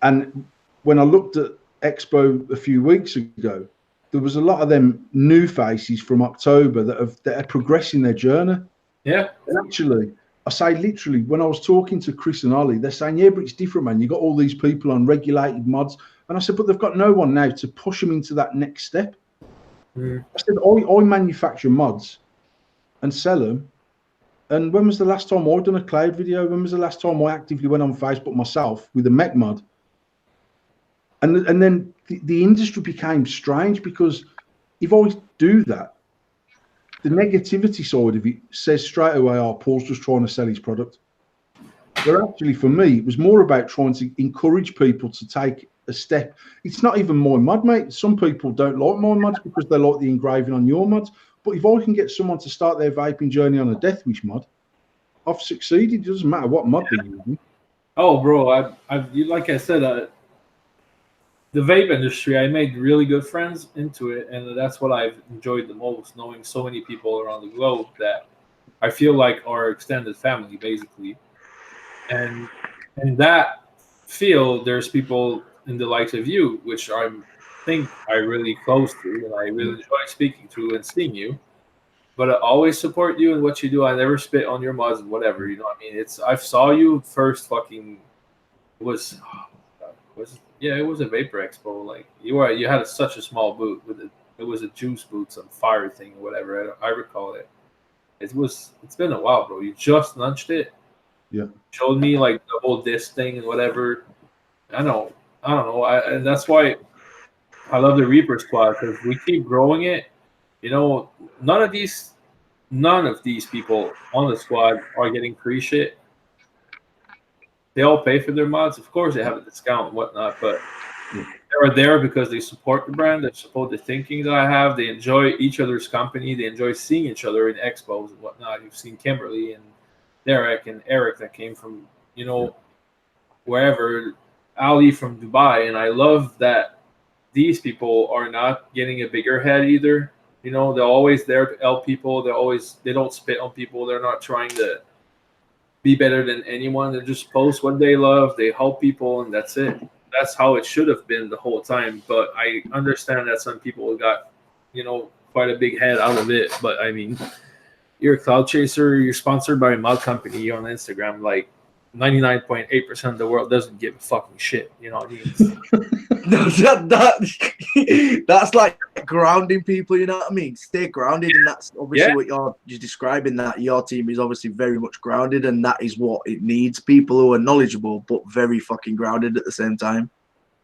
And when I looked at Expo a few weeks ago, there was a lot of them new faces from October that are progressing their journey. Yeah. And actually, I say literally, when I was talking to Chris and Ollie, they're saying, "Yeah, but it's different, man. You got all these people on regulated mods." And I said, "But they've got no one now to push them into that next step." I said, I manufacture mods and sell them. And when was the last time I done a cloud video? When was the last time I actively went on Facebook myself with a mech mod? And then the industry became strange, because if I do that, the negativity side of it says straight away, "Oh, Paul's just trying to sell his product." Where actually, for me, it was more about trying to encourage people to take a step. It's not even my mod, mate. Some people don't like my mods because they like the engraving on your mods. But if I can get someone to start their vaping journey on a Death Wish mod, I've succeeded. It doesn't matter what mod they're using. Oh, bro, like I said, the vape industry, I made really good friends into it, and that's what I've enjoyed the most, knowing so many people around the globe that I feel like are extended family, basically. And in that field, there's people in the likes of you, which I think I'm really close to, and I really enjoy speaking to and seeing you. But I always support you and what you do. I never spit on your mods and whatever. You know what I mean? I saw you first fucking it was a Vapor Expo. Like you had such a small boot it was a juice boot, some fire thing, whatever. I recall it. It's been a while, bro. You just launched it. Yeah. Showed me like the whole disc thing and whatever. I don't know. And that's why I love the Reaper Squad, because we keep growing it. None of these people on the squad are getting free shit. They all pay for their mods. Of course, they have a discount and whatnot, but they're there because they support the brand. They support the thinking that I have. They enjoy each other's company. They enjoy seeing each other in expos and whatnot. You've seen Kimberly and Derek and Eric that came from, wherever, Ali from Dubai. And I love that these people are not getting a bigger head either. They're always there to help people. They don't spit on people. They're not trying to be better than anyone. They just post what they love. They help people, and that's it. That's how it should have been the whole time. But I understand that some people got, quite a big head out of it. But I mean, you're a cloud chaser, you're sponsored by a mod company, you're on Instagram, like 99.8% of the world doesn't give a fucking shit. You know what I mean? That's like grounding people, you know what I mean? Stay grounded, and that's obviously what you're describing, that your team is obviously very much grounded, and that is what it needs. People who are knowledgeable but very fucking grounded at the same time.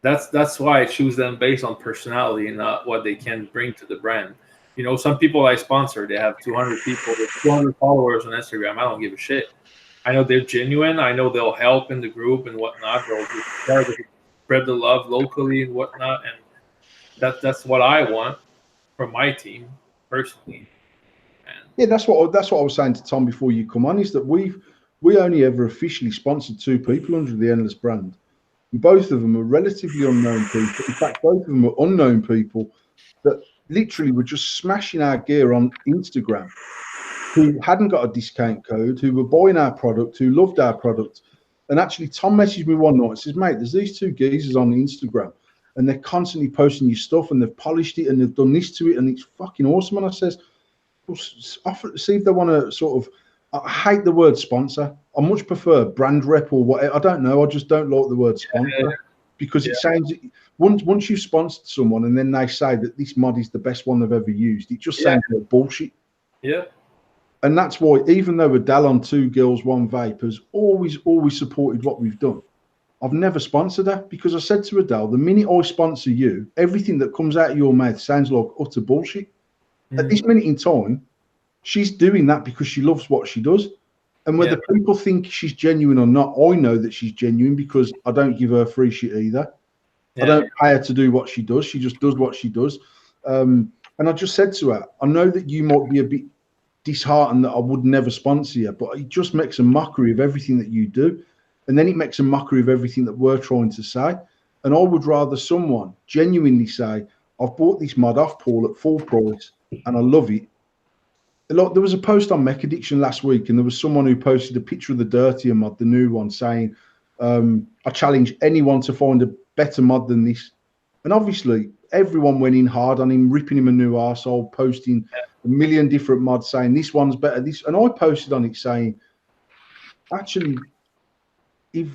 That's why I choose them based on personality and not what they can bring to the brand. You know, some people I sponsor, they have 200 people with 200 followers on Instagram. I don't give a shit. I know they're genuine. I know they'll help in the group and whatnot. They'll spread the love locally and whatnot. And that's what I want from my team personally. And yeah, that's what I was saying to Tom before you come on, is that we only ever officially sponsored 2 people under the Endless brand. And both of them are relatively unknown people. In fact, both of them are unknown people that literally were just smashing our gear on Instagram, who hadn't got a discount code, who were buying our product, who loved our product. And actually, Tom messaged me one night and says, mate, there's these 2 geezers on Instagram, and they're constantly posting your stuff, and they've polished it, and they've done this to it, and it's fucking awesome. And I says, well, see if they want to sort of, I hate the word sponsor. I much prefer brand rep or whatever. I don't know. I just don't like the word sponsor because it sounds, once you've sponsored someone and then they say that this mod is the best one they've ever used, it just sounds like bullshit. Yeah. And that's why, even though Adele on 2 Girls, 1 Vape has always supported what we've done, I've never sponsored her, because I said to Adele, the minute I sponsor you, everything that comes out of your mouth sounds like utter bullshit. At this minute in time, she's doing that because she loves what she does. And whether people think she's genuine or not, I know that she's genuine because I don't give her free shit either. I don't pay her to do what she does. She just does what she does. And I just said to her, I know that you might be a bit disheartened that I would never sponsor you, but it just makes a mockery of everything that you do. And then it makes a mockery of everything that we're trying to say. And I would rather someone genuinely say, I've bought this mod off Paul at full price and I love it. Like, there was a post on Mech Addiction last week, and there was someone who posted a picture of the Dirtier mod, the new one, saying, I challenge anyone to find a better mod than this. And obviously, everyone went in hard on him, ripping him a new arsehole, posting a million different mods, saying this one's better. And I posted on it saying, actually, if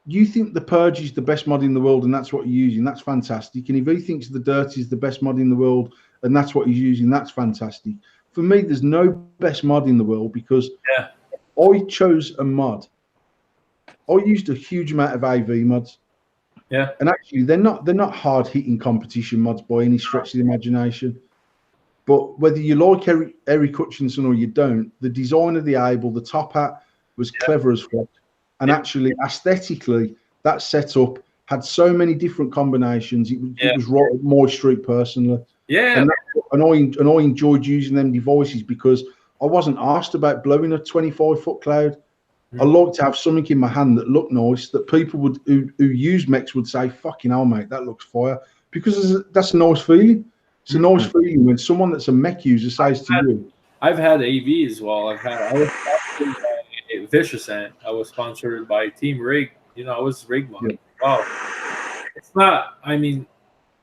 you think the Purge is the best mod in the world and that's what you're using, that's fantastic. And if he thinks the Dirty is the best mod in the world and that's what he's using, that's fantastic. For me, there's no best mod in the world, because I chose a mod. I used a huge amount of AV mods. Yeah. And actually, they're not hard hitting competition mods by any stretch of the imagination. But whether you like Eric Hutchinson or you don't, the design of the Able, the top hat was clever as fuck. And actually, aesthetically, that setup had so many different combinations. It was right up my street personally. Yeah. And I enjoyed using them devices because I wasn't asked about blowing a 25-foot cloud. I like to have something in my hand that looked nice, that people who use mechs would say, fucking hell, mate, that looks fire. Because that's a nice feeling. It's a nice feeling when someone that's a mech user says to you. I've had AV as well. I was sponsored by Vicious Ant. I was sponsored by Team Rig. You know, I was Rig mod. Wow. It's not, I mean,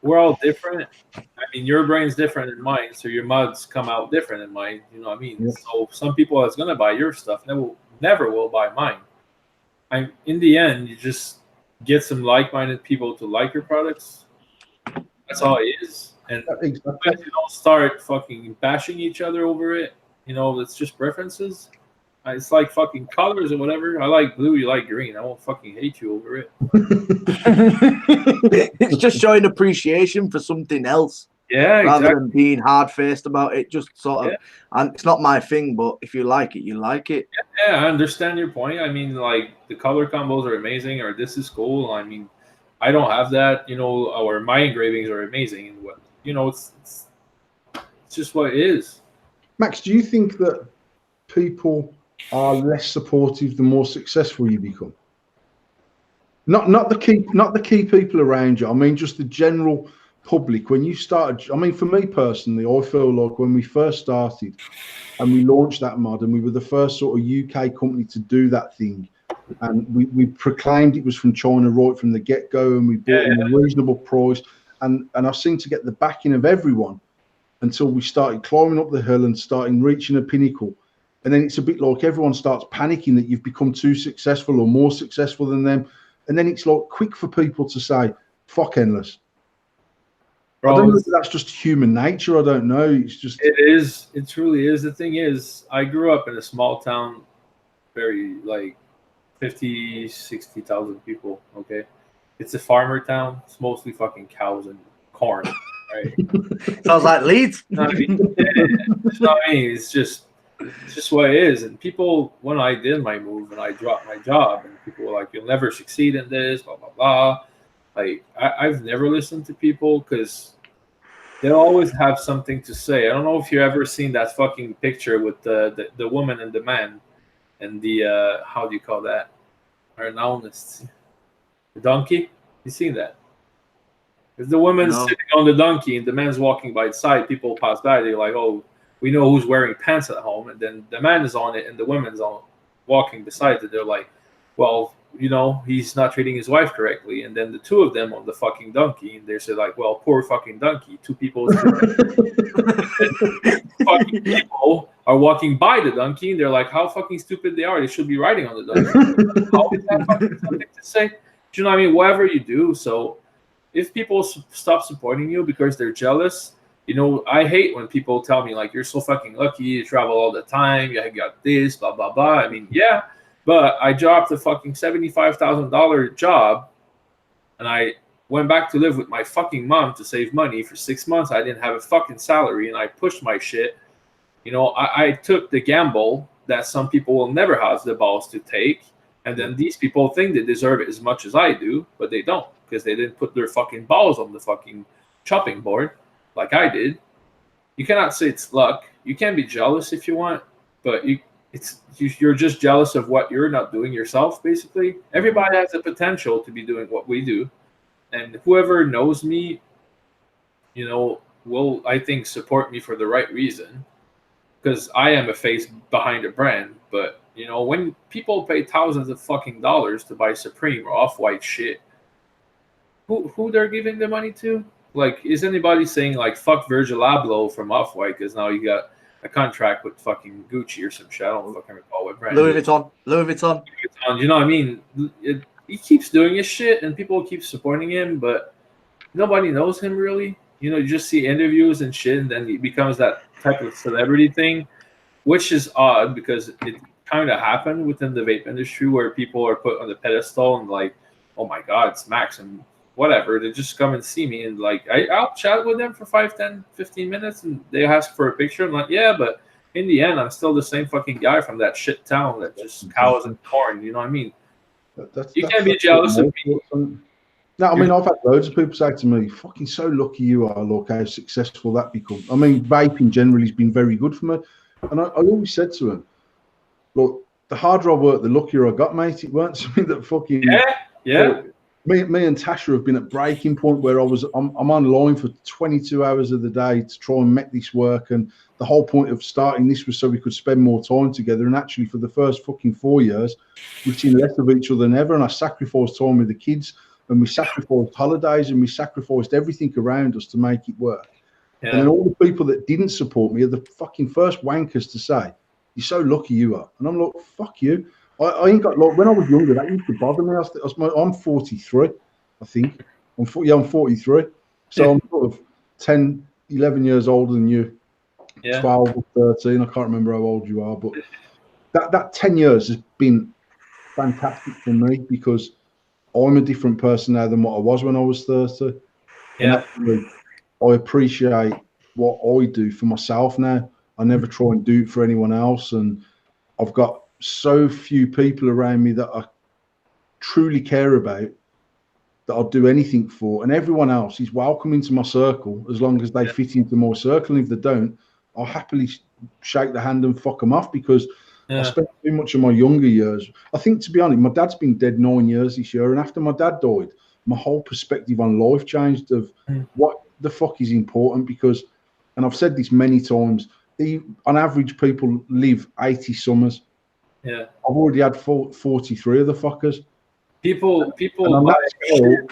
we're all different. I mean, your brain's different than mine, so your mods come out different than mine. You know what I mean? So some people that's gonna buy your stuff never will buy mine. In the end, you just get some like-minded people to like your products. That's all it is. And if you don't start fucking bashing each other over it, you know, it's just preferences. It's like fucking colors or whatever. I like blue, you like green. I won't fucking hate you over it. It's just showing appreciation for something else. Yeah, rather than being hard-faced about it. Just sort of, and it's not my thing, but if you like it, you like it. Yeah, I understand your point. I mean, like, the color combos are amazing, or this is cool. I mean, I don't have that, you know, or my engravings are amazing. And what, you know, it's just what it is. Max, do you think that people are less supportive the more successful you become? Not the key people around you. I mean, just the general public. When you started, I mean, for me personally, I feel like when we first started and we launched that mod, and we were the first sort of UK company to do that thing, and we proclaimed it was from China right from the get-go, and we bought it at a reasonable price, and I seem to get the backing of everyone. until we started climbing up the hill and starting reaching a pinnacle. And then it's a bit like everyone starts panicking that you've become too successful or more successful than them. And then it's like quick for people to say, fuck endless. Bro, I don't know if that's just human nature. I don't know. It's just. It is. It truly is. The thing is, I grew up in a small town, very like 50, 60,000 people. Okay. It's a farmer town. It's mostly fucking cows and corn. Right. Sounds like Leeds. You know what I mean? You know what I mean? It's just what it is. And people, when I did my move and I dropped my job, and people were like, "You'll never succeed in this," blah blah blah. Like I've never listened to people because they'll always have something to say. I don't know if you've ever seen that fucking picture with the woman and the man and the how do you call that? Or nounists. The donkey? You seen that? If the woman's sitting on the donkey and the man's walking by its side, people pass by, they're like, "Oh, we know who's wearing pants at home," and then the man is on it and the woman's on walking beside it. They're like, "Well, you know, he's not treating his wife correctly." And then the two of them on the fucking donkey, and they say like, "Well, poor fucking donkey." Two people, fucking people are walking by the donkey, and they're like, "How fucking stupid they are! They should be riding on the donkey." How is that fucking something to say? Do you know what I mean? Whatever you do, so if people stop supporting you because they're jealous, you know, I hate when people tell me like, "You're so fucking lucky, you travel all the time, you got this, blah blah blah." I mean, yeah. But I dropped a fucking $75,000 job, and I went back to live with my fucking mom to save money for 6 months. I didn't have a fucking salary, and I pushed my shit. You know, I took the gamble that some people will never have the balls to take, and then these people think they deserve it as much as I do, but they don't because they didn't put their fucking balls on the fucking chopping board like I did. You cannot say it's luck. You can be jealous if you want, but you're just jealous of what you're not doing yourself, basically. Everybody has the potential to be doing what we do. And whoever knows me, you know, will, I think, support me for the right reason. Because I am a face behind a brand. But, you know, when people pay thousands of fucking dollars to buy Supreme or Off-White shit, who they're giving the money to? Like, is anybody saying, like, fuck Virgil Abloh from Off-White because now you got a contract with fucking Gucci or some shit? I don't fucking recall what brand. Louis Vuitton. You know what I mean? He keeps doing his shit and people keep supporting him, but nobody knows him really. You know, you just see interviews and shit, and then he becomes that type of celebrity thing, which is odd because it kind of happened within the vape industry where people are put on the pedestal and like, "Oh my God, it's Max," and whatever. They just come and see me and like I'll chat with them for 5, 10, 15 minutes and they ask for a picture. I'm like, yeah, but in the end, I'm still the same fucking guy from that shit town that just cows and corn. You know what I mean? You can't be jealous of me. No, I mean, I've had loads of people say to me, "Fucking so lucky you are, look how successful that become." I mean, vaping generally has been very good for me. And I always said to them, "Look, the harder I work, the luckier I got, mate. It weren't something that fucking..." Yeah. Me and Tasha have been at breaking point where I'm online for 22 hours of the day to try and make this work. And the whole point of starting this was so we could spend more time together. And actually, for the first fucking 4 years, we've seen less of each other than ever. And I sacrificed time with the kids, and we sacrificed holidays, and we sacrificed everything around us to make it work. Yeah. And then all the people that didn't support me are the fucking first wankers to say, "You're so lucky you are." And I'm like, fuck you. I ain't got, like, when I was younger, that used to bother me. I'm 43, I think. I'm 43. So I'm sort of 10, 11 years older than you. Yeah. 12 or 13. I can't remember how old you are. But that 10 years has been fantastic for me because I'm a different person now than what I was when I was 30. Yeah. And I appreciate what I do for myself now. I never try and do it for anyone else. And I've got so few people around me that I truly care about, that I'll do anything for, and everyone else is welcome into my circle as long as they fit into my circle. And if they don't, I'll happily shake the hand and fuck them off because I spent too much of my younger years. I think, to be honest, my dad's been dead 9 years this year, and after my dad died, my whole perspective on life changed of what the fuck is important. Because, and I've said this many times, on average people live 80 summers. Yeah, I've already had 43 of the fuckers. People. Scale,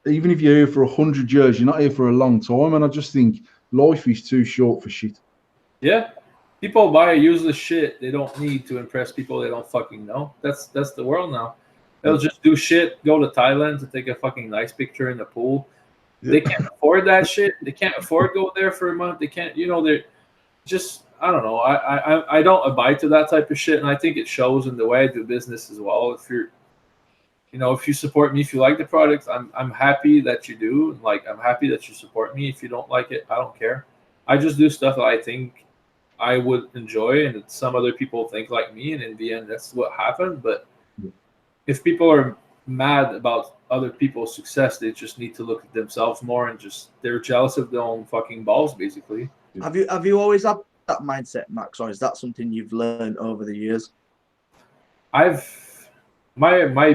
even if you're here for 100 years, you're not here for a long time. And I just think life is too short for shit. Yeah. People buy useless shit they don't need to impress people they don't fucking know. That's the world now. They'll just do shit, go to Thailand to take a fucking nice picture in the pool. They can't afford that shit. They can't afford go there for a month. They can't, they're just, I don't know. I don't abide to that type of shit, and I think it shows in the way I do business as well. If you're, if you support me, if you like the product, I'm happy that you do. Like, I'm happy that you support me. If you don't like it, I don't care. I just do stuff that I think I would enjoy, and that some other people think like me, and in the end, that's what happened. But if people are mad about other people's success, they just need to look at themselves more, and they're jealous of their own fucking balls, basically. Have you always had that mindset, Max, or is that something you've learned over the years? My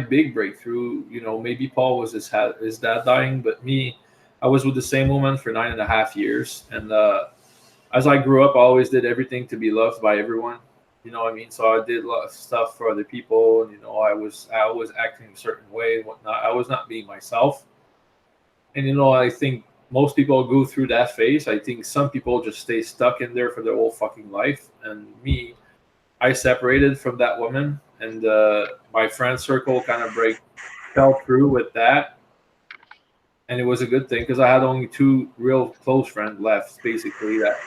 big breakthrough, maybe Paul was his dad dying, but me, I was with the same woman for 9.5 years, and as I grew up, I always did everything to be loved by everyone. You know what I mean? So I did a lot of stuff for other people, and I was acting a certain way and whatnot. I was not being myself, and I think most people go through that phase. I think some people just stay stuck in there for their whole fucking life. And me, I separated from that woman, and my friend circle kind of fell through with that. And it was a good thing because I had only 2 real close friends left, basically, that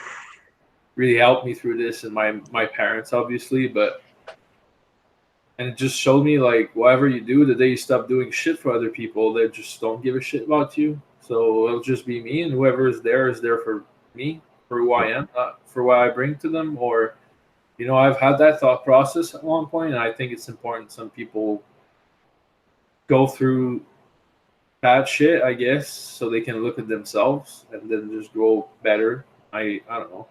really helped me through this, and my parents, obviously. And it just showed me, like, whatever you do, the day you stop doing shit for other people, they just don't give a shit about you. So it'll just be me, and whoever is there for me, for who I am, not for what I bring to them. Or, I've had that thought process at one point, and I think it's important some people go through bad shit, I guess, so they can look at themselves and then just grow better. I don't know.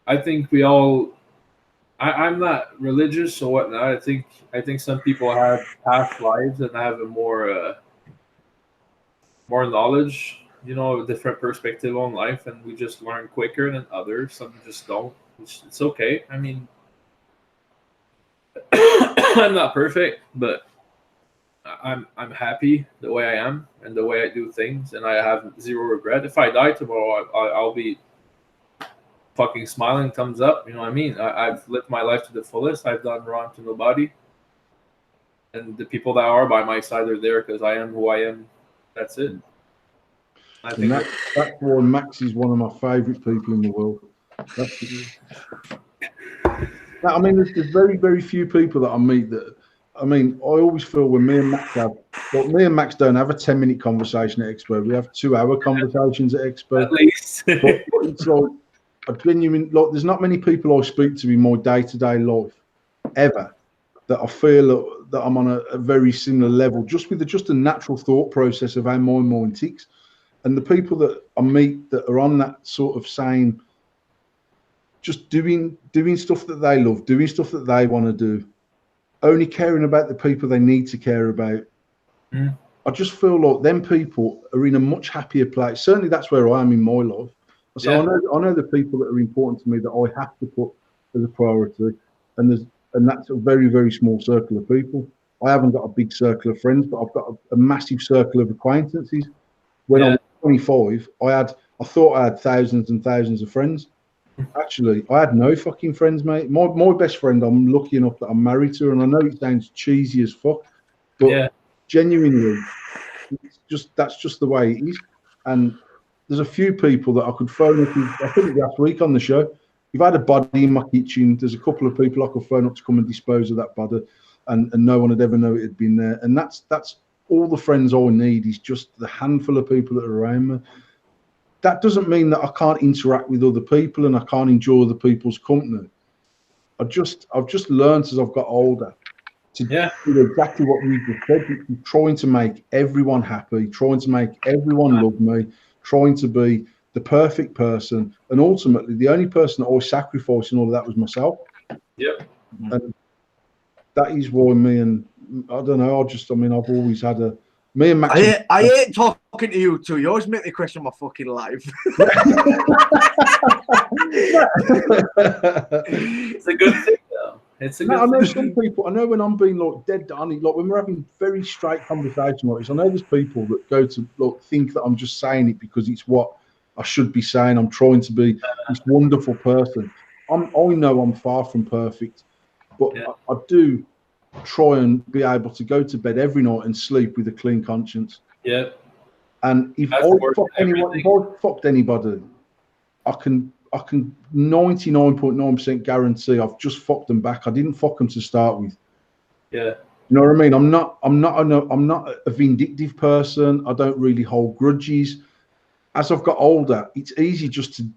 I think we all. I'm not religious or whatnot. I think some people have past lives and have a more knowledge, a different perspective on life, and we just learn quicker than others. Some just don't. It's okay. I mean, I'm not perfect, but I'm happy the way I am and the way I do things, and I have zero regret. If I die tomorrow, I'll be fucking smiling, thumbs up. You know what I mean? I've lived my life to the fullest. I've done wrong to nobody, and the people that are by my side are there because I am who I am. That's it. I think that's why Max is one of my favourite people in the world. I mean, there's very, very few people that I meet that. I mean, I always feel when me and Max don't have a 10-minute conversation at Expo. We have 2-hour conversations at Expo. At least. but it's like a genuine. Like, there's not many people I speak to in my day-to-day life ever that I feel that I'm on a very similar level, just with just a natural thought process of how my mind ticks. And the people that I meet that are on that sort of same, just doing stuff that they love, doing stuff that they want to do, only caring about the people they need to care about. I just feel like them people are in a much happier place. Certainly that's where I am in my life. So yeah. I know the people that are important to me that I have to put as a priority, and that's a very, very small circle of people. I haven't got a big circle of friends, but I've got a massive circle of acquaintances. When I was 25, I thought I had thousands and thousands of friends. Actually, I had no fucking friends, mate. My best friend, I'm lucky enough that I'm married to, and I know it sounds cheesy as fuck, but genuinely, that's just the way it is. And there's a few people that I could phone up. I think last week on the show, if I had a body in my kitchen, there's a couple of people I could phone up to come and dispose of that body, and no one would ever know it had been there. And that's all the friends I need is just the handful of people that are around me. That doesn't mean that I can't interact with other people and I can't enjoy other people's company. I've just learned as I've got older to do exactly what you just said. Trying to make everyone happy, trying to make everyone love me, trying to be the perfect person, and ultimately the only person that I was sacrificing all of that was myself. Yep. And that is why me and I don't know. I've always had me and Max. I hate talking to you two. You always make me question my fucking life. It's a good thing, though. It's a good thing. I know some people. I know when I'm being like dead honest, like when we're having very straight conversation like this. I know there's people that go to think that I'm just saying it because it's what I should be saying. I'm trying to be this wonderful person. I know I'm far from perfect, but I do try and be able to go to bed every night and sleep with a clean conscience. Yeah. And if I fucked anybody, I can 99.9% guarantee I've just fucked them back. I didn't fuck them to start with. Yeah. You know what I mean? I'm not a vindictive person. I don't really hold grudges. As I've got older, it's easy just to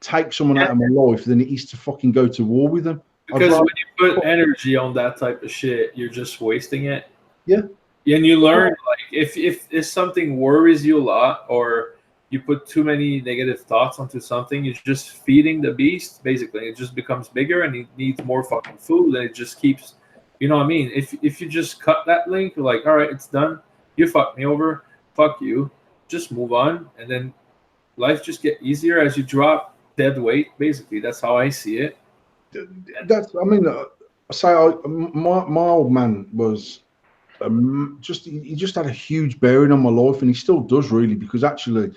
take someone out of my life than it is to fucking go to war with them. Because when you put energy on that type of shit, you're just wasting it. Yeah. And you learn, like, if something worries you a lot, or you put too many negative thoughts onto something, you're just feeding the beast, basically. It just becomes bigger and it needs more fucking food, and it just keeps, you know what I mean? If you just cut that link, you're like, all right, it's done. You fucked me over. Fuck you. Just move on. And then life just get easier as you drop dead weight, basically. That's how I see it. My old man was he just had a huge bearing on my life, and he still does, really, because actually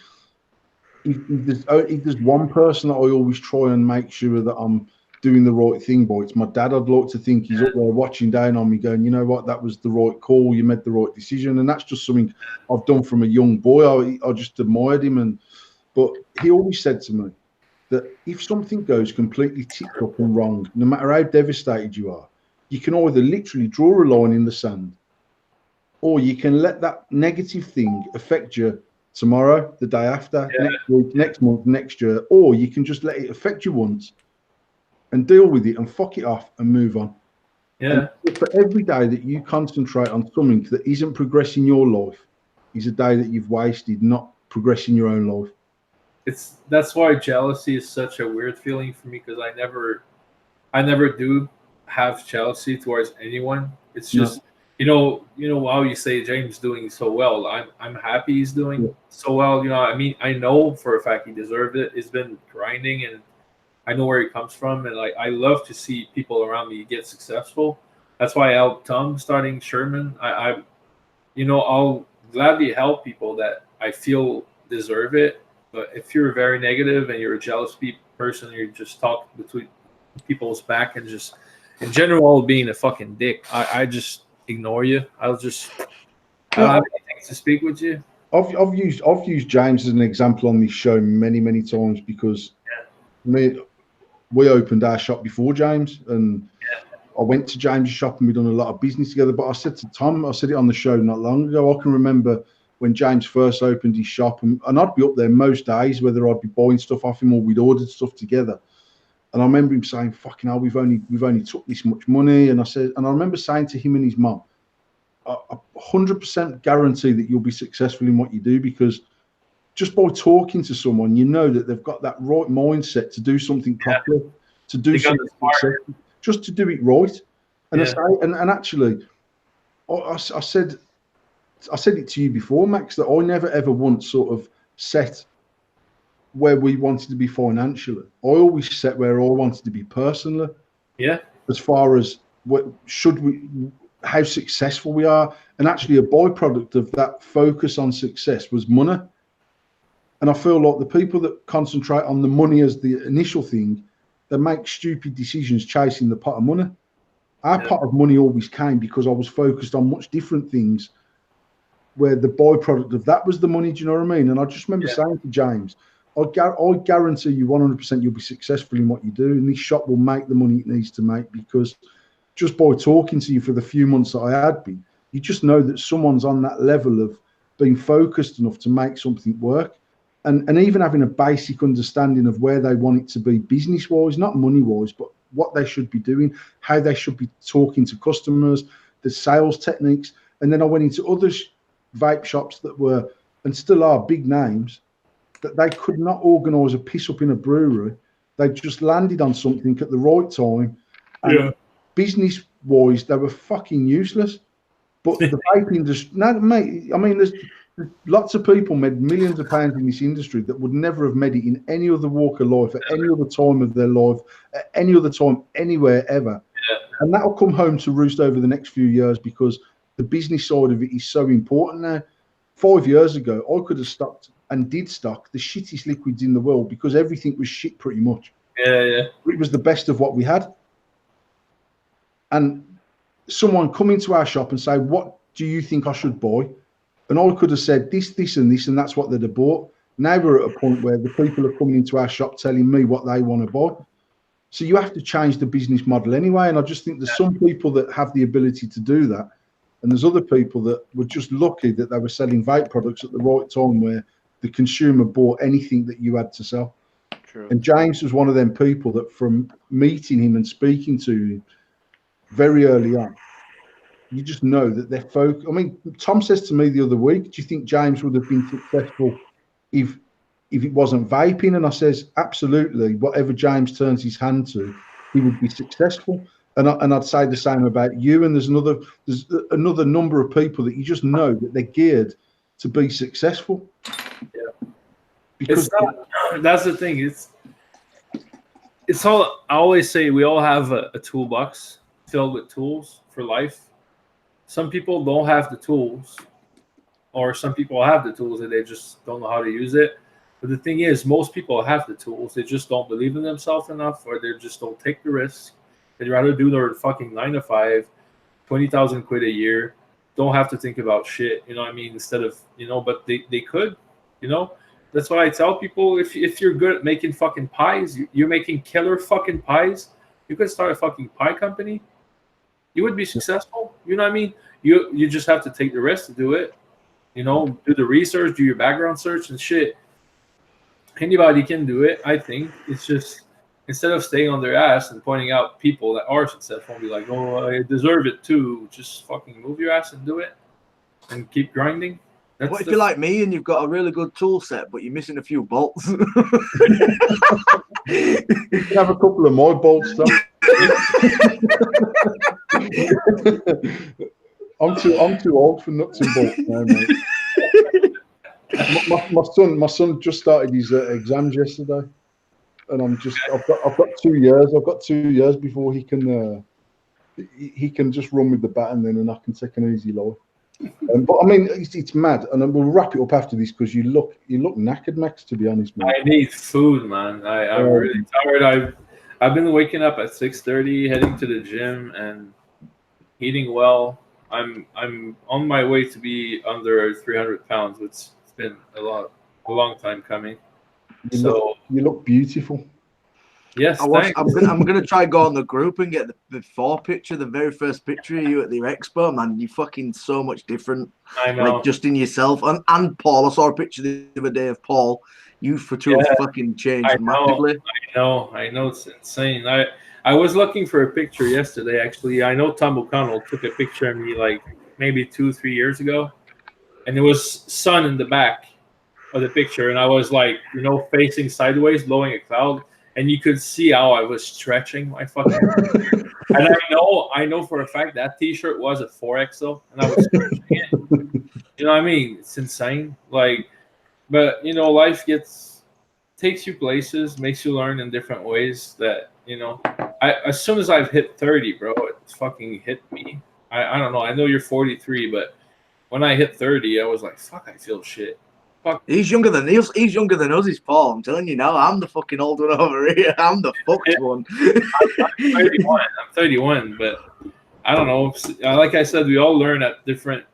if there's one person that I always try and make sure that I'm doing the right thing by, it's my dad. I'd like to think he's up there watching down on me going, you know what, that was the right call, you made the right decision. And that's just something I've done from a young boy. I just admired him. But he always said to me that if something goes completely tipped up and wrong, no matter how devastated you are, you can either literally draw a line in the sand, or you can let that negative thing affect you tomorrow, the day after, next week, next month, next year, or you can just let it affect you once and deal with it and fuck it off and move on. Yeah. And for every day that you concentrate on something that isn't progressing your life is a day that you've wasted not progressing your own life. That's why jealousy is such a weird feeling for me, because I never do have jealousy towards anyone. It's just you know how you say James doing so well. I'm happy he's doing so well. You know, I mean, I know for a fact he deserved it. He's been grinding, and I know where he comes from, and like I love to see people around me get successful. That's why I helped Tom starting Sherman. I'll gladly help people that I feel deserve it. But if you're very negative and you're a jealous person, you just talk between people's back and just in general being a fucking dick, I just ignore you. I don't have anything to speak with you. I've used James as an example on this show many times, because we opened our shop before James, and I went to James' shop and we've done a lot of business together. But I said to Tom, I said it on the show not long ago, I can remember when James first opened his shop, and I'd be up there most days, whether I'd be buying stuff off him or we'd ordered stuff together. And I remember him saying, "Fucking hell, we've only took this much money." And I remember saying to him and his mum, "I 100% guarantee that you'll be successful in what you do, because just by talking to someone, you know that they've got that right mindset to do something properly, to do something successful, just to do it right." And and actually, I said it to you before, Max, that I never ever once sort of set where we wanted to be financially. I always set where I wanted to be personally. Yeah. As far as how successful we are, and actually a byproduct of that focus on success was money. And I feel like the people that concentrate on the money as the initial thing, they make stupid decisions chasing the pot of money. Our pot of money always came because I was focused on much different things, where the byproduct of that was the money. Do you know what I mean? And I just remember saying to James, I guarantee you 100% you'll be successful in what you do, and this shop will make the money it needs to make, because just by talking to you for the few months that I had been, you just know that someone's on that level of being focused enough to make something work, and even having a basic understanding of where they want it to be business-wise, not money-wise, but what they should be doing, how they should be talking to customers, the sales techniques. And then I went into other vape shops that were, and still are, big names, that they could not organise a piss up in a brewery. They just landed on something at the right time. And business wise, they were fucking useless. But the vape industry, no, mate, I mean, there's lots of people made millions of pounds in this industry that would never have made it in any other walk of life, at any other time of their life, at any other time, anywhere, ever. And that'll come home to roost over the next few years, because the business side of it is so important now. 5 years ago, I could have stopped and did stock the shittest liquids in the world because everything was shit pretty much. Yeah. It was the best of what we had. And someone come into our shop and say, what do you think I should buy? And I could have said this, this, and this, and that's what they'd have bought. Now we're at a point where the people are coming into our shop telling me what they want to buy. So you have to change the business model anyway. And I just think there's some people that have the ability to do that. And there's other people that were just lucky that they were selling vape products at the right time where the consumer bought anything that you had to sell. True. And James was one of them people that from meeting him and speaking to him very early on, you just know that they're folk. I mean, Tom says to me the other week, do you think James would have been successful if it wasn't vaping? And I says, absolutely. Whatever James turns his hand to, he would be successful. And I'd say the same about you. And there's another number of people that you just know that they're geared to be successful. Yeah. Because that's the thing. It's all. I always say we all have a toolbox filled with tools for life. Some people don't have the tools, or some people have the tools and they just don't know how to use it. But the thing is, most people have the tools. They just don't believe in themselves enough, or they just don't take the risk. They'd rather do their fucking 9 to 5, 20,000 quid a year. Don't have to think about shit. You know what I mean? Instead of, but they could, That's what I tell people. If you're good at making fucking pies, you're making killer fucking pies, you could start a fucking pie company. You would be successful. You know what I mean? You just have to take the risk to do it. Do the research, do your background search and shit. Anybody can do it, I think. It's just instead of staying on their ass and pointing out people that are successful and be like, oh, I deserve it too, just fucking move your ass and do it and keep grinding. What if you're like me and you've got a really good tool set, but you're missing a few bolts? You can have a couple of my bolts, though. I'm too old for nuts and bolts now, mate. My son just started his exams yesterday, and I've got 2 years. I've got 2 years before he can just run with the baton then, and I can take an easy life. But I mean, it's mad, and we'll wrap it up after this because you look knackered, Max. To be honest, man. I need food, man. I'm really tired. I've been waking up at 6:30, heading to the gym and eating well. I'm on my way to be under 300 pounds, which has been a long time coming. You look beautiful. Yes, I'm gonna try go on the group and get the before picture, the very first picture of you at the expo, man. You fucking so much different. I know. Like just in yourself and Paul. I saw a picture the other day of Paul. You for two have fucking changed massively. I know. It's insane. I was looking for a picture yesterday. Actually, I know Tom O'Connell took a picture of me like maybe 2-3 years ago, and it was sun in the back of the picture, and I was like, facing sideways, blowing a cloud. And you could see how I was stretching my fucking and I know for a fact that T-shirt was a 4XL, and I was stretching it. You know what I mean? It's insane. But life takes you places, makes you learn in different ways. That as soon as I've hit 30, bro, it's fucking hit me. I don't know. I know you're 43, but when I hit 30, I was like, fuck, I feel shit. Fuck. He's younger than us. He's Paul. I'm telling you now. I'm the fucking old one over here. I'm the fucked one. I'm 31, but I don't know. Like I said, we all learn at different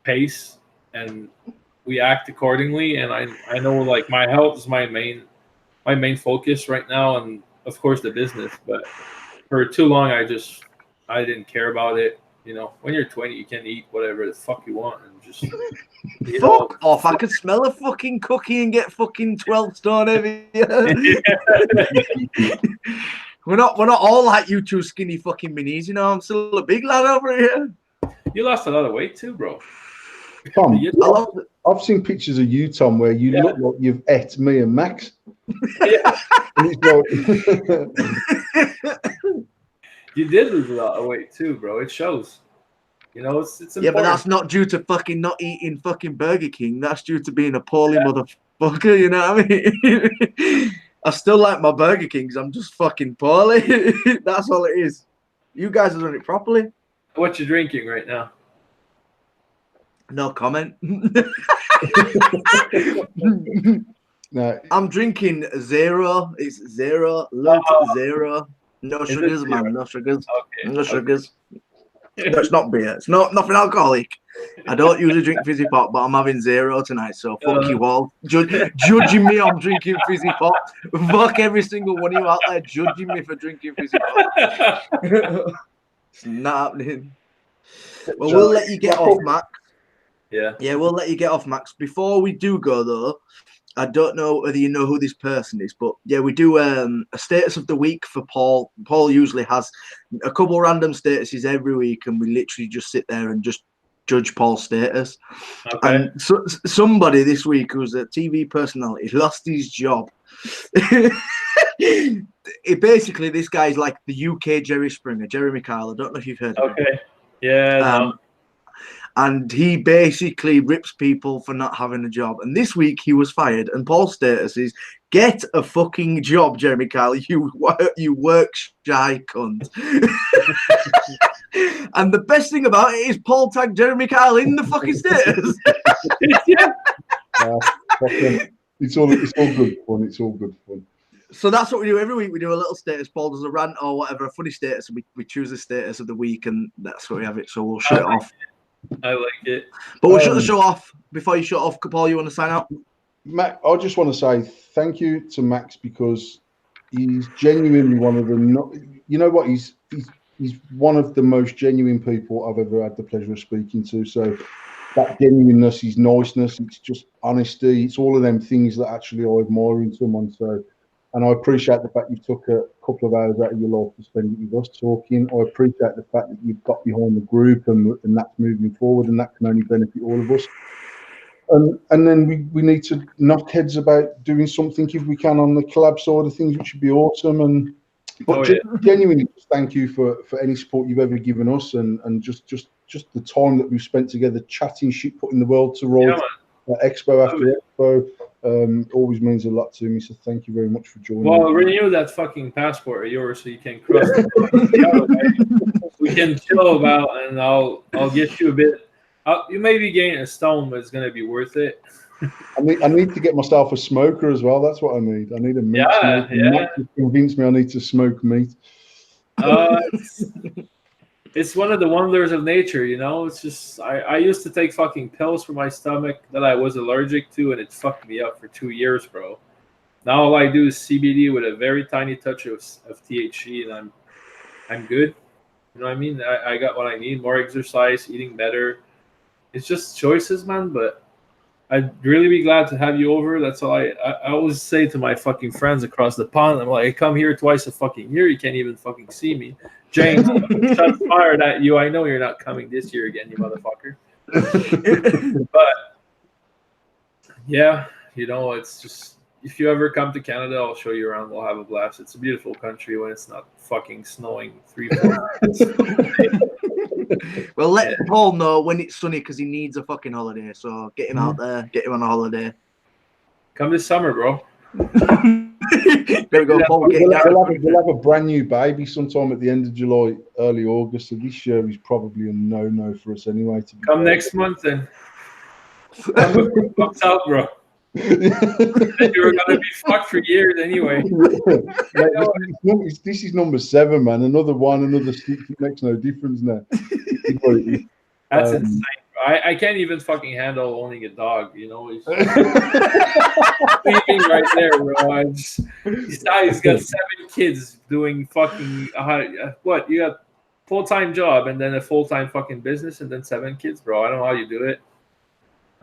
pace, and we act accordingly. And I know, like, my health is my main focus right now, and of course the business. But for too long, I didn't care about it. When you're 20, you can eat whatever the fuck you want and just. Fuck off! I could smell a fucking cookie and get fucking 12 stone heavy. We're not all like you two skinny fucking minis. I'm still a big lad over here. You lost a lot of weight too, bro. Tom, I've seen pictures of you, Tom, where you look like you've ate me and Max. Yeah. And you did lose a lot of weight too, bro. It shows. It's important. Yeah, but that's not due to fucking not eating fucking Burger King. That's due to being a poorly motherfucker. You know what I mean? I still like my Burger Kings. I'm just fucking poorly. That's all it is. You guys are doing it properly. What you drinking right now? No comment. No, I'm drinking zero. It's zero. Look, zero. No Is it sugars, zero? man. No sugars. Okay. No sugars. No, it's not beer. It's not nothing alcoholic. I don't usually drink fizzy pop, but I'm having zero tonight. So fuck you all. Judging me, I'm drinking fizzy pop. Fuck every single one of you out there judging me for drinking fizzy pop. It's not happening. Well, we'll let you get off, Max. Yeah. Yeah, we'll let you get off, Max. Before we do go, though, I don't know whether you know who this person is, but yeah, we do a status of the week for Paul. Paul usually has a couple random statuses every week, and we literally just sit there and just judge Paul's status. Okay. And so, somebody this week who's a TV personality lost his job. Basically, this guy's like the UK Jerry Springer, Jeremy Kyle. I don't know if you've heard of him. Okay. Yeah. No. And he basically rips people for not having a job. And this week he was fired. And Paul's status is, get a fucking job, Jeremy Kyle. You work shy cunt. And the best thing about it is Paul tagged Jeremy Kyle in the fucking status. Yeah. It's all good fun. It's all good fun. So that's what we do every week. We do a little status. Paul does a rant or whatever, a funny status. And we choose the status of the week, and that's what we have it. So we'll shut it off. I like it. But we'll shut the show off. Before you shut off, Paul, you want to sign out? Matt, I just want to say thank you to Max because he's genuinely one of the. You know what? He's one of the most genuine people I've ever had the pleasure of speaking to. So that genuineness, his niceness, it's just honesty. It's all of them things that actually I admire in someone. So, and I appreciate the fact you took a couple of hours out of your life to spend it with us talking. I appreciate the fact that you've got behind the group and that's moving forward, and that can only benefit all of us. And then we need to knock heads about doing something if we can on the collab side of things, which would be awesome. But genuinely, just thank you for any support you've ever given us, and just the time that we've spent together chatting shit, putting the world to rights, expo after expo. Always means a lot to me. So thank you very much for joining. Well, renew that fucking passport of yours so you can cross the we can chill about, and I'll get you a bit. You may be gaining a stone, but it's gonna be worth it. I need to get myself a smoker as well. That's what I need. I need a meat smoker. Matt has convinced me I need to smoke meat. It's one of the wonders of nature, you know. It's just I used to take fucking pills for my stomach that I was allergic to, and it fucked me up for 2 years, bro. Now all I do is CBD with a very tiny touch of THC, and I'm good. You know what I mean? I got what I need: more exercise, eating better. It's just choices, man. But I'd really be glad to have you over. That's all I always say to my fucking friends across the pond. I'm like, I come here twice a fucking year. You can't even fucking see me. James, shots fired at you. I know you're not coming this year again, you motherfucker. But yeah, you know, it's just, if you ever come to Canada, I'll show you around. We'll have a blast. It's a beautiful country when it's not fucking snowing 3-4 months. Well, let Paul know when it's sunny because he needs a fucking holiday. So get him out there, get him on a holiday. Come this summer, bro. There we go, Paul. We'll have a brand new baby sometime at the end of July, early August. So this year is probably a no for us anyway. Come next month then. Come south, bro. You're gonna be fucked for years anyway. This is number 7, man. Another 6. It makes no difference now. That's insane. I can't even fucking handle owning a dog. You know, he's sleeping right there, bro. He's got 7 kids doing fucking what? You got full-time job and then a full-time fucking business and then 7 kids, bro. I don't know how you do it.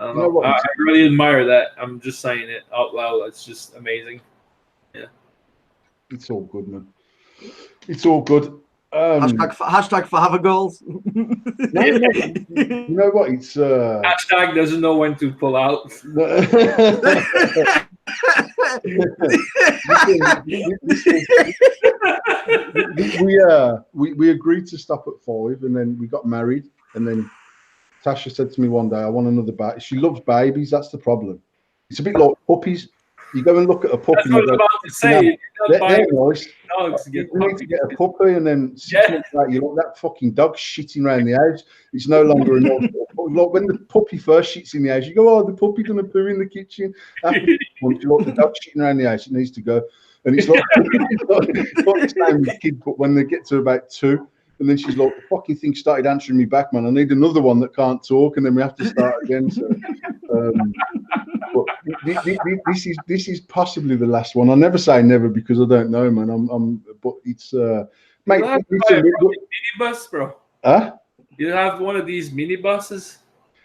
I don't know. I really admire that. I'm just saying it out loud. It's just amazing. Yeah. It's all good, man. It's all good. Hashtag for have a goals. You know what? It's hashtag doesn't know when to pull out. we agreed to stop at 5, and then we got married, and then Tasha said to me one day, I want another baby. She loves babies. That's the problem. It's a bit like puppies. You go and look at a puppy. That's what I was about to say. They're nice. Dogs to get You need to get a puppy, and then 6 months later, you look that fucking dog shitting around the house. It's no longer a nice puppy. Like when the puppy first shits in the house, you go, "Oh, the puppy done a poo in the kitchen." After 6 months, you look the dog shitting around the house. It needs to go, and it's like it's not the same with kids. But when they get to about 2. And then she's like, the fucking thing started answering me back, man. I need another one that can't talk, and then we have to start again. So, but this is possibly the last one. I never say never because I don't know, man. But it's mate. Listen, minibus, bro. Huh? You have one of these minibuses.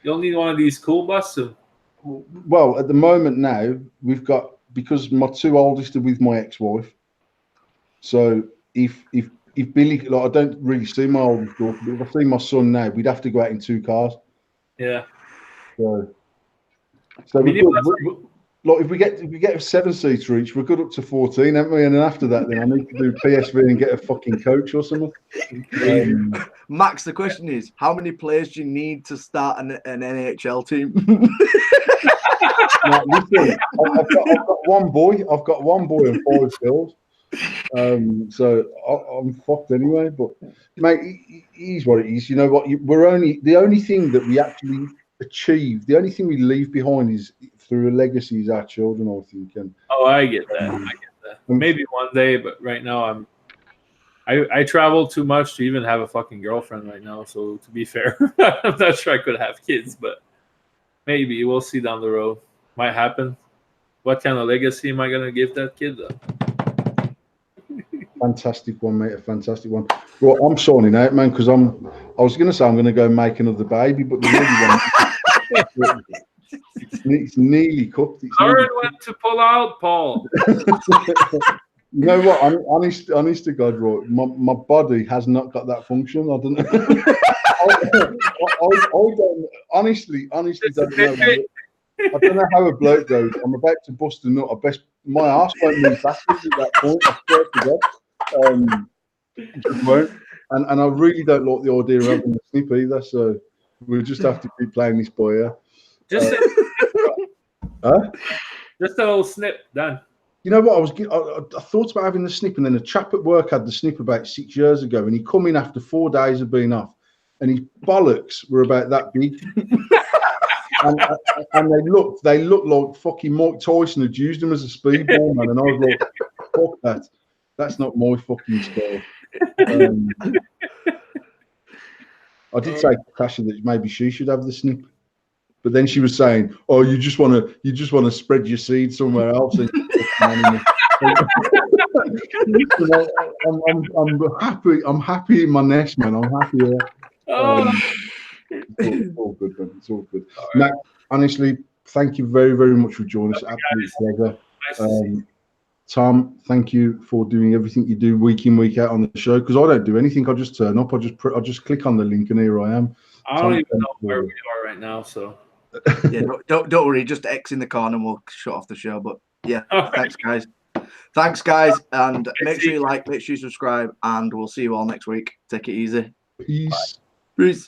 You'll need one of these cool buses. Well, at the moment now, we've got, because my 2 oldest are with my ex-wife. So if Billy, like, I don't really see my oldest daughter, but if I see my son now, we'd have to go out in 2 cars. Yeah. So we're good. Like if we get a 7-seater each, we're good up to 14, haven't we? And then after that, then I need to do PSV and get a fucking coach or something. Max, the question is, how many players do you need to start an NHL team? Now, listen, I've got one boy. I've got one boy and 5 girls. So I'm fucked anyway. But mate, it is what it is. You know what? The only thing that we actually achieve, the only thing we leave behind is through a legacy is our children, I think. And I get that. Maybe one day, but right now I travel too much to even have a fucking girlfriend right now. So to be fair, I'm not sure I could have kids, but maybe we'll see down the road. Might happen. What kind of legacy am I gonna give that kid though? Fantastic one, mate. A fantastic one. Well, I'm signing out, man, because I was going to say I'm going to go make another baby, but it's nearly cooked. Learn when to pull out, Paul. You know what? Honest to God, right? My body has not got that function. I don't know. I don't honestly don't know. I don't know how a bloke goes, I'm about to bust a nut. My ass won't move backwards at that point. I swear to God. It just won't. And I really don't like the idea of having a snip either. So we'll just have to keep playing this boy here. Just Huh? Just a little snip, done. You know what? I thought about having the snip, and then a chap at work had the snip about 6 years ago, and he come in after 4 days of being off, and his bollocks were about that big. and they looked like fucking Mike Tyson had used them as a speedball, man. And I was like, fuck that. That's not my fucking style. I did say to Tasha that maybe she should have the snip, but then she was saying, "Oh, you just want to spread your seed somewhere else." And I'm happy in my nest, man. I'm happy here. It's all good, man. It's all good. All right. Matt, honestly, thank you very, very much for joining us. Absolute pleasure. Tom, thank you for doing everything you do week in, week out on the show. Because I don't do anything. I just turn up. I just click on the link, and here I am. I don't even know where we are right now. So yeah, don't worry. Just X in the corner, and we'll shut off the show. But yeah, thanks, guys. Thanks, guys, and make sure you like, make sure you subscribe, and we'll see you all next week. Take it easy. Peace. Peace.